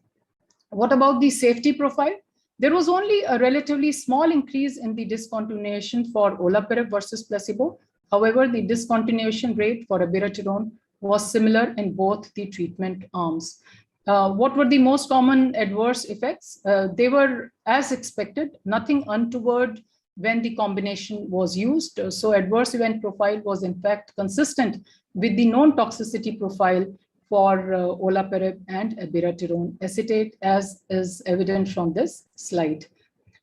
What about the safety profile? There was only a relatively small increase in the discontinuation for olaparib versus placebo. However, the discontinuation rate for abiraterone was similar in both the treatment arms. What were the most common adverse effects? They were as expected, nothing untoward when the combination was used. So adverse event profile was in fact consistent with the known toxicity profile for olaparib and abiraterone acetate, as is evident from this slide.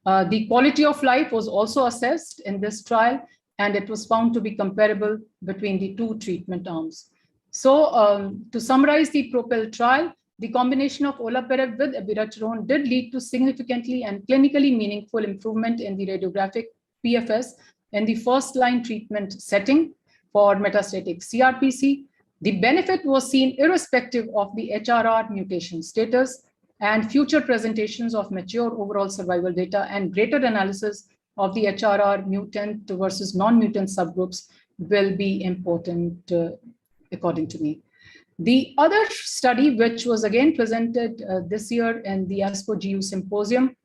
The quality of life was also assessed in this trial, and it was found to be comparable between the two treatment arms. So to summarize the PROPEL trial, the combination of olaparib with abiraterone did lead to significantly and clinically meaningful improvement in the radiographic PFS in the first-line treatment setting for metastatic CRPC. The benefit was seen irrespective of the HRR mutation status, and future presentations of mature overall survival data and greater analysis of the HRR mutant versus non-mutant subgroups will be important, according to me. The other study, which was again presented this year in the ASCO GU Symposium,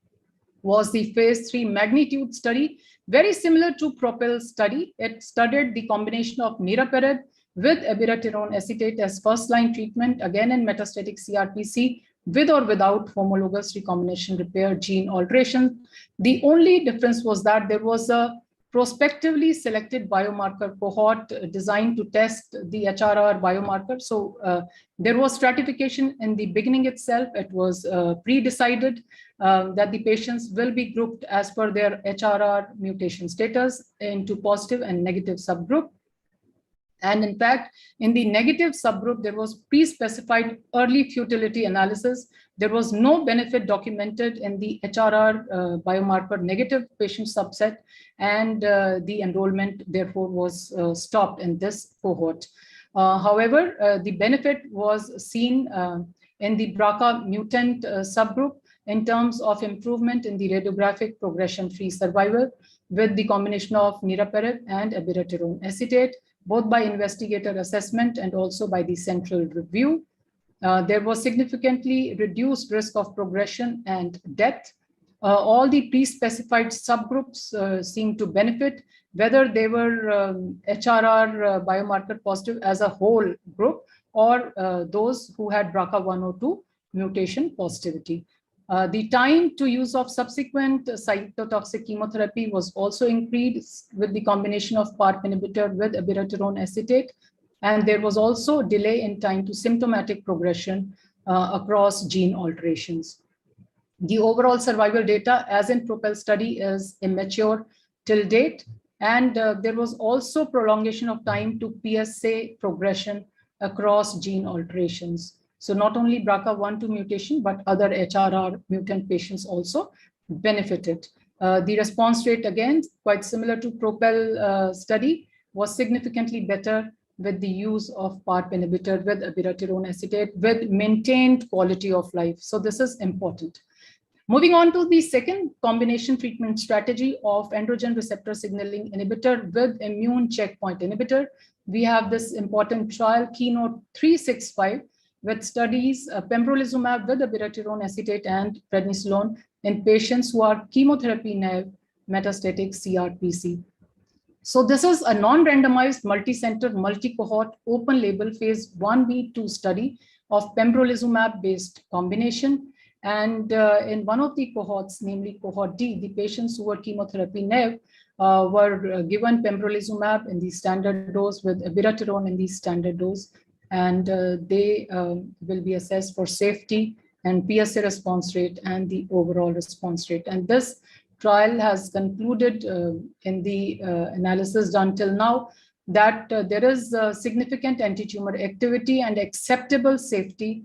was the phase 3 magnitude study, very similar to PROPEL study. It studied the combination of niraparib with abiraterone acetate as first-line treatment, again in metastatic CRPC, with or without homologous recombination repair gene alteration. The only difference was that there was a prospectively selected biomarker cohort designed to test the HRR biomarker. So there was stratification in the beginning itself. It was pre-decided that the patients will be grouped as per their HRR mutation status into positive and negative subgroup. And in fact, in the negative subgroup, there was pre-specified early futility analysis. There was no benefit documented in the HRR biomarker negative patient subset, and the enrollment therefore was stopped in this cohort. However, the benefit was seen in the BRCA mutant subgroup in terms of improvement in the radiographic progression-free survival with the combination of niraparib and abiraterone acetate, both by investigator assessment and also by the central review. There was significantly reduced risk of progression and death. All the pre-specified subgroups seemed to benefit, whether they were HRR biomarker positive as a whole group or those who had BRCA1 or 2 mutation positivity. The time to use of subsequent cytotoxic chemotherapy was also increased with the combination of PARP inhibitor with abiraterone acetate. And there was also delay in time to symptomatic progression across gene alterations. The overall survival data, as in PROPEL study, is immature till date. And there was also prolongation of time to PSA progression across gene alterations. So not only BRCA1-2 mutation, but other HRR mutant patients also benefited. The response rate, again, quite similar to PROPEL study, was significantly better with the use of PARP inhibitor with abiraterone acetate with maintained quality of life. So this is important. Moving on to the second combination treatment strategy of androgen receptor signaling inhibitor with immune checkpoint inhibitor, we have this important trial, Keynote 365, with studies pembrolizumab with abiraterone acetate and prednisolone in patients who are chemotherapy-naive metastatic CRPC. So this is a non-randomized, multi-center, multi-cohort, open-label phase 1b/2 study of pembrolizumab-based combination. And in one of the cohorts, namely cohort D, the patients who were chemotherapy-naive were given pembrolizumab in the standard dose with abiraterone in the standard dose. And they will be assessed for safety and PSA response rate and the overall response rate. And this trial has concluded in the analysis done till now that there is significant anti-tumor activity and acceptable safety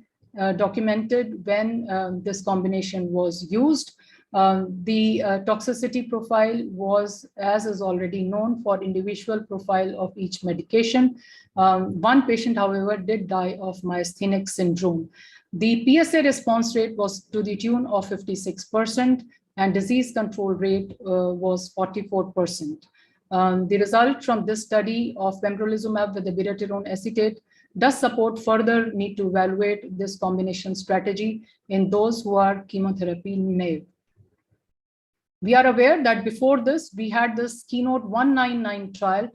documented when this combination was used. The toxicity profile was, as is already known, for individual profile of each medication. One patient, however, did die of myasthenic syndrome. The PSA response rate was to the tune of 56%, and disease control rate was 44%. The result from this study of pembrolizumab with abiraterone acetate does support further need to evaluate this combination strategy in those who are chemotherapy naive. We are aware that before this, we had this Keynote 199 trial,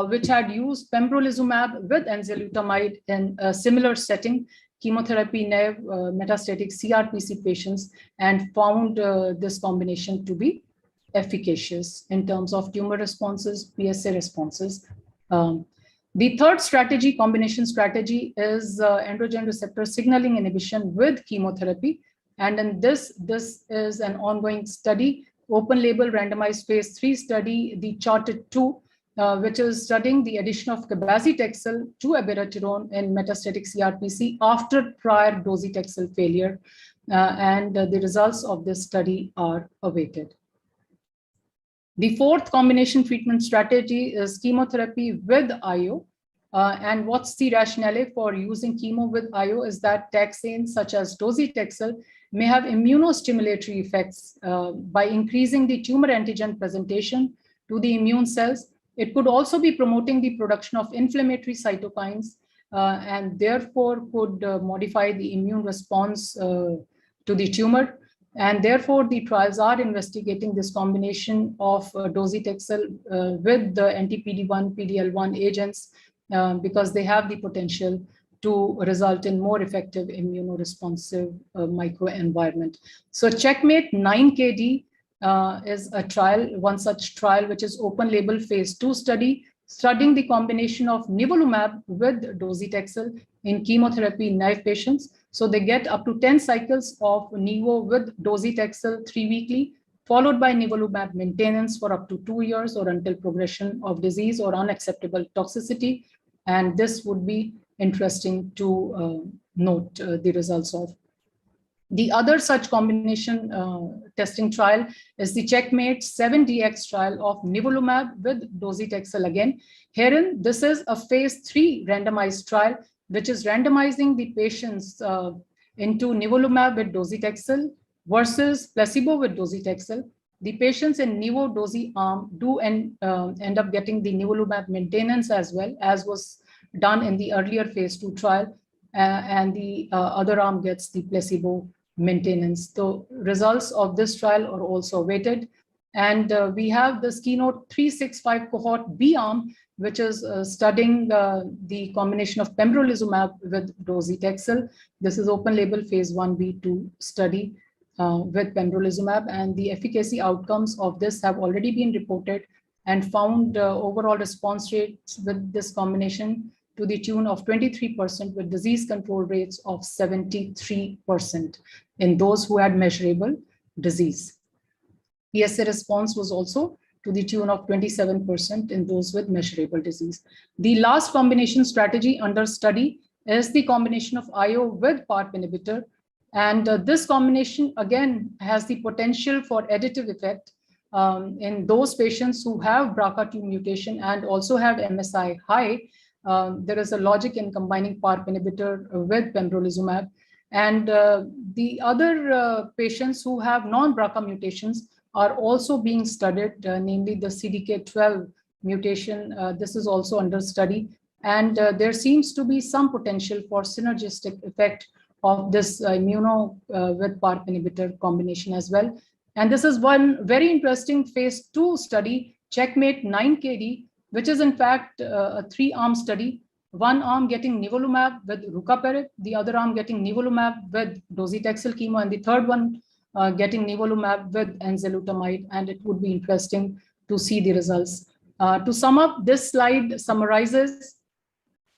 which had used pembrolizumab with enzalutamide in a similar setting, chemotherapy-naive metastatic CRPC patients, and found this combination to be efficacious in terms of tumor responses, PSA responses. The third strategy, combination strategy, is androgen receptor signaling inhibition with chemotherapy. And in this is an ongoing study, open label randomized phase 3 study, the CHARTED-2, which is studying the addition of cabazitaxel to abiraterone in metastatic CRPC after prior docetaxel failure. And the results of this study are awaited. The fourth combination treatment strategy is chemotherapy with IO. And what's the rationale for using chemo with IO is that taxanes such as docetaxel may have immunostimulatory effects by increasing the tumor antigen presentation to the immune cells. It could also be promoting the production of inflammatory cytokines and therefore could modify the immune response to the tumor. And therefore, the trials are investigating this combination of docetaxel with the anti-PD-1, PD-L1 agents because they have the potential to result in more effective immunoresponsive microenvironment. So Checkmate 9KD is a trial, one such trial, which is open label phase 2 study, studying the combination of nivolumab with docetaxel in chemotherapy naive patients. So they get up to 10 cycles of nivo with docetaxel 3 weekly, followed by nivolumab maintenance for up to 2 years or until progression of disease or unacceptable toxicity. And this would be interesting to note the results of. The other such combination testing trial is the Checkmate 7DX trial of nivolumab with docetaxel again. Herein, this is a phase 3 randomized trial, which is randomizing the patients into nivolumab with docetaxel versus placebo with docetaxel. The patients in nivo-dozi arm do end up getting the nivolumab maintenance as well, as was done in the earlier phase 2 trial, and the other arm gets the placebo maintenance. The results of this trial are also awaited. And we have the Keynote 365 cohort B arm, which is studying the combination of pembrolizumab with docetaxel. This is open label phase 1b2 study with pembrolizumab, and the efficacy outcomes of this have already been reported and found overall response rates with this combination to the tune of 23% with disease control rates of 73% in those who had measurable disease. PSA response was also to the tune of 27% in those with measurable disease. The last combination strategy under study is the combination of IO with PARP inhibitor. And this combination, again, has the potential for additive effect in those patients who have BRCA2 mutation and also have MSI high. There is a logic in combining PARP inhibitor with pembrolizumab. And the other patients who have non-BRCA mutations are also being studied, namely the CDK12 mutation. This is also under study. And there seems to be some potential for synergistic effect of this immuno with PARP inhibitor combination as well. And this is one very interesting phase 2 study, Checkmate 9KD, which is in fact a 3-arm study, one arm getting nivolumab with rucaparib, the other arm getting nivolumab with docetaxel chemo, and the third one getting nivolumab with enzalutamide. And it would be interesting to see the results. To sum up, this slide summarizes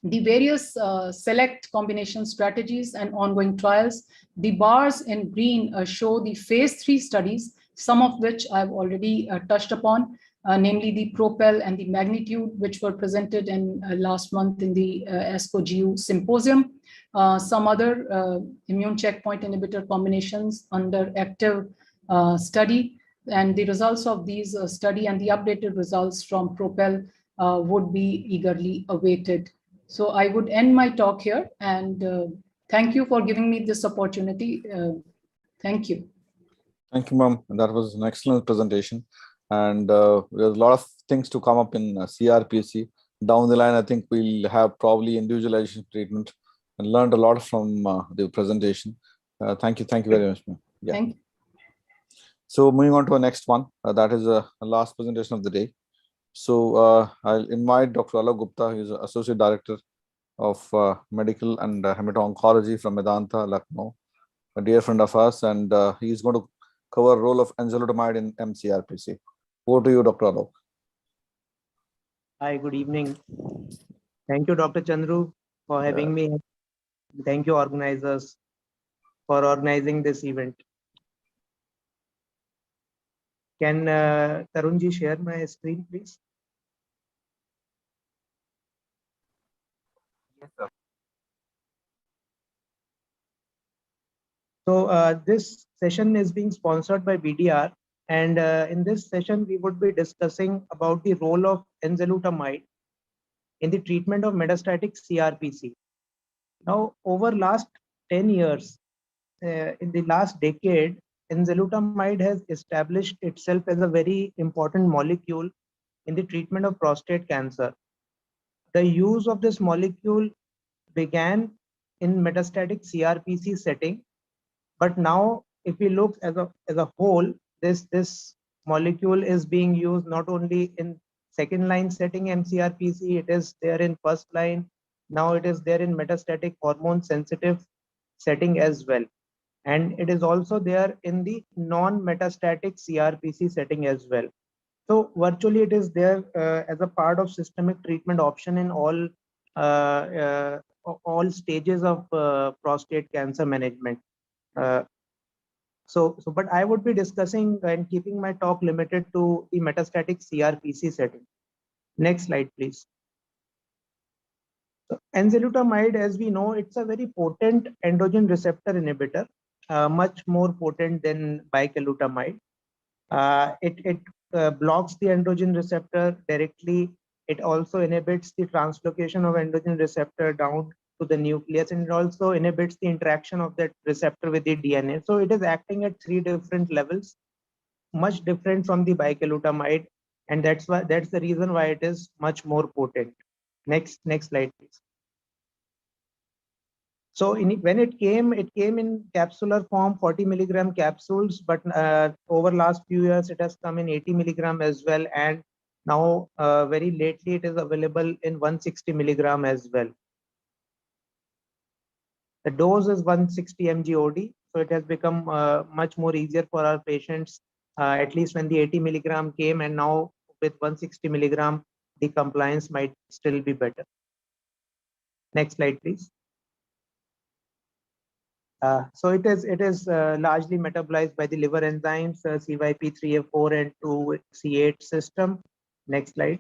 the various select combination strategies and ongoing trials. The bars in green show the phase 3 studies, some of which I've already touched upon, namely the PROPEL and the Magnitude, which were presented in last month in the ASCO GU symposium. Some other immune checkpoint inhibitor combinations under active study. And the results of these study and the updated results from PROPEL would be eagerly awaited. So I would end my talk here, and thank you for giving me this opportunity. Thank you. Thank you, ma'am. That was an excellent presentation. And there's a lot of things to come up in CRPC. Down the line, I think we'll have probably individualization treatment, and learned a lot from the presentation. Thank you very much, ma'am. Yeah. Thank you. So moving on to our next one, that is the last presentation of the day. So I'll invite Dr. Alok Gupta, who is Associate Director of Medical and Hemato-Oncology from Medanta, Lucknow, a dear friend of ours, and he's going to cover role of enzalutamide in mCRPC. Over to you, Dr. Alok. Hi, good evening. Thank you, Dr. Chandru, for having me. Thank you, organizers, for organizing this event. Can Tarunji share my screen, please? Yes, sir. So this session is being sponsored by BDR, and in this session we would be discussing about the role of enzalutamide in the treatment of metastatic CRPC. Now, over last 10 years, in the last decade, enzalutamide has established itself as a very important molecule in the treatment of prostate cancer. The use of this molecule began in metastatic CRPC setting, but now if we look as a whole, this molecule is being used not only in second line setting mCRPC, it is there in first line. Now it is there in metastatic hormone sensitive setting as well. And it is also there in the non-metastatic CRPC setting as well. So virtually it is there as a part of systemic treatment option in all stages of prostate cancer management. But I would be discussing and keeping my talk limited to the metastatic CRPC setting. Next slide, please. So enzalutamide, as we know, it's a very potent androgen receptor inhibitor, much more potent than bicalutamide. It blocks the androgen receptor directly. It also inhibits the translocation of androgen receptor down to the nucleus, and it also inhibits the interaction of that receptor with the DNA. So it is acting at 3 different levels, much different from the bicalutamide, and that's the reason why it is much more potent. Next slide, please. So when it came in capsular form, 40 milligram capsules, but over last few years, it has come in 80 milligram as well. And now very lately, it is available in 160 milligram as well. The dose is 160 mg OD. So it has become much more easier for our patients, at least when the 80 milligram came, and now with 160 milligram, the compliance might still be better. Next slide, please. So it is largely metabolized by the liver enzymes, CYP3A4 and 2C8 system. Next slide.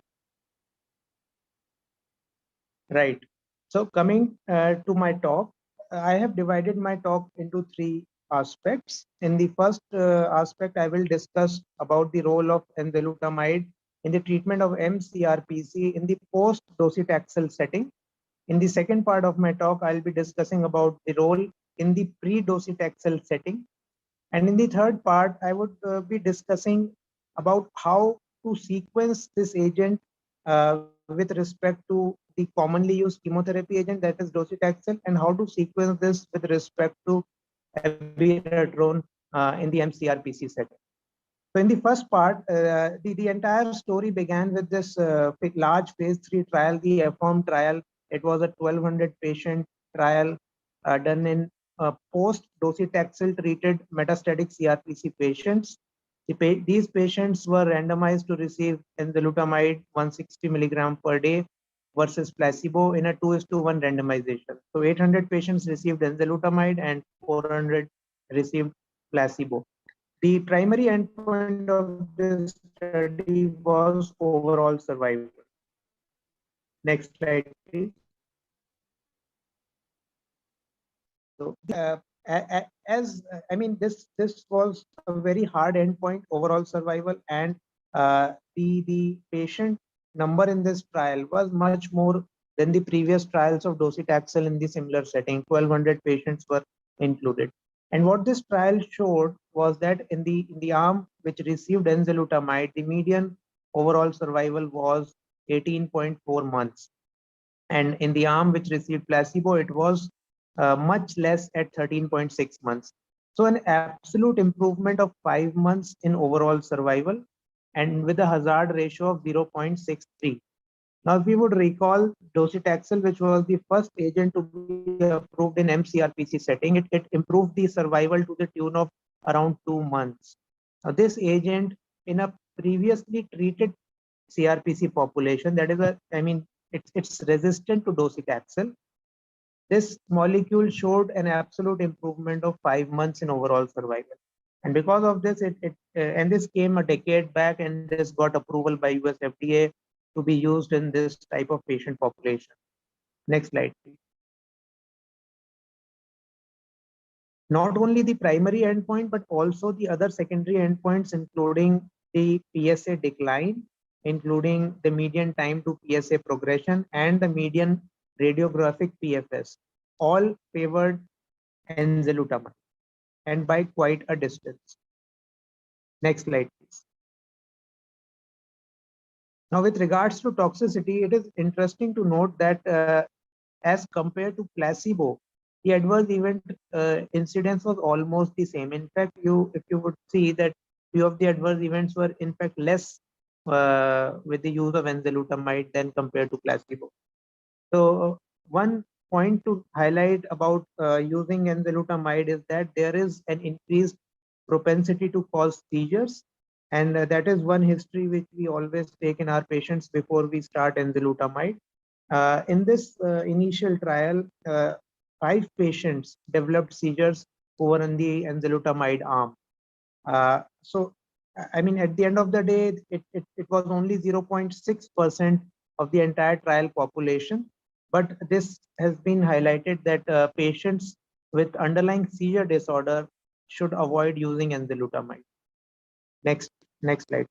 Right. So coming to my talk, I have divided my talk into 3 aspects. In the first aspect, I will discuss about the role of enzalutamide in the treatment of mCRPC in the post-docetaxel setting. In the second part of my talk, I'll be discussing about the role in the pre-docetaxel setting. And in the third part, I would be discussing about how to sequence this agent with respect to the commonly used chemotherapy agent, that is docetaxel, and how to sequence this with respect to abiraterone in the mCRPC setting. So in the first part, the entire story began with this large phase 3 trial, the AFFIRM trial. It was a 1,200 patient trial done in post-docetaxel treated metastatic CRPC patients. These patients were randomized to receive enzalutamide 160 milligram per day versus placebo in a 2:1 randomization. So 800 patients received enzalutamide and 400 received placebo. The primary endpoint of this study was overall survival. Next slide, please. So, this was a very hard endpoint, overall survival, and the patient number in this trial was much more than the previous trials of docetaxel in the similar setting. 1,200 patients were included. And what this trial showed was that in the arm which received enzalutamide, the median overall survival was 18.4 months. And in the arm which received placebo, it was much less at 13.6 months. So an absolute improvement of 5 months in overall survival, and with a hazard ratio of 0.63. Now, if we would recall docetaxel, which was the first agent to be approved in mCRPC setting, it improved the survival to the tune of around 2 months. Now, this agent in a previously treated CRPC population, that is it's resistant to docetaxel. This molecule showed an absolute improvement of 5 months in overall survival. And because of this, and this came a decade back, and this got approval by US FDA to be used in this type of patient population. Next slide, please. Not only the primary endpoint, but also the other secondary endpoints, including the PSA decline, including the median time to PSA progression and the median radiographic PFS, all favored enzalutamide, and by quite a distance. Next slide, please. Now, with regards to toxicity, it is interesting to note that as compared to placebo, the adverse event incidence was almost the same. In fact, if you would see that few of the adverse events were in fact less with the use of enzalutamide than compared to placebo. So one point to highlight about using enzalutamide is that there is an increased propensity to cause seizures, and that is one history which we always take in our patients before we start enzalutamide. In this initial trial, 5 patients developed seizures who were on the enzalutamide arm. So, I mean, at the end of the day, it was only 0.6% of the entire trial population. But this has been highlighted that patients with underlying seizure disorder should avoid using enzalutamide. Next slide.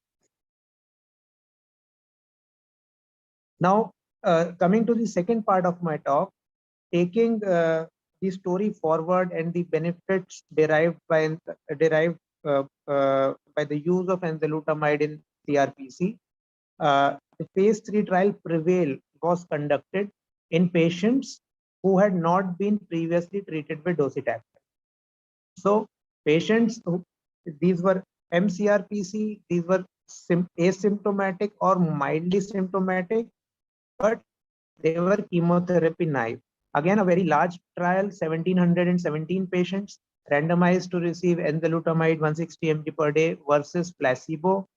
Now, coming to the second part of my talk, taking the story forward and the benefits derived by the use of enzalutamide in CRPC. The phase 3 trial PREVAIL was conducted in patients who had not been previously treated with docetaxel. So patients, these were MCRPC, these were asymptomatic or mildly symptomatic, but they were chemotherapy naive. Again, a very large trial, 1,717 patients randomized to receive enzalutamide 160 mg per day versus placebo.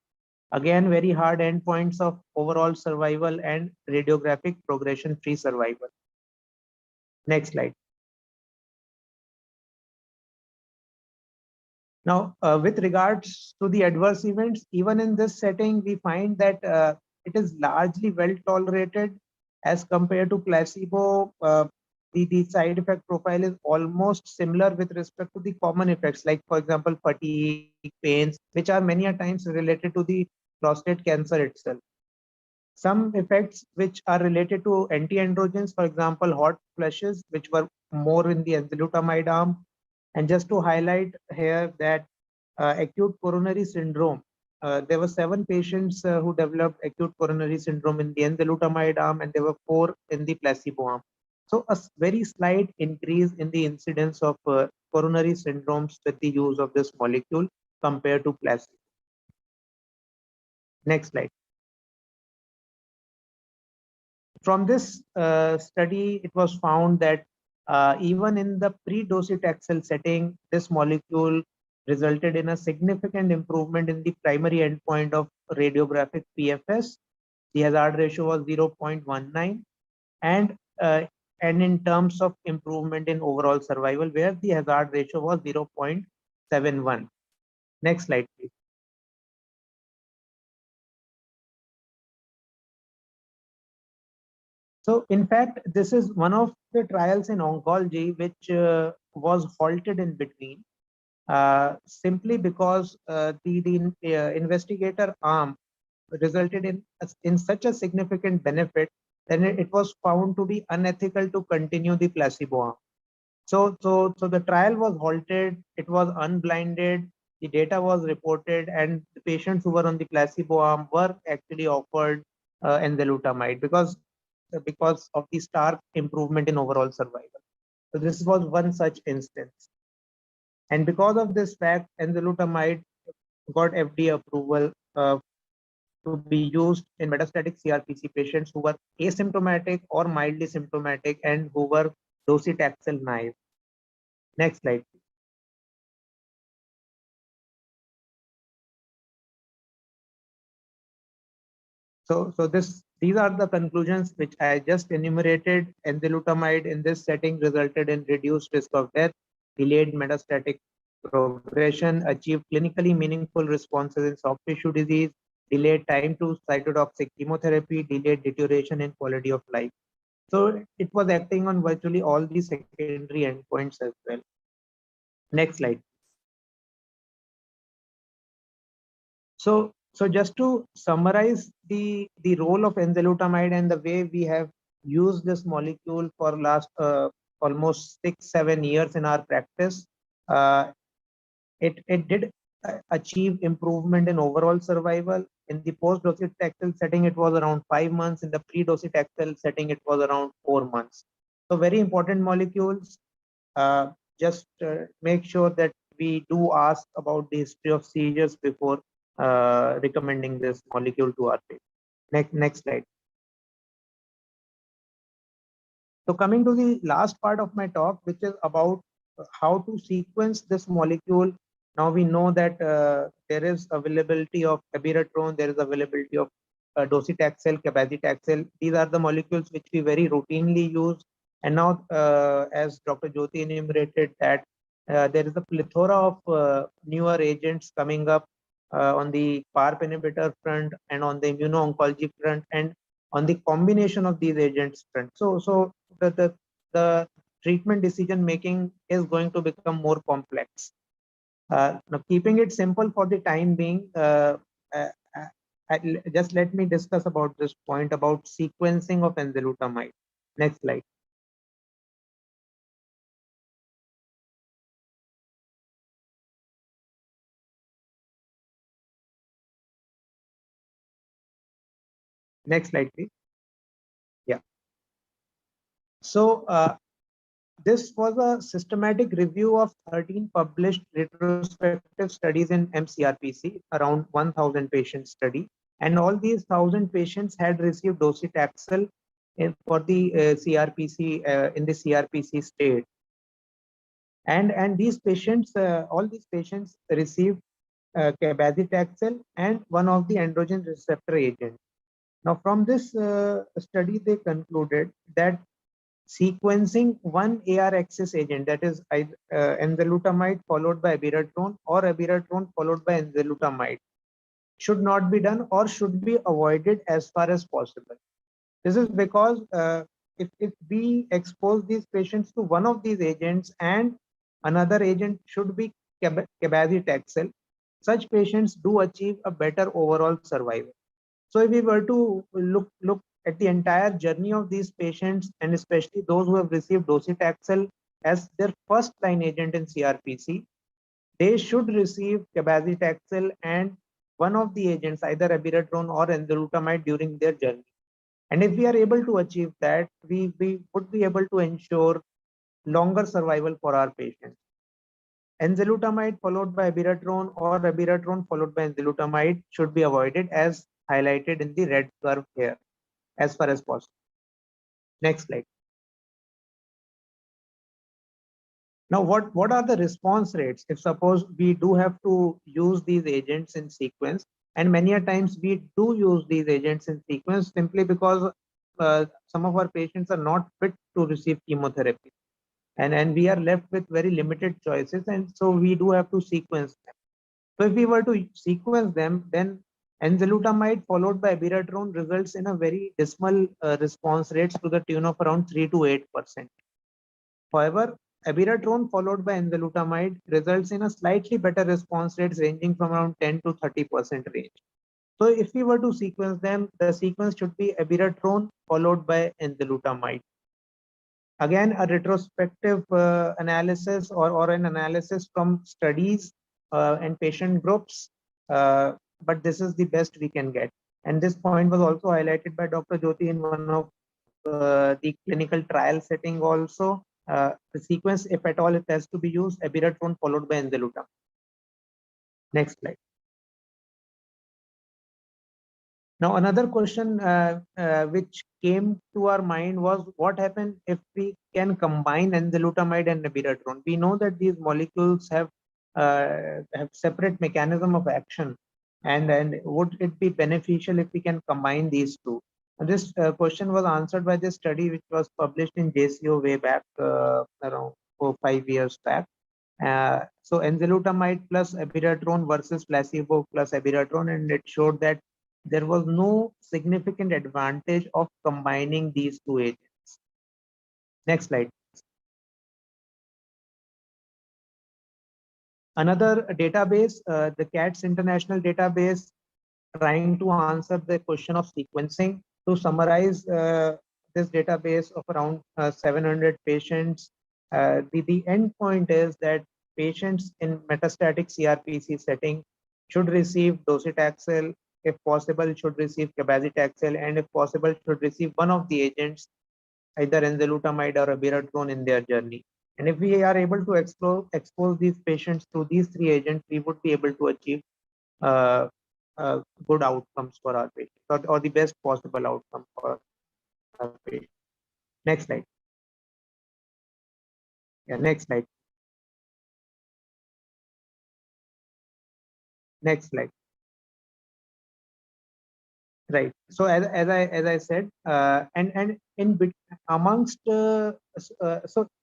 Again, very hard endpoints of overall survival and radiographic progression-free survival. Next slide. Now, with regards to the adverse events, even in this setting, we find that it is largely well tolerated as compared to placebo. The side effect profile is almost similar with respect to the common effects, like, for example, fatigue, pains, which are many a times related to the prostate cancer itself. Some effects which are related to anti-androgens, for example, hot flushes, which were more in the enzalutamide arm. And just to highlight here that acute coronary syndrome, there were 7 patients who developed acute coronary syndrome in the enzalutamide arm, and there were 4 in the placebo arm. So a very slight increase in the incidence of coronary syndromes with the use of this molecule compared to placebo. Next slide. From this study, it was found that even in the pre-docetaxel setting, this molecule resulted in a significant improvement in the primary endpoint of radiographic PFS. The hazard ratio was 0.19, and in terms of improvement in overall survival, where the hazard ratio was 0.71. Next slide, please. So, in fact, this is one of the trials in oncology which was halted in between simply because the investigator arm resulted in such a significant benefit, then it was found to be unethical to continue the placebo arm. So the trial was halted, it was unblinded, the data was reported, and the patients who were on the placebo arm were actually offered enzalutamide because of the stark improvement in overall survival. So this was one such instance. And because of this fact, enzalutamide got FDA approval to be used in metastatic CRPC patients who were asymptomatic or mildly symptomatic and who were docetaxel naive. Next slide. These are the conclusions which I just enumerated. Enzalutamide in this setting resulted in reduced risk of death, delayed metastatic progression, achieved clinically meaningful responses in soft tissue disease, delayed time to cytotoxic chemotherapy, delayed deterioration in quality of life. So it was acting on virtually all these secondary endpoints as well. Next slide. So just to summarize the role of enzalutamide and the way we have used this molecule for last almost 6-7 years in our practice, it did achieve improvement in overall survival. In the post-docetaxel setting, it was around 5 months. In the pre-docetaxel setting, it was around 4 months. So very important molecules. Just make sure that we do ask about the history of seizures before recommending this molecule to our patient. Next slide. So coming to the last part of my talk, which is about how to sequence this molecule. Now we know that there is availability of abiraterone, there is availability of docetaxel, cabazitaxel. These are the molecules which we very routinely use. And now, as Dr. Jyoti enumerated, that there is a plethora of newer agents coming up on the PARP inhibitor front and on the immuno-oncology front and on the combination of these agents front. So the treatment decision making is going to become more complex. Now, keeping it simple for the time being, just let me discuss about this point about sequencing of enzalutamide. Next slide. Next slide, please. Yeah. So this was a systematic review of 13 published retrospective studies in MCRPC, around 1,000 patient study. And all these 1,000 patients had received docetaxel for the CRPC in the CRPC state. And these patients, all these patients received cabazitaxel and one of the androgen receptor agents. Now, from this study, they concluded that sequencing one AR axis agent, that is enzalutamide followed by abiraterone or abiraterone followed by enzalutamide, should not be done or should be avoided as far as possible. This is because if we expose these patients to one of these agents and another agent should be cabazitaxel, such patients do achieve a better overall survival. So if we were to look at the entire journey of these patients, and especially those who have received docetaxel as their first line agent in CRPC, they should receive cabazitaxel and one of the agents, either abiraterone or enzalutamide, during their journey. And if we are able to achieve that, we would be able to ensure longer survival for our patients. Enzalutamide followed by abiraterone or abiraterone followed by enzalutamide should be avoided as highlighted in the red curve here as far as possible. Next slide. Now, what are the response rates if suppose we do have to use these agents in sequence? And many a times we do use these agents in sequence simply because some of our patients are not fit to receive chemotherapy. And we are left with very limited choices, and so we do have to sequence them. So if we were to sequence them, then enzalutamide followed by abiraterone results in a very dismal response rates to the tune of around 3 to 8%. However, abiraterone followed by enzalutamide results in a slightly better response rates ranging from around 10 to 30% range. So if we were to sequence them, the sequence should be abiraterone followed by enzalutamide. Again, a retrospective analysis or an analysis from studies and patient groups, but this is the best we can get. And this point was also highlighted by Dr. Jyoti in one of the clinical trial setting also. The sequence, if at all it has to be used, abiraterone followed by enzalutamide. Next slide. Now, another question which came to our mind was what happens if we can combine enzalutamide and abiraterone. We know that these molecules have separate mechanism of action. And would it be beneficial if we can combine these two? And this question was answered by this study which was published in JCO way back around 4-5 years back. So enzalutamide plus abiraterone versus placebo plus abiraterone, and it showed that there was no significant advantage of combining these two agents. Next slide. Another database, the CATS International Database, trying to answer the question of sequencing. To summarize this database of around 700 patients, the end point is that patients in metastatic CRPC setting should receive docetaxel, if possible should receive cabazitaxel, and if possible should receive one of the agents, either enzalutamide or abiraterone in their journey. And if we are able to expose these patients to these three agents, we would be able to achieve uh, good outcomes for our patients, or the best possible outcome for our patients. Next slide. Yeah, next slide. Next slide. Right. So as I said, and in amongst so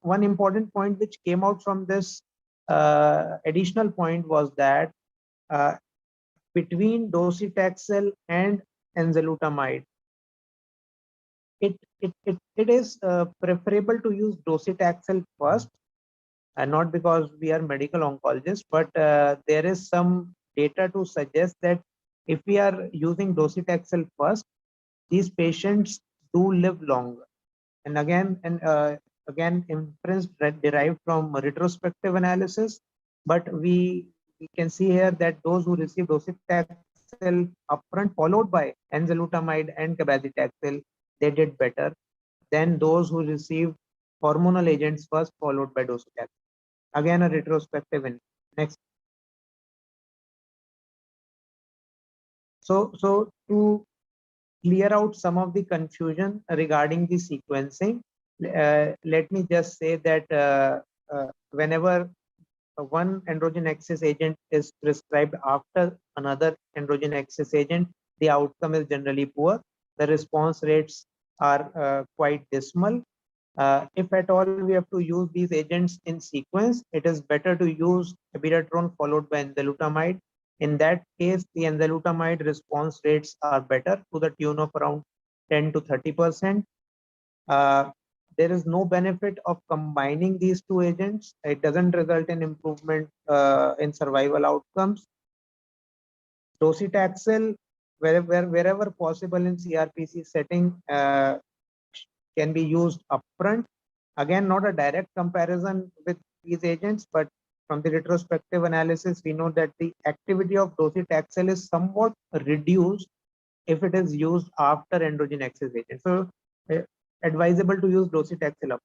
one important point which came out from this additional point was that between docetaxel and enzalutamide, it is preferable to use docetaxel first, and not because we are medical oncologists, but there is some data to suggest that if we are using docetaxel first, these patients do live longer. And again, inference derived from retrospective analysis, but we can see here that those who receive docetaxel upfront followed by enzalutamide and cabazitaxel, they did better than those who received hormonal agents first followed by docetaxel. Again, a retrospective. Next. So to clear out some of the confusion regarding the sequencing, let me just say that whenever one androgen axis agent is prescribed after another androgen axis agent, the outcome is generally poor. The response rates are quite dismal. If at all we have to use these agents in sequence, it is better to use abiraterone followed by enzalutamide. In that case, the enzalutamide response rates are better to the tune of around 10 to 30%. There is no benefit of combining these two agents. It doesn't result in improvement in survival outcomes. Docetaxel, wherever possible in CRPC setting, can be used upfront. Again, not a direct comparison with these agents, but from the retrospective analysis, we know that the activity of docetaxel is somewhat reduced if it is used after androgen axis agent. So, advisable to use docetaxel up.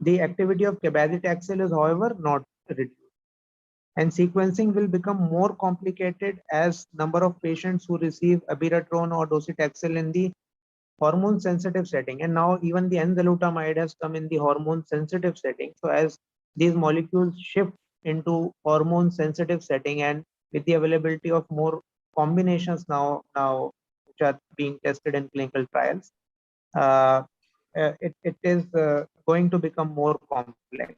The activity of cabazitaxel is, however, not reduced. And sequencing will become more complicated as number of patients who receive abiraterone or docetaxel in the hormone sensitive setting, and now even the enzalutamide has come in the hormone sensitive setting. So as these molecules shift into hormone sensitive setting, and with the availability of more combinations now which are being tested in clinical trials, it is going to become more complex.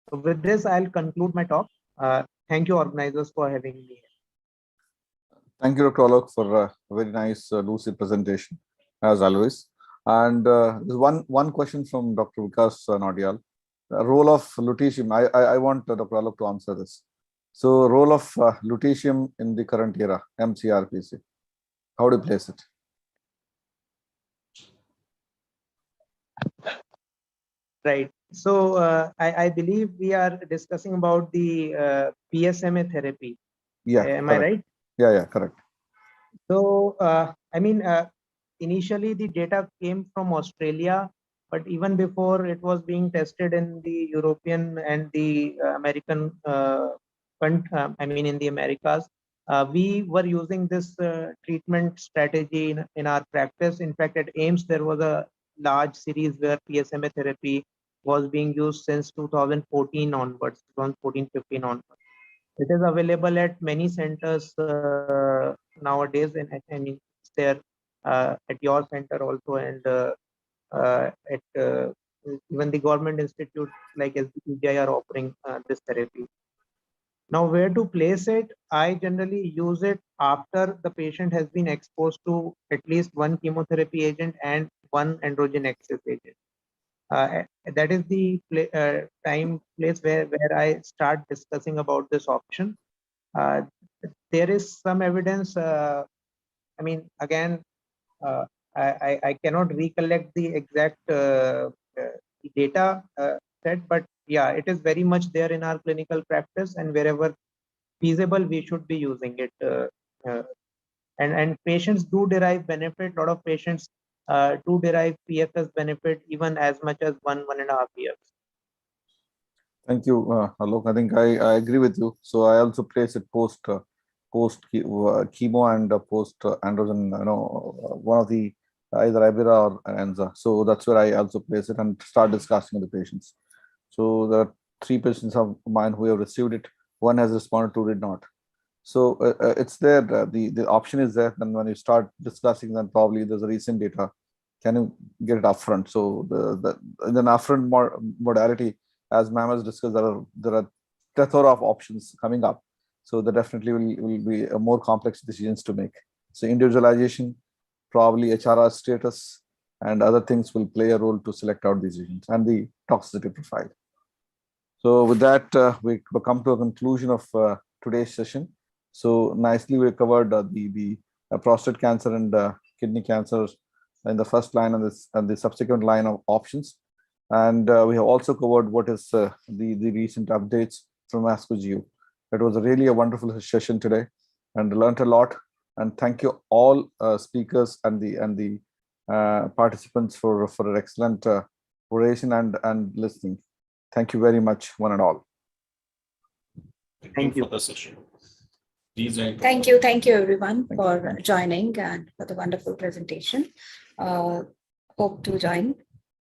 So with this, I'll conclude my talk. Thank you, organizers, for having me here. Thank you, Dr. Alok, for a very nice, lucid presentation, as always. And there's one question from Dr. Vikas Nodial. Role of lutetium. I want Dr. Alok to answer this. So, role of lutetium in the current era, MCRPC. How do you place it? Right. So I believe we are discussing about the PSMA therapy. Yeah. Am correct. I right? Yeah, correct. So I mean, initially the data came from Australia, but even before it was being tested in the European and the American, I mean in the Americas, we were using this treatment strategy in our practice. In fact, at AIMS, there was a large series where PSMA therapy was being used since 2014 onwards, 2014-15 onwards. It is available at many centers nowadays, and I mean, it's there at your center also, and at even the government institute like SBPGI are offering this therapy. Now, where to place it? I generally use it after the patient has been exposed to at least one chemotherapy agent and one androgen axis agent. That is the place where I start discussing about this option. There is some evidence. I mean, again, I cannot recollect the exact data set, but yeah, it is very much there in our clinical practice, and wherever feasible, we should be using it. And patients do derive benefit. A lot of patients do derive PFS benefit even as much as 1.5 years. Thank you, Alok. I think I agree with you. So I also place it post chemo and post androgen. One of the either Ibera or Enza. So that's where I also place it and start discussing with the patients. So there are 3 patients of mine who have received it. One has responded, 2 did not. So it's there. The option is there. And when you start discussing, then probably there's a recent data. Can you get it upfront? So then upfront modality, as ma'am has discussed, there are plethora of options coming up. So there definitely will be a more complex decisions to make. So individualization, probably HRR status, and other things will play a role to select out these agents and the toxicity profile. So with that, we come to a conclusion of today's session. So nicely we covered the prostate cancer and kidney cancer in the first line and the subsequent line of options. And we have also covered what is the recent updates from ASCO GU. It was really a wonderful session today and learned a lot. And thank you all speakers and the participants for an excellent oration and listening. Thank you very much, one and all. Thank you for the session. Thank you everyone for joining and for the wonderful presentation. Hope to join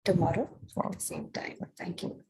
tomorrow at the same time. Thank you.